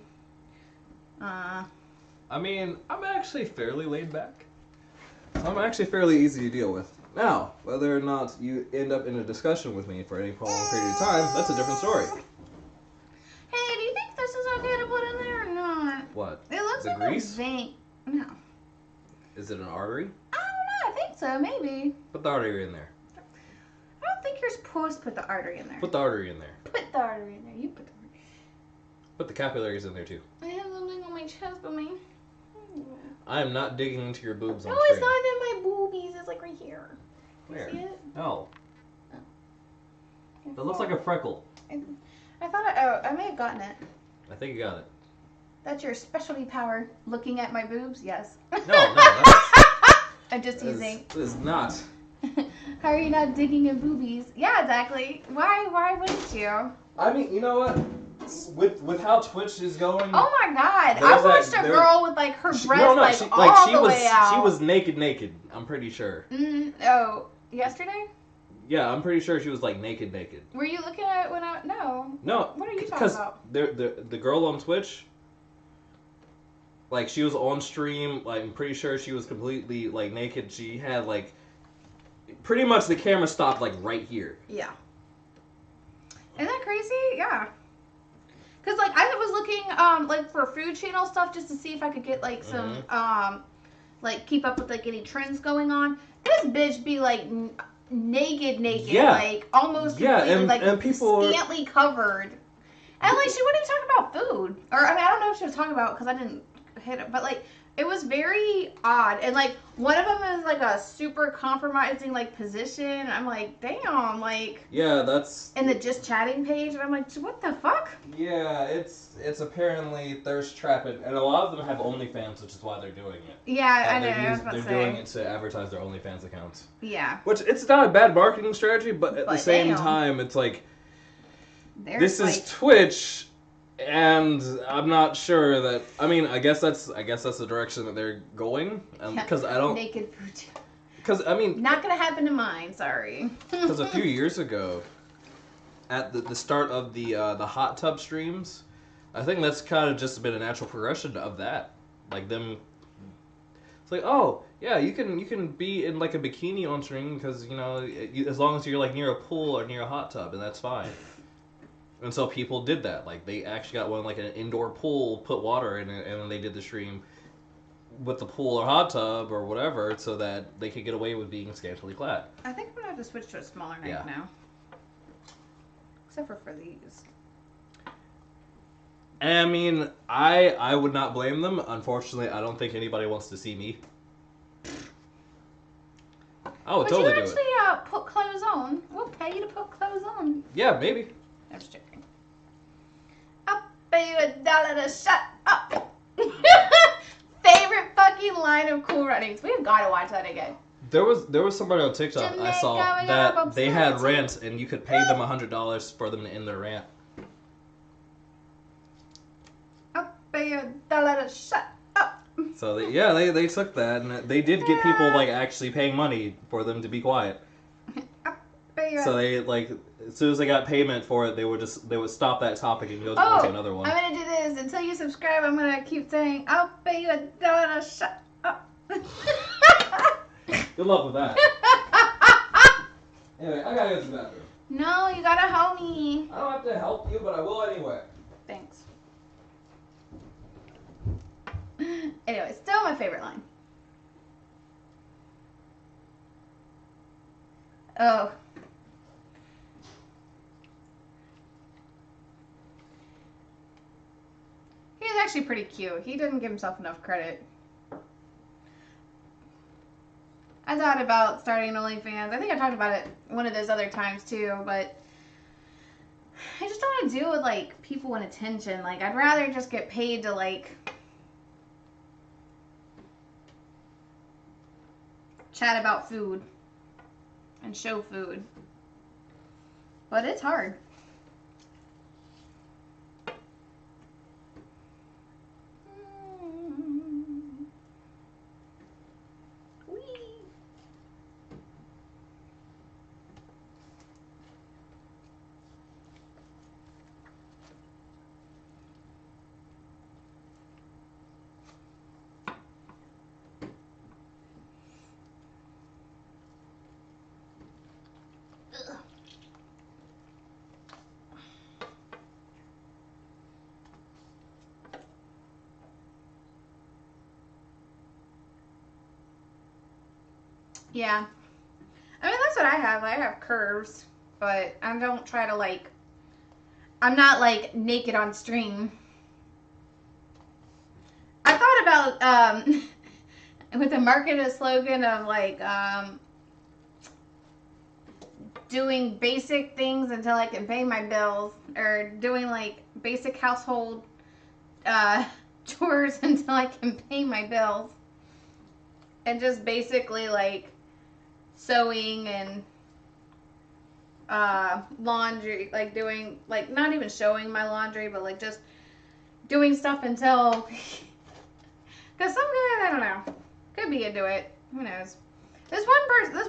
I mean, I'm actually fairly laid back. I'm actually fairly easy to deal with. Now, whether or not you end up in a discussion with me for any prolonged period of time, that's a different story. Hey, do you think this is okay to put in there or not? What? It looks The like grease? a vein. No. Is it an artery? I don't know. I think so. Maybe. Put the artery in there. I don't think you're supposed to put the artery in there. Put the artery in there. Put the artery in there. You put the artery. Put the capillaries in there too. I have something on my chest, but my. I am not digging into your boobs on No, it's stream. not in my boobies. It's like right here. Where? You see it? No. Okay, That looks like a freckle. I thought I may have gotten it. I think you got it. That's your specialty power. Looking at my boobs? Yes. No, that's... I'm just using. That is not. How are you not digging in boobies? Yeah, exactly. Why wouldn't you? I mean, you know what? With how Twitch is going... Oh my god. I There's watched that- a there- girl with like her breasts she, all she the was way out. she was naked. I'm pretty sure. Oh, yesterday? Yeah, I'm pretty sure she was like naked. Were you looking at it when I... No. No. What are you talking Because about? the girl on Twitch, like she was on stream. Like I'm pretty sure she was completely like naked. She had like pretty much the camera stopped like right here. Yeah. Isn't that crazy? Yeah. Cause like I was looking like for food channel stuff just to see if I could get like some like keep up with like any trends going on. This bitch be like naked, Yeah. like almost Yeah, completely, like and people are- scantily covered. And like she wouldn't even talk about food, or I mean I don't know what she was talking about because I didn't hit it, but like It was very odd. And, like, one of them is, like, a super compromising, like, position. I'm like, damn, like... Yeah, that's... And the just chatting page, and I'm like, what the fuck? Yeah, it's apparently thirst trapping, and a lot of them have OnlyFans, which is why they're doing it. Yeah, I know. I was about they're to say. doing it to advertise their OnlyFans accounts. Yeah. Which, it's not a bad marketing strategy, but at the same damn. time, it's like... There's this is Twitch... And I'm not sure that. I mean, I guess that's the direction that they're going. Because I don't. Naked food. Because I mean. Not gonna happen to mine. Sorry. Because a few years ago, at the start of the hot tub streams, I think that's kind of just been a natural progression of that. Like them. It's like, oh yeah, you can be in like a bikini on stream because as long as you're like near a pool or near a hot tub, and that's fine. And so people did that. Like, they actually got one, like, an indoor pool, put water in it, and then they did the stream with the pool or hot tub or whatever so that they could get away with being scantily clad. I think I'm going to have to switch to a smaller knife now. Except for these. I mean, I would not blame them. Unfortunately, I don't think anybody wants to see me. I would totally do it. Would you actually put clothes on? We'll pay you to put clothes on. Yeah, maybe. I'm just joking. I'll pay you $1 to shut up. Favorite fucking line of Cool Runnings. We've got to watch that again. There was somebody on TikTok I saw that they had rants and you could pay them $100 for them to end their rant. I'll pay you $1 to shut up. So they took that and they did get people like actually paying money for them to be quiet. So they like as soon as they got payment for it, they would stop that topic and go to another one. I'm gonna do this until you subscribe. I'm gonna keep saying I'll pay you $1 to shut up. Good luck with that. Anyway, I gotta go to the bathroom. No, you gotta help me. I don't have to help you, but I will anyway. Thanks. Anyway, still my favorite line. Oh. He's actually pretty cute. He didn't give himself enough credit. I thought about starting OnlyFans. I think I talked about it one of those other times too, but I just don't want to deal with like people and attention. Like I'd rather just get paid to like chat about food and show food. But it's hard. Yeah. I mean, that's what I have. I have curves, but I don't try to, like, I'm not, like, naked on stream. I thought about, with the marketing slogan of, like, doing basic things until I can pay my bills, or doing, like, basic household, chores until I can pay my bills. And just basically, like, sewing and laundry, like doing, like, not even showing my laundry, but like just doing stuff until, because some guy, I don't know, could be into it, who knows. This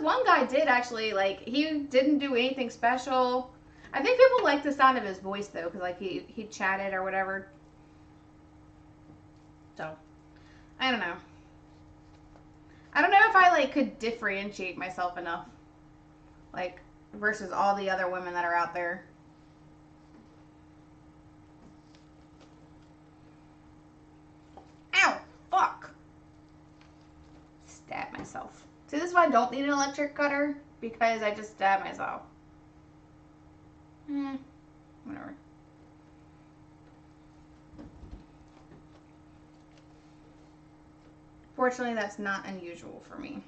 one guy did actually, like, he didn't do anything special. I think people like the sound of his voice though, because like he chatted or whatever. So, I don't know. I don't know if I, like, could differentiate myself enough, like, versus all the other women that are out there. Ow! Fuck! Stab myself. See, this is why I don't need an electric cutter, because I just stabbed myself. Whatever. Fortunately, that's not unusual for me.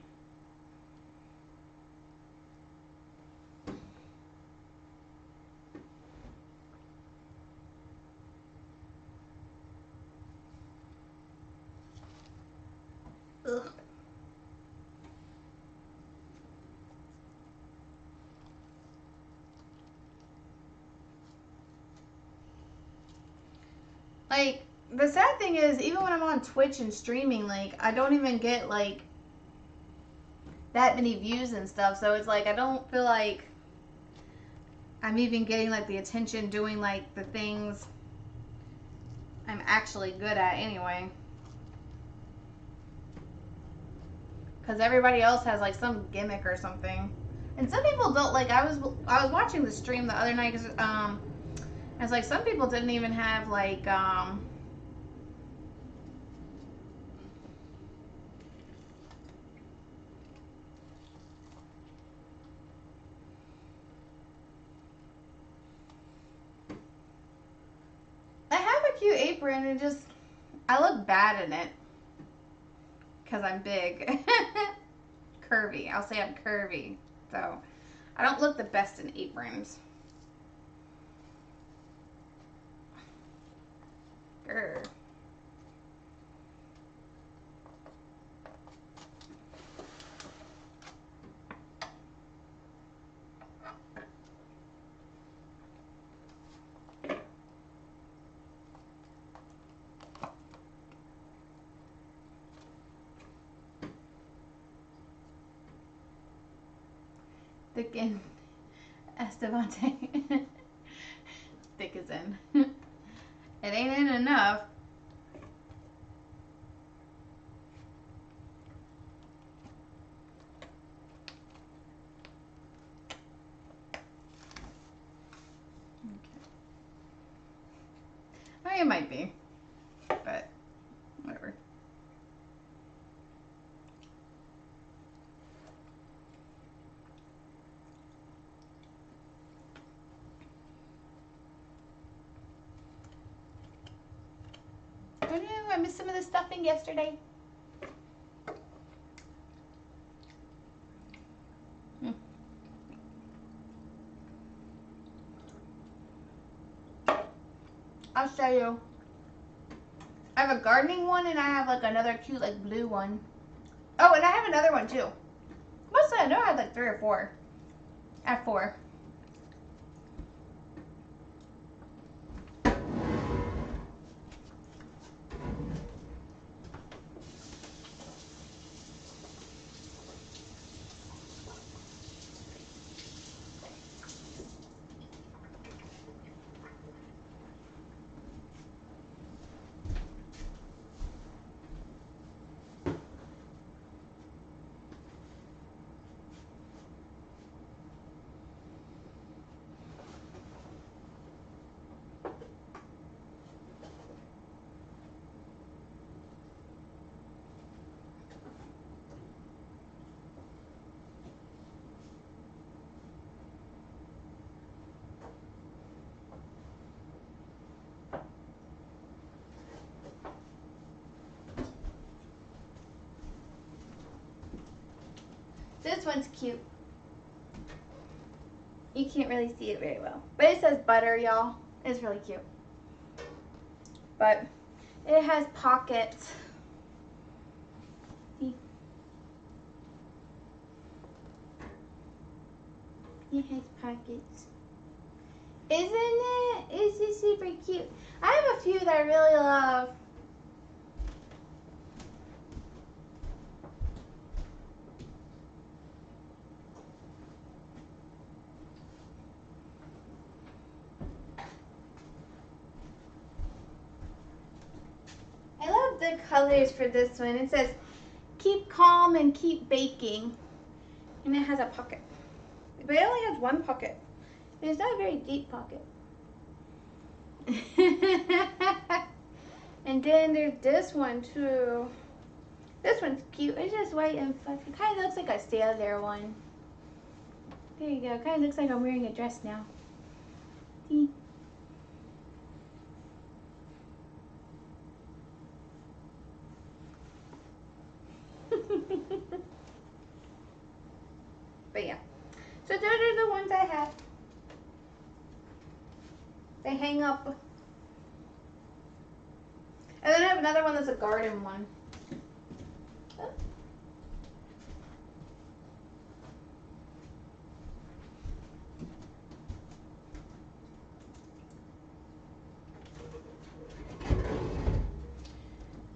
Ugh. Like, the sad thing is, even when I'm on Twitch and streaming, like, I don't even get, like, that many views and stuff. So it's like, I don't feel like I'm even getting, like, the attention doing, like, the things I'm actually good at anyway. Because everybody else has, like, some gimmick or something. And some people don't, like, I was watching the stream the other night, because, it's like, some people didn't even have, like, I have a cute apron, and just, I look bad in it. Because I'm big. Curvy. I'll say I'm curvy. So, I don't look the best in aprons. Grr. Thick in Estevante. Thick as in. It ain't in enough. Okay. Well, it might be. But, whatever. Oh no, I missed some of the stuffing yesterday. I'll show you. I have a gardening one, and I have like another cute like blue one. Oh, and I have another one too. Mostly I know I had like 3 or 4. I have 4. This one's cute. You can't really see it very well. But it says butter, y'all. It's really cute. But it has pockets. See? It has pockets. Isn't it? It's just super cute. I have a few that I really love. I love the colors for this one. It says, keep calm and keep baking. And it has a pocket. But it only has one pocket. And it's not a very deep pocket. And then there's this one too. This one's cute. It's just white and fluffy. It kind of looks like a Sailor one. There you go. Kind of looks like I'm wearing a dress now. See? They hang up. And then I have another one that's a garden one.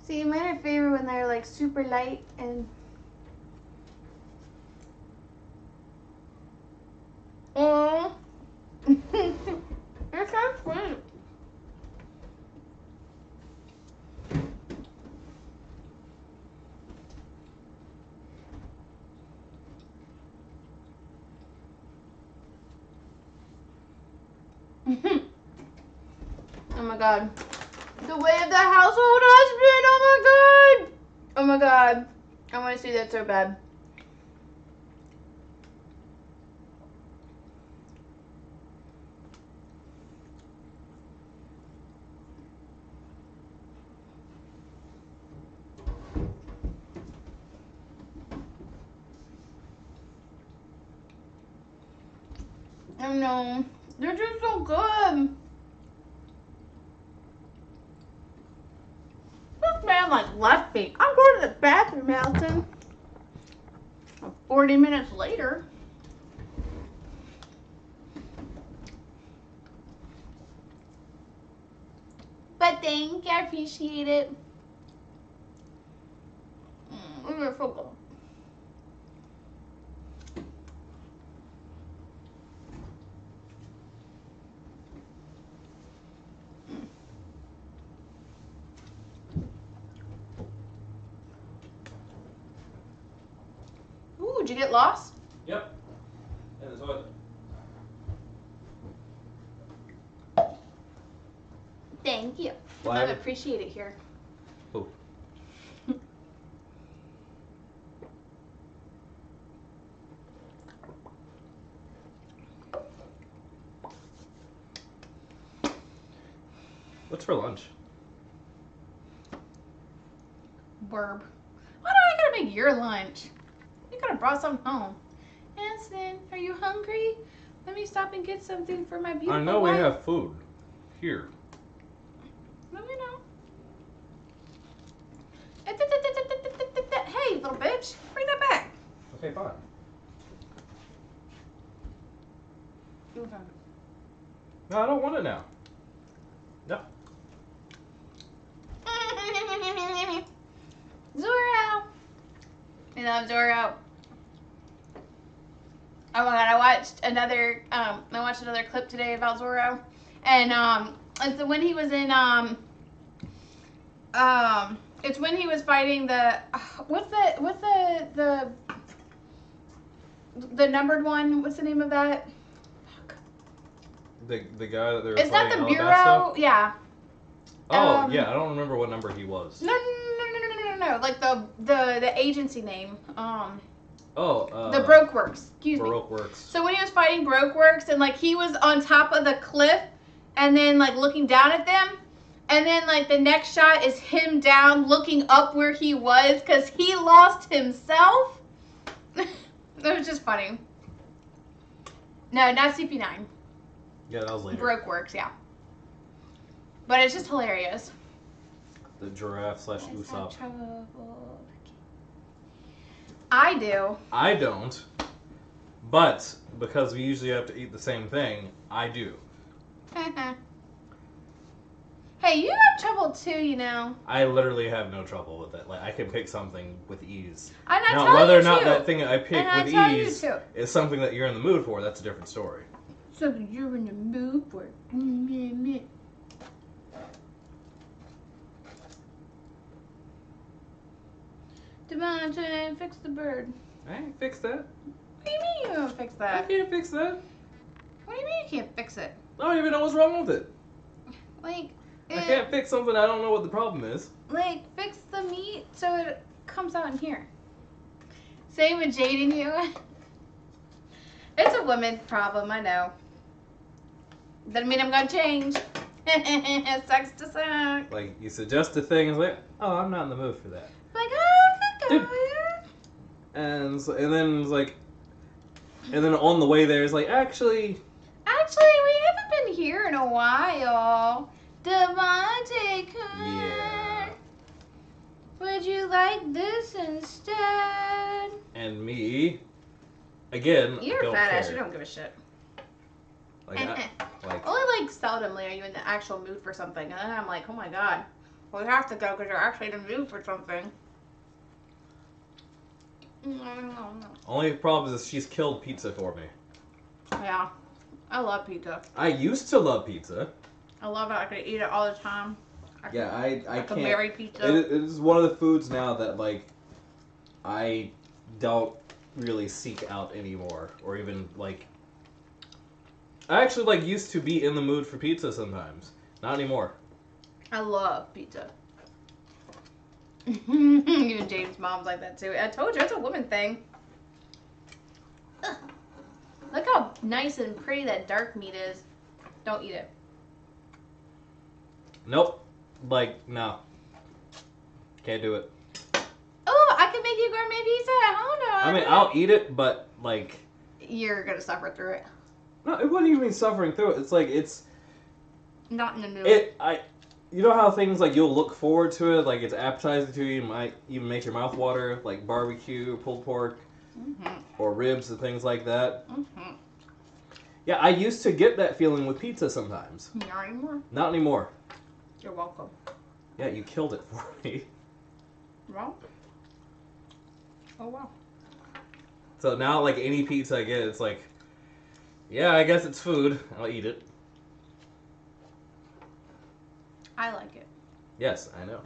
See, mine are favorite when they're like super light and. Oh. It's so sweet. Oh my god. The way of the household husband. Oh my god. Oh my god. I want to see that so bad. I know. They're just so good. This man like left me. I'm going to the bathroom, Alton. 40 minutes later. But thank you. I appreciate it. These are so good. Ooh, did you get lost? Yep. In the toilet. Thank you. Why? I appreciate it here. Oh. What's for lunch? Burb. Why do I gotta make your lunch? You could have brought something home. Anson, are you hungry? Let me stop and get something for my beautiful I know wife. we have food here. Let me know. Hey, little bitch, bring that back. Okay, fine. Okay. No, I don't want it now. No. Zorro. I love Zorro. Oh my god, I watched another clip today about Zorro. And it's when he was in it's when he was fighting the what's the numbered one? What's the name of that? The guy that they were It's not fighting the all that Bureau. stuff? Yeah. Oh, yeah, I don't remember what number he was. No. Like the agency name. The Broke Works. Excuse me. Baroque Works. So when he was fighting Broke Works and like he was on top of the cliff and then like looking down at them, and then like the next shot is him down looking up where he was because he lost himself. It was just funny. No, not CP9. Yeah, that was later. Broke Works, yeah. But it's just hilarious. The giraffe / Usopp. I do. I don't. But because we usually have to eat the same thing, I do. Hey, you have trouble too, you know. I literally have no trouble with it. Like I can pick something with ease. I'm not Now, telling whether you or not to. that thing I pick And I with tell you ease to. is something that you're in the mood for, that's a different story. So you're in the mood for it. Devontae, fix the bird. I ain't fix that. What do you mean you don't fix I that? can't fix that. What do you mean you can't fix it? I don't even know what's wrong with it. Like, I can't fix something I don't know what the problem is. like fix the meat so it comes out in here. Same with Jade and you. It's a women's problem, I know. Doesn't mean I'm gonna change. It sucks to suck. Like, you suggest a thing, and it's like, oh, I'm not in the mood for that. Like, oh my Dude. god. And then it's like, and then on the way there, it's like, actually, Actually, we haven't been here in a while. Devontae, come. Yeah. Would you like this instead? And me, again, You're don't fat care. ass. You don't give a shit. Like, like, Only like seldomly are you in the actual mood for something, and then I'm like, oh my god, well, we have to go because you're actually in the mood for something. only problem is she's killed pizza for me. Yeah, I love pizza. I used to love pizza. I love it. I could eat it all the time. Yeah, I could can't. marry pizza. It is one of the foods now that like I don't really seek out anymore, or even like. I actually like used to be in the mood for pizza sometimes. Not anymore. I love pizza. Even James' mom's like that too. I told you, it's a woman thing. Ugh. Look how nice and pretty that dark meat is. Don't eat it. Nope. Like, no. Can't do it. Oh, I can make you gourmet pizza at home. I mean, I'll eat it, but like. You're gonna suffer through it. No, it wasn't even suffering through it. It's like it's. Not in the mood. You know how things like you'll look forward to it, like it's appetizing to you, might even make your mouth water, like barbecue, pulled pork, or ribs and things like that. Yeah, I used to get that feeling with pizza sometimes. Not anymore. Not anymore. You're welcome. Yeah, you killed it for me. Well. Oh wow. So now, like any pizza I get, it's like, yeah, I guess it's food. I'll eat it. I like it. Yes, I know.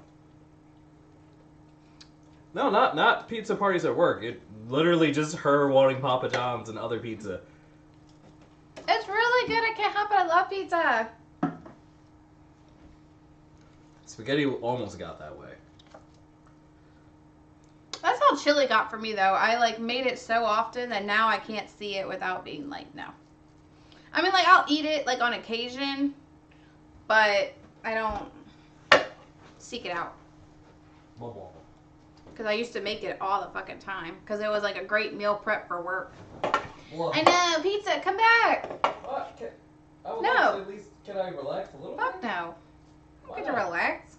No, not pizza parties at work. It literally just her wanting Papa John's and other pizza. It's really good. I can't help it. I love pizza. Spaghetti almost got that way. That's how chili got for me, though. I like made it so often that now I can't see it without being like, no. I mean, like I'll eat it like on occasion, but I don't seek it out. Because I used to make it all the fucking time. Because it was like a great meal prep for work. Well, I know, pizza, come back. What? I would No. like to at least, can I relax a little bit? Fuck no. I don't get to relax.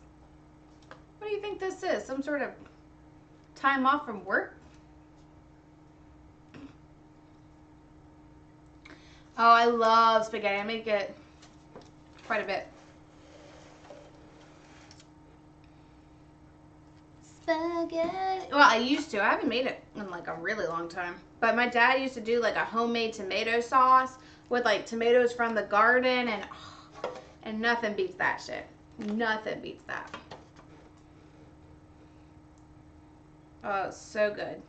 What do you think this is? Some sort of time off from work? Oh, I love spaghetti. I make it quite a bit. Spaghetti. Well, I used to. I haven't made it in like a really long time. But my dad used to do like a homemade tomato sauce with like tomatoes from the garden, and nothing beats that shit. Nothing beats that. Oh, it's so good.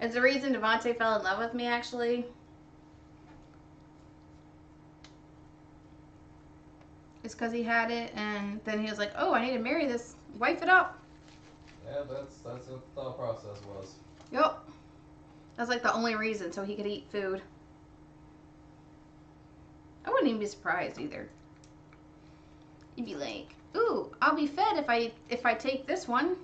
It's the reason Devontae fell in love with me, actually. It's because he had it, and then he was like, oh, I need to marry this. Wife it up. Yeah, that's what the thought process was. Yep. That's like the only reason, so he could eat food. I wouldn't even be surprised either. You'd be like, ooh, I'll be fed if I take this one.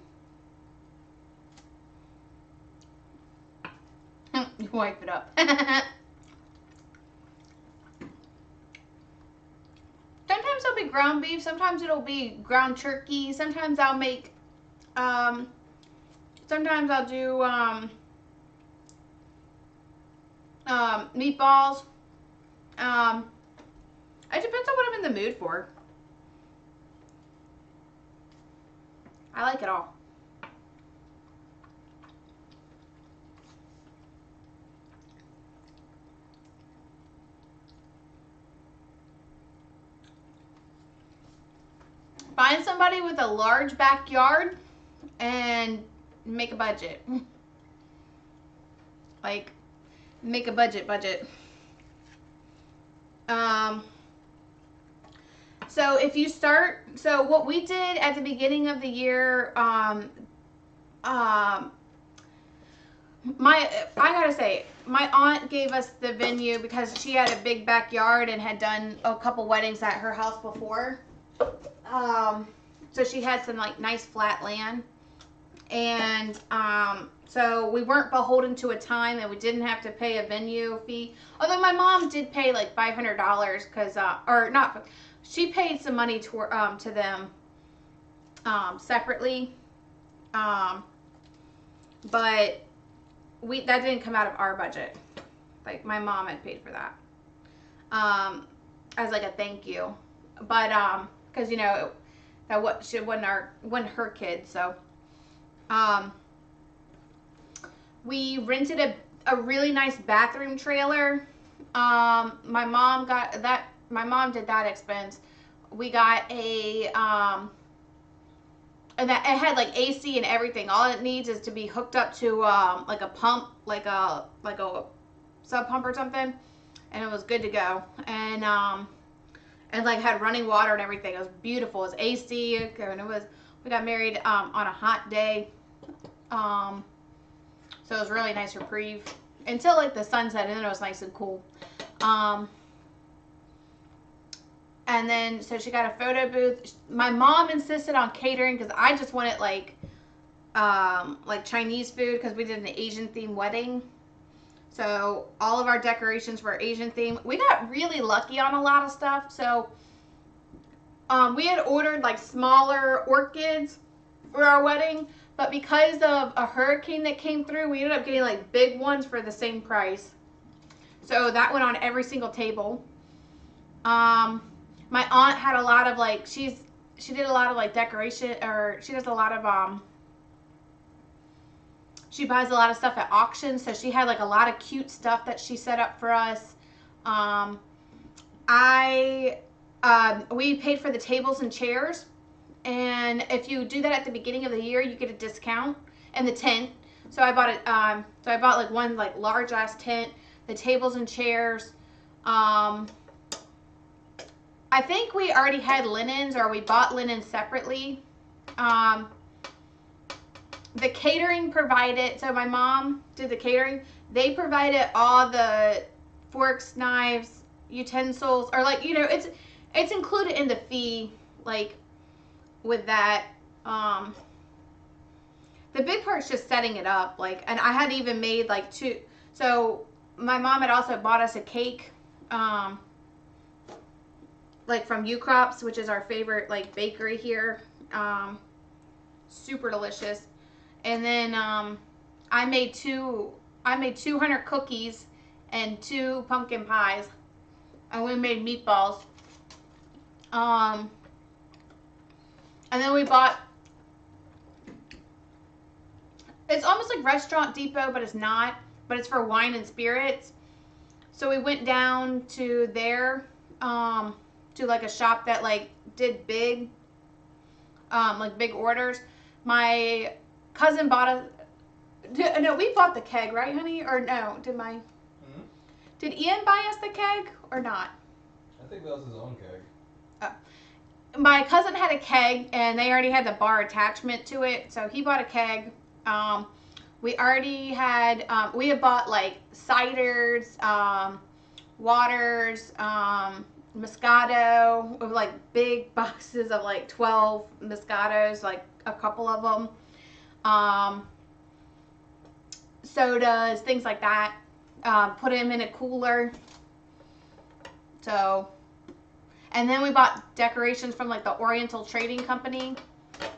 You wipe it up. Sometimes it'll be ground beef. Sometimes it'll be ground turkey. Sometimes I'll make, sometimes I'll do, meatballs. It depends on what I'm in the mood for. I like it all. Find somebody with a large backyard and make a budget. Like, make a budget. So if you start, so what we did at the beginning of the year, I gotta say, my aunt gave us the venue because she had a big backyard and had done a couple weddings at her house before. So she had some like nice flat land, And so we weren't beholden to a time, and we didn't have to pay a venue fee. Although my mom did pay like $500 because, or not, she paid some money to them separately. But that didn't come out of our budget. Like my mom had paid for that as like a thank you. But because that wasn't her kid, so we rented a really nice bathroom trailer. My mom did that expense. We got and that it had like AC and everything. All it needs is to be hooked up to like a pump, like a sub pump or something, and it was good to go. And like had running water and everything. It was beautiful. It was AC, and we got married on a hot day. So it was really nice reprieve until like the sunset, and then it was nice and cool. And then, so she got a photo booth. My mom insisted on catering because I just wanted like Chinese food because we did an Asian themed wedding. So all of our decorations were Asian themed. We got really lucky on a lot of stuff. So we had ordered like smaller orchids for our wedding, but because of a hurricane that came through, we ended up getting like big ones for the same price. So that went on every single table. My aunt had a lot of like, she did a lot of like decoration, or she does a lot of, she buys a lot of stuff at auctions. So she had like a lot of cute stuff that she set up for us. We paid for the tables and chairs. And if you do that at the beginning of the year, you get a discount, and the tent. So I bought it, so I bought like one like large ass tent, the tables and chairs. I think we already had linens, or we bought linens separately. The catering provided, so my mom did the catering. They provided all the forks, knives, utensils, or like, it's included in the fee, like with that. The big part's just setting it up, like, and I had even made like two. So my mom had also bought us a cake, like from Ukrops, which is our favorite like bakery here. Super delicious. And then I made 200 cookies and 2 pumpkin pies, and we made meatballs. And then we bought, it's almost like Restaurant Depot, but it's not, but it's for wine and spirits. So we went down to there, to like a shop that like did big, like big orders. My cousin bought no, we bought the keg, right, honey? Or no, did Ian buy us the keg or not? I think that was his own keg. My cousin had a keg, and they already had the bar attachment to it, so he bought a keg. We already had, we had bought like ciders, waters, Moscato, with like big boxes of like 12 Moscatos, like a couple of them. Sodas, things like that. Put them in a cooler. So, and then we bought decorations from like the Oriental Trading Company,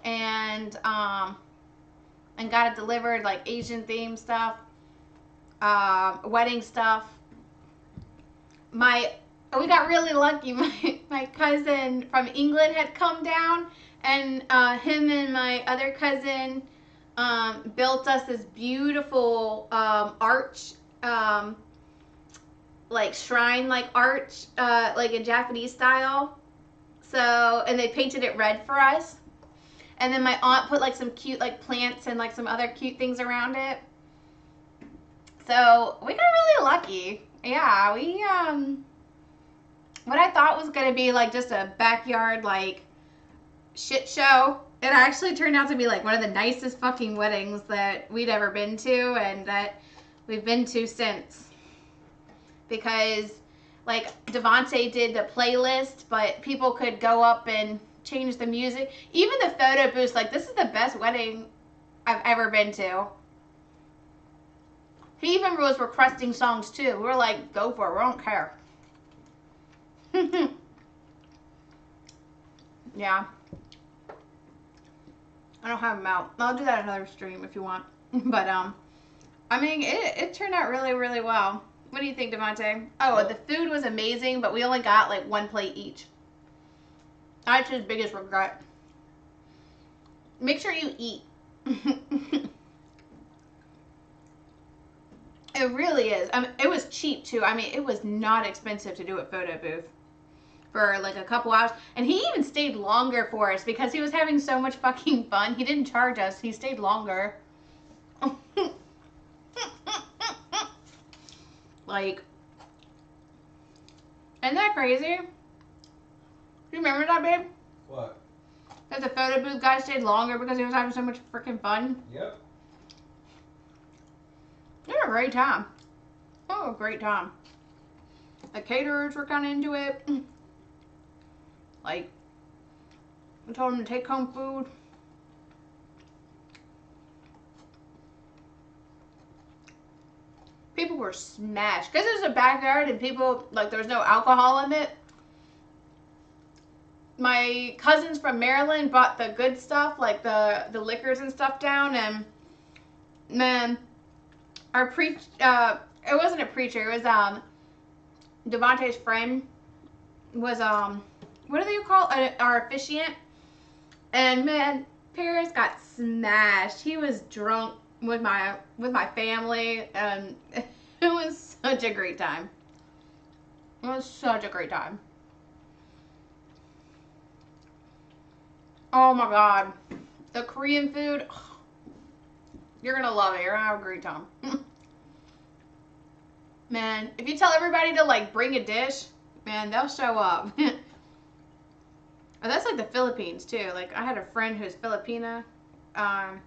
and got it delivered, like Asian themed stuff, wedding stuff. We got really lucky. My cousin from England had come down, and him and my other cousin built us this beautiful arch, like shrine, like arch, like in Japanese style. So, and they painted it red for us. And then my aunt put like some cute like plants and like some other cute things around it. So we got really lucky. Yeah, we what I thought was gonna be like just a backyard like shit show, it actually turned out to be like one of the nicest fucking weddings that we'd ever been to, and that we've been to since. Because like Devontae did the playlist, but people could go up and change the music. Even the photo booth, like this is the best wedding I've ever been to. He even was requesting songs too. We were like, go for it, we don't care. Yeah. I don't have them out. I'll do that another stream if you want. But I mean, it turned out really, really well. What do you think, Devontae? Oh, the food was amazing, but we only got like 1 plate each. That's his biggest regret. Make sure you eat. It really is. I mean, it was cheap too. I mean, it was not expensive to do a photo booth for like a couple hours. And he even stayed longer for us because he was having so much fucking fun. He didn't charge us. He stayed longer. Like, isn't that crazy? You remember that, babe? What? That the photo booth guy stayed longer because he was having so much freaking fun? Yep. It was a great time. Oh, a great time. The caterers were kind of into it. Like, I told them to take home food. People were smashed. Because it was a backyard and people, like, there was no alcohol in it. My cousins from Maryland bought the good stuff, like the liquors and stuff down. And, man, our it wasn't a preacher. It was, Devontae's friend was, what do they call our officiant? And, man, Paris got smashed. He was drunk with my family, and it was such a great time. It was such a great time. Oh my god, the Korean food, you're gonna love it. You're gonna have a great time. Man, if you tell everybody to like bring a dish, man, they'll show up. Oh, that's like the Philippines too. Like I had a friend who's Filipina, and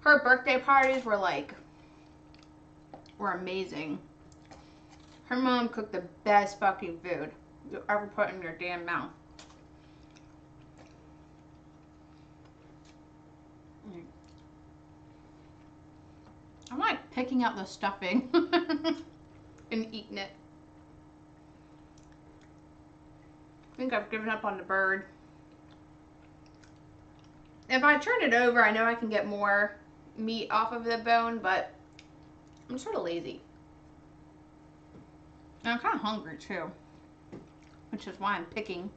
her birthday parties were amazing. Her mom cooked the best fucking food you ever put in your damn mouth. I'm like picking out the stuffing and eating it. I think I've given up on the bird. If I turn it over, I know I can get more meat off of the bone, but I'm sort of lazy. And I'm kind of hungry too, which is why I'm picking.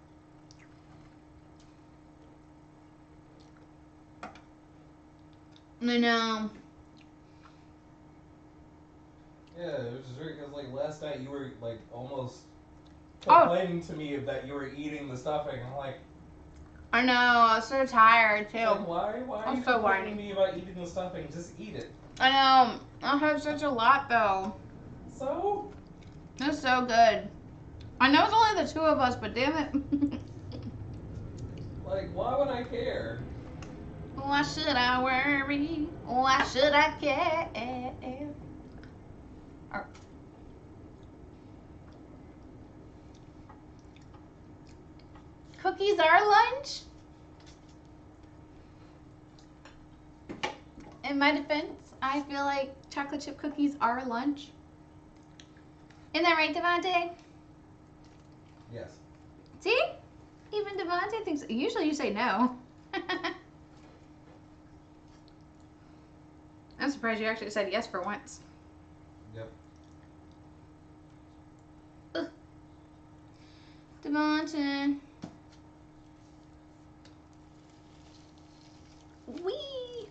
I know. Yeah, it was just weird because like last night you were like almost complaining to me that you were eating the stuffing. I'm like, I know, I was so tired too. like, why are I'm you so complaining to whiny. me about eating the stuffing? Just eat it. I know. I have such a lot though. So? It's so good. I know it's only the two of us, but damn it. Like, why would I care? Why should I worry? Why should I care? Cookies are lunch? In my defense, I feel like chocolate chip cookies are lunch. Isn't that right, Devontae? Yes. See? Even Devontae thinks. Usually you say no. I'm surprised you actually said yes for once. Yep. Ugh. Devontae. Wee.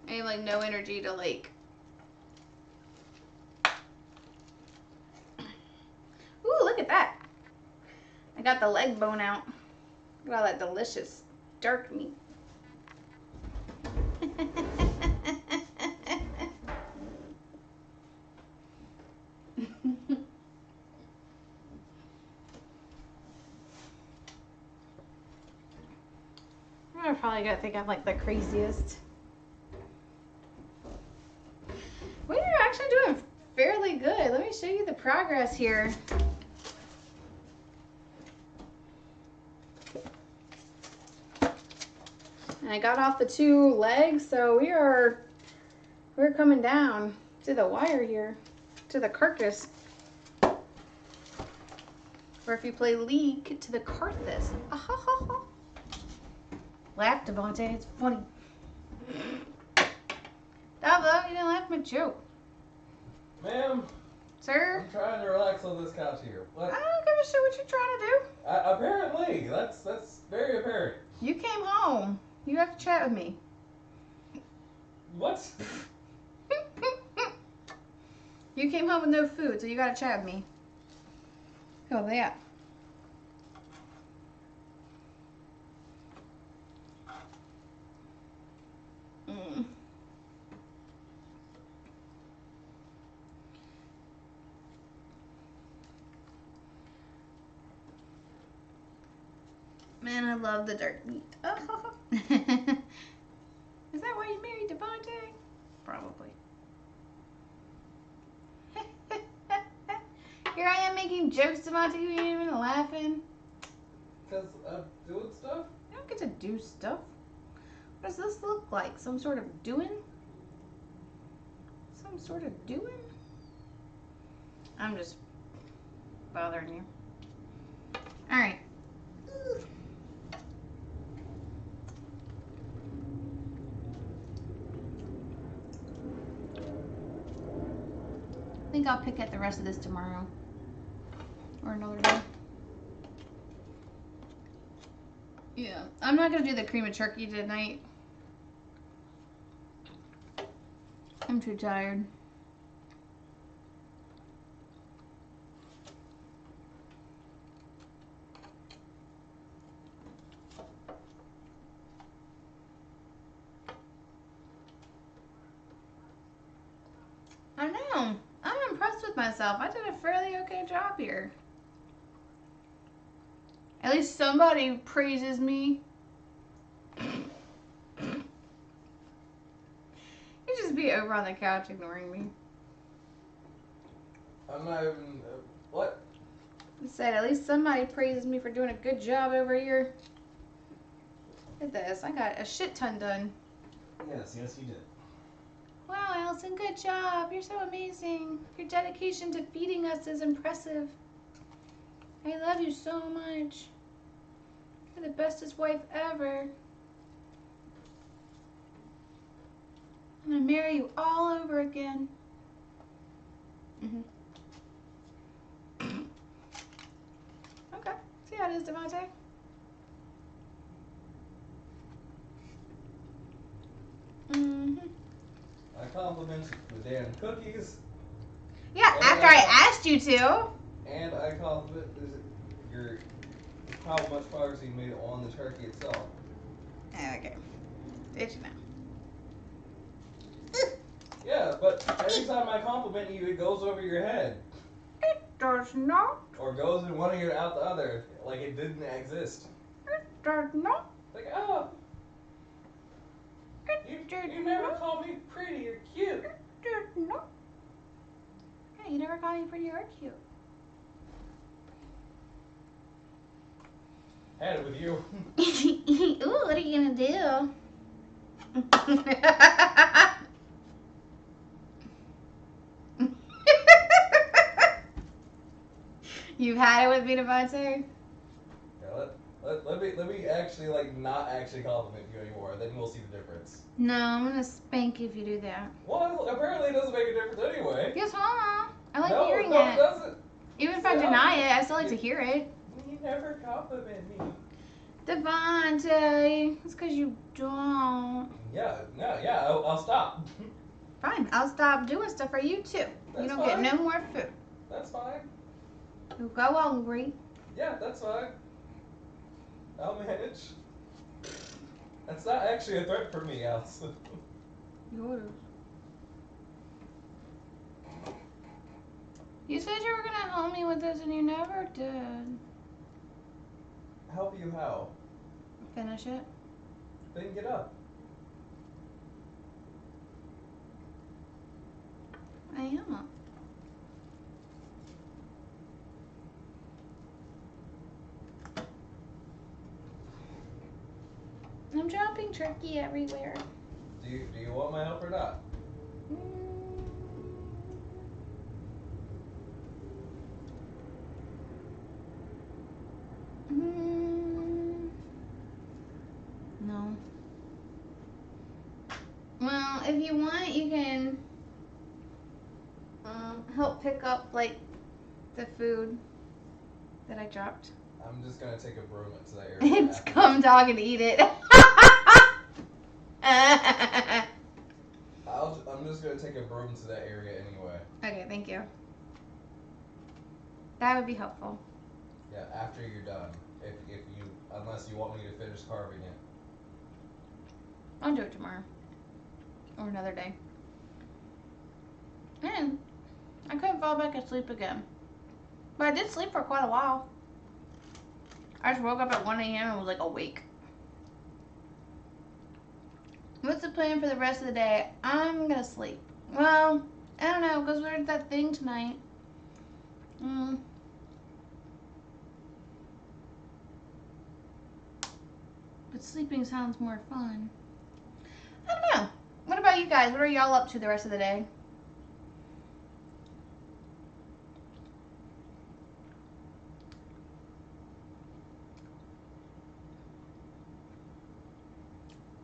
I have like no energy to like. Ooh, look at that. I got the leg bone out. Look at all that delicious dark meat. I'm probably gonna think I'm like the craziest. let me show you the progress here. And I got off the 2 legs, so we're coming down to the wire here, to the carcass. Or if you play League, to the carcass. Laugh, Devontae, it's funny. Davo, you didn't laugh at my joke. Ma'am, Sir? I'm trying to relax on this couch here. What? I don't give a shit what you're trying to do. Apparently, that's very apparent. You came home. You have to chat with me. What? You came home with no food, so you gotta chat with me. How about that? Man, I love the dark meat. Oh. Is that why you married Devontae? Probably. Here I am making jokes, Devontae. You ain't even laughing. Because I'm doing stuff? You don't get to do stuff. What does this look like? Some sort of doing? Some sort of doing? I'm just bothering you. Alright. I think I'll pick at the rest of this tomorrow. Or another day. Yeah, I'm not going to do the cream of turkey tonight. I'm too tired. I know. I'm impressed with myself. I did a fairly okay job here. At least somebody praises me. You just be over on the couch ignoring me. I'm not even... what? I said, at least somebody praises me for doing a good job over here. Look at this. I got a shit ton done. Yes, you did. Wow, Allison, good job. You're so amazing. Your dedication to feeding us is impressive. I love you so much. You're the bestest wife ever. I'm gonna marry you all over again. Okay. See how it is, Devontae? I complimented the damn cookies. Yeah, And after I asked you to. And I complimented how much progress you made on the turkey itself. Okay. Did you know? Yeah, but every time I compliment you, it goes over your head. It does not. Or goes in one ear out the other, like it didn't exist. It does not. Like, oh, you never called me pretty or cute. It does not. Yeah, you never called me pretty or cute. Had it with you. Ooh, what are you gonna do? You've had it with me, Devontae? Yeah, let me actually not actually compliment you anymore. Then we'll see the difference. No, I'm gonna spank you if you do that. Well, apparently it doesn't make a difference anyway. Yes, huh? I like No, hearing no, it. it doesn't. Even if I deny it, I still like to hear it. You never compliment me. Devontae, it's because you don't. Yeah, I'll stop. Fine, I'll stop doing stuff for you too. That's you don't fine. get no more food. That's fine. You go hungry. Yeah, that's fine. I'll manage. That's not actually a threat for me, Allison. Yours. You said you were gonna help me with this and you never did. Help you how? Finish it. Then get up. I am. jumping turkey everywhere. Do you want my help or not? No. Well, if you want, you can help pick up like the food that I dropped. I'm just gonna take a broom into that area. It's come dog and eat it. I'm just gonna take a broom to that area anyway. Okay, thank you. That would be helpful. Yeah, after you're done. Unless you want me to finish carving it. I'll do it tomorrow. Or another day. Man, I couldn't fall back asleep again. But I did sleep for quite a while. I just woke up at 1 a.m. and was like awake. What's the plan for the rest of the day? I'm gonna sleep. Well, I don't know, because we're at that thing tonight. But sleeping sounds more fun. I don't know. What about you guys? What are y'all up to the rest of the day?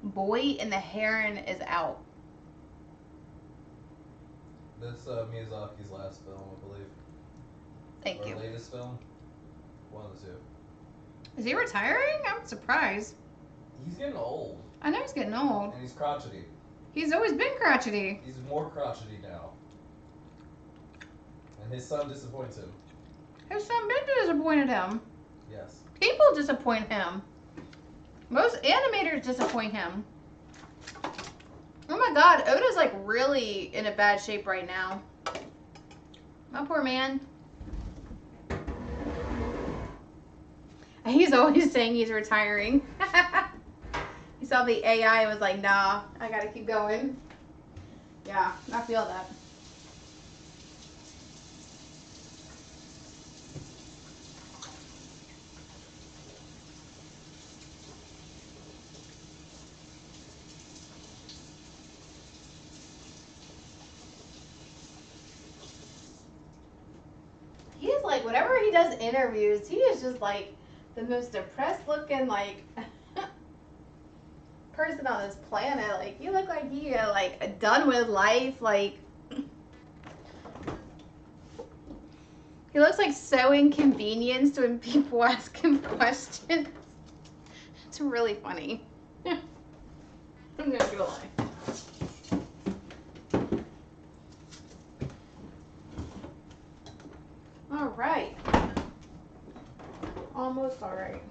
Boy and the Heron is out. That's Miyazaki's last film, I believe. Thank you. Or latest film. One of the two. Is he retiring? I'm surprised. He's getting old. I know he's getting old. And he's crotchety. He's always been crotchety. He's more crotchety now. And his son disappoints him. His son Ben disappointed him. Yes. People disappoint him. Most animators disappoint him. Oh my god, Oda's like really in a bad shape right now. My poor man. He's always saying he's retiring. He saw the AI and was like, nah, I gotta keep going. Yeah, I feel that. He is like, whenever he does interviews, he is just like the most depressed looking like person on this planet. Like, you look like you are like done with life. Like, he looks like so inconvenienced when people ask him questions. It's really funny. I'm not gonna lie. All right. Almost all right.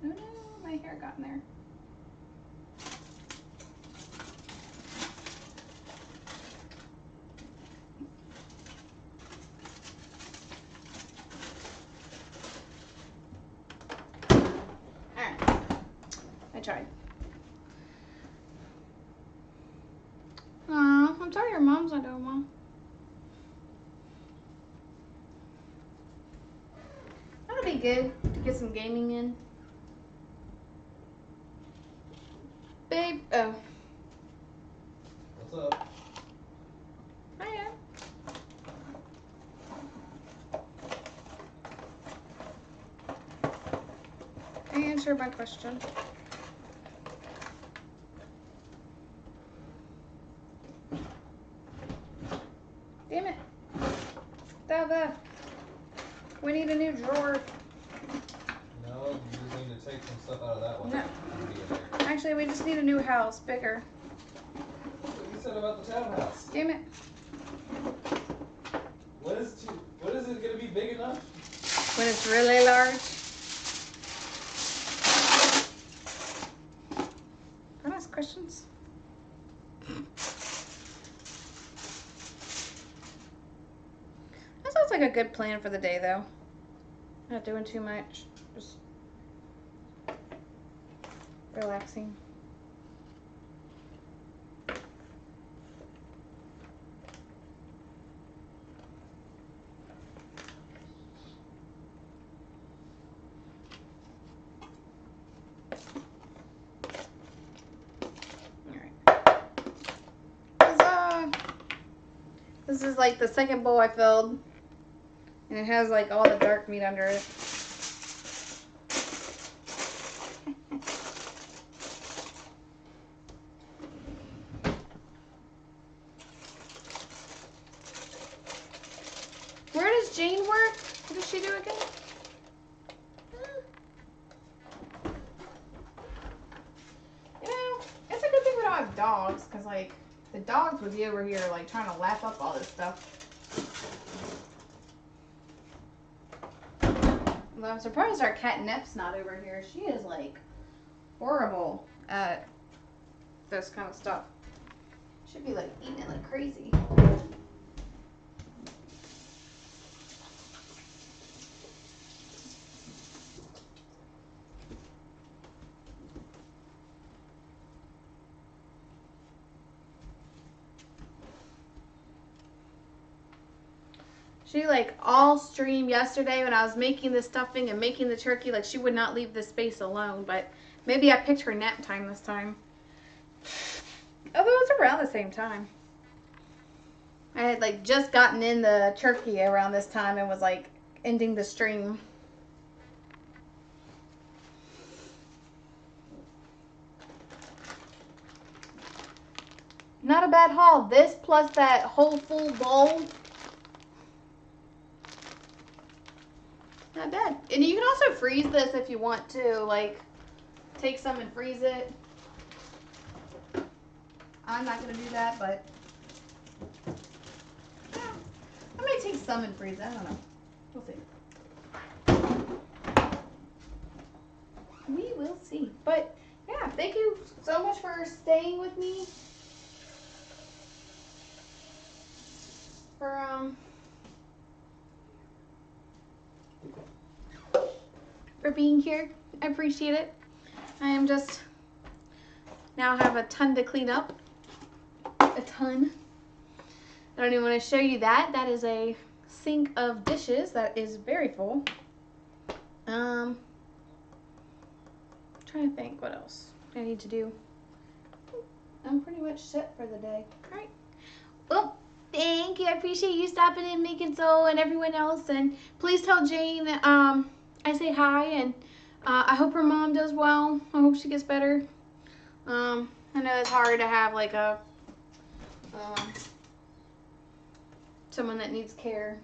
Oh no, my hair got in there. I tried. Aw, I'm sorry your mom's not doing well. That'll be good to get some gaming in. Babe, oh. What's up? Hiya. Answer my question. Damn it. We need a new drawer. No, you just need to take some stuff out of that one. No. Be in there. Actually, we just need a new house, bigger. That's what you said about the townhouse. Damn it. What is it gonna be big enough? When it's really large. Don't ask questions. That sounds like a good plan for the day, though. Not doing too much. Just relaxing. This is like the second bowl I filled, and it has like all the dark meat under it. Where does Jane work? What does she do again? You know, it's a good thing we don't have dogs, because like the dogs would be over here like trying to lap up all this stuff. Well, I'm surprised our cat Nep's not over here. She is like horrible at this kind of stuff. Should be like eating it like crazy. She like all stream yesterday when I was making the stuffing and making the turkey, like she would not leave the space alone, but maybe I picked her nap time this time. Although it was around the same time. I had like just gotten in the turkey around this time and was like ending the stream. Not a bad haul. This plus that whole full bowl. Not bad. And you can also freeze this if you want to, like, take some and freeze it. I'm not going to do that, but yeah, I might take some and freeze it. I don't know. We'll see. We will see. But yeah, thank you so much for staying with me. For being here. I appreciate it. I am just now have a ton to clean up. A ton. I don't even want to show you that. That is a sink of dishes that is very full. Trying to think what else I need to do. I'm pretty much set for the day. All right. Well, thank you. I appreciate you stopping in, making so, and everyone else. And please tell Jane I say hi, and I hope her mom does well. I hope she gets better. I know it's hard to have like a someone that needs care.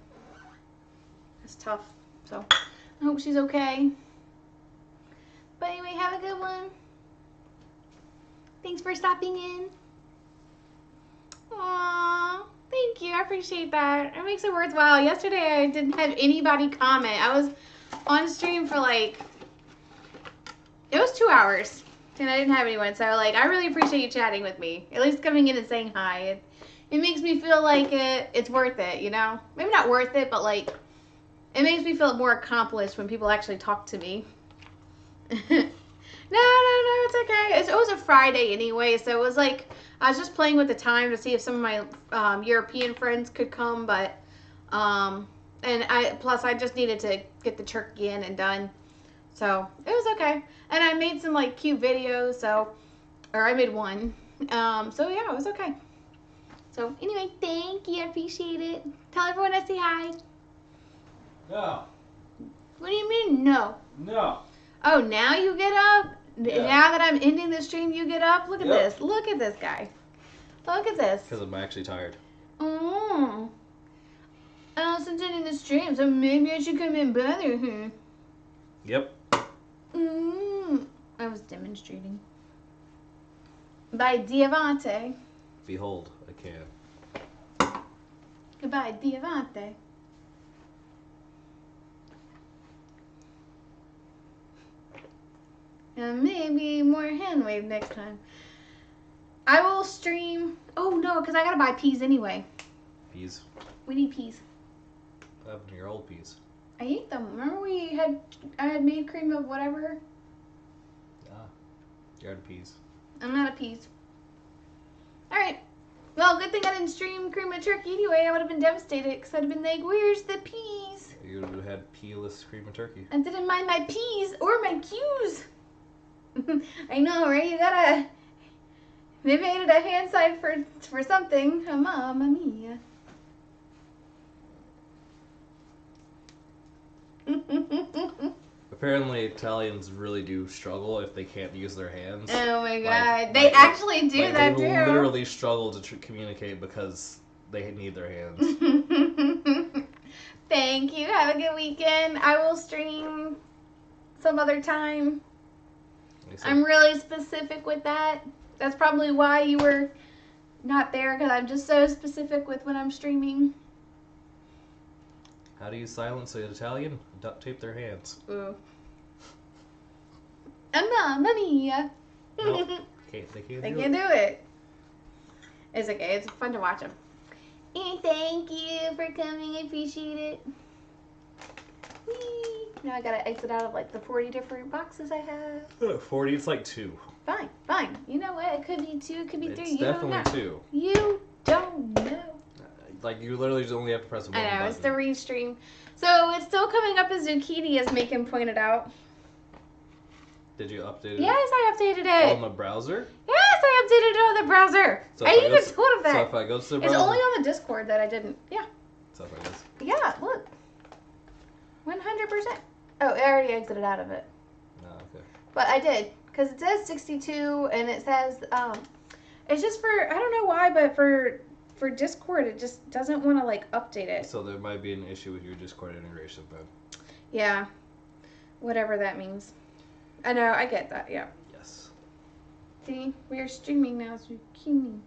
It's tough. So I hope she's okay. But anyway, have a good one. Thanks for stopping in. Aww, thank you. I appreciate that. It makes it worthwhile. Yesterday I didn't have anybody comment. I was on stream for like, it was 2 hours and I didn't have anyone. So like, I really appreciate you chatting with me. At least coming in and saying hi. It makes me feel like it's worth it, you know? Maybe not worth it, but like, it makes me feel more accomplished when people actually talk to me. No, it's okay. It was a Friday anyway, so it was like, I was just playing with the time to see if some of my European friends could come, but, plus I just needed to get the turkey in and done, so it was okay. And I made some like cute videos, or I made one, so yeah, it was okay. So anyway, thank you, I appreciate it. Tell everyone I say hi. No. What do you mean, no? No. Oh, now you get up? Yeah. Now that I'm ending the stream, you get up? Look at Yep. this. Look at this guy. Look at this. Because I'm actually tired. Oh. Since ending the stream, so maybe I should come in better. Yep. I was demonstrating. By Diavante. Behold, I can. Goodbye, Diavante. And maybe more hand wave next time. I will stream. Oh no, because I gotta buy peas anyway. Peas? We need peas. What happened to your old peas? I ate them. Remember I had made cream of whatever? You're out of peas. I'm out of peas. Alright. Well, good thing I didn't stream cream of turkey anyway. I would have been devastated because I'd have been like, where's the peas? You would have had peeless cream of turkey. I didn't mind my peas or my cues. I know, right? You gotta... Maybe I needed a hand sign for something. Mamma mia. Apparently, Italians really do struggle if they can't use their hands. Oh my god. They actually do that too. They literally struggle to communicate because they need their hands. Thank you. Have a good weekend. I will stream some other time. I'm really specific with that. That's probably why you were not there, because I'm just so specific with when I'm streaming. How do you silence an Italian? Duct tape their hands. Ooh. Mamma mia. Nope. They can't do it. It's okay. It's fun to watch them. And thank you for coming. I appreciate it. Whee. Now I gotta exit out of like the 40 different boxes I have. 40, it's like 2. Fine. You know what? It could be 2, it could be 3. It's You definitely don't know. 2. You don't know. Like, you literally just only have to press one button. I know, it's the restream. So it's still coming up as zucchini, as Macon pointed out. Did you update it? Yes, I updated it. On the browser? Yes, I updated it on the browser. So I even told him that. So if I go to the browser... It's only on the Discord that I didn't. Yeah. So if I go... Yeah, look. 100%. Oh, I already exited out of it. No, okay. But I did, because it says 62, and it says, it's just for, I don't know why, but for Discord, it just doesn't want to, like, update it. So there might be an issue with your Discord integration, then. Yeah. Whatever that means. I know, I get that, yeah. Yes. See, we are streaming now, zucchini.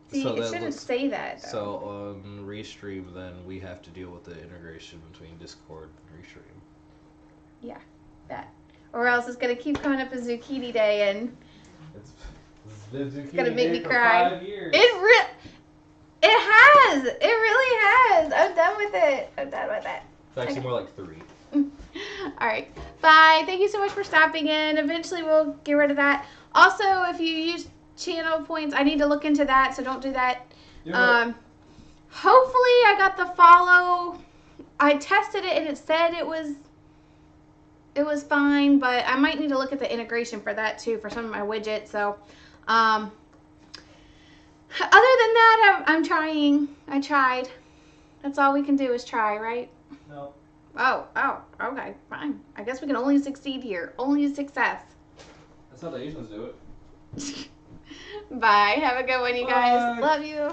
See, so it shouldn't say that, though. So on Restream, then, we have to deal with the integration between Discord and Restream. Yeah, that. Or else it's going to keep coming up as zucchini day, and it's been zucchini gonna make me for cry. 5 years. It has! It really has! I'm done with it. I'm done with it. It's actually more like 3. Alright, bye. Thank you so much for stopping in. Eventually we'll get rid of that. Also, if you use channel points, I need to look into that, so don't do that. Hopefully I got the follow. I tested it and it said it was fine, but I might need to look at the integration for that too, for some of my widgets. So, other than that, I'm trying. I tried. That's all we can do is try, right? No. Oh, okay, fine. I guess we can only succeed here. Only success. That's how the Asians do it. Bye. Have a good one, you guys. Love you.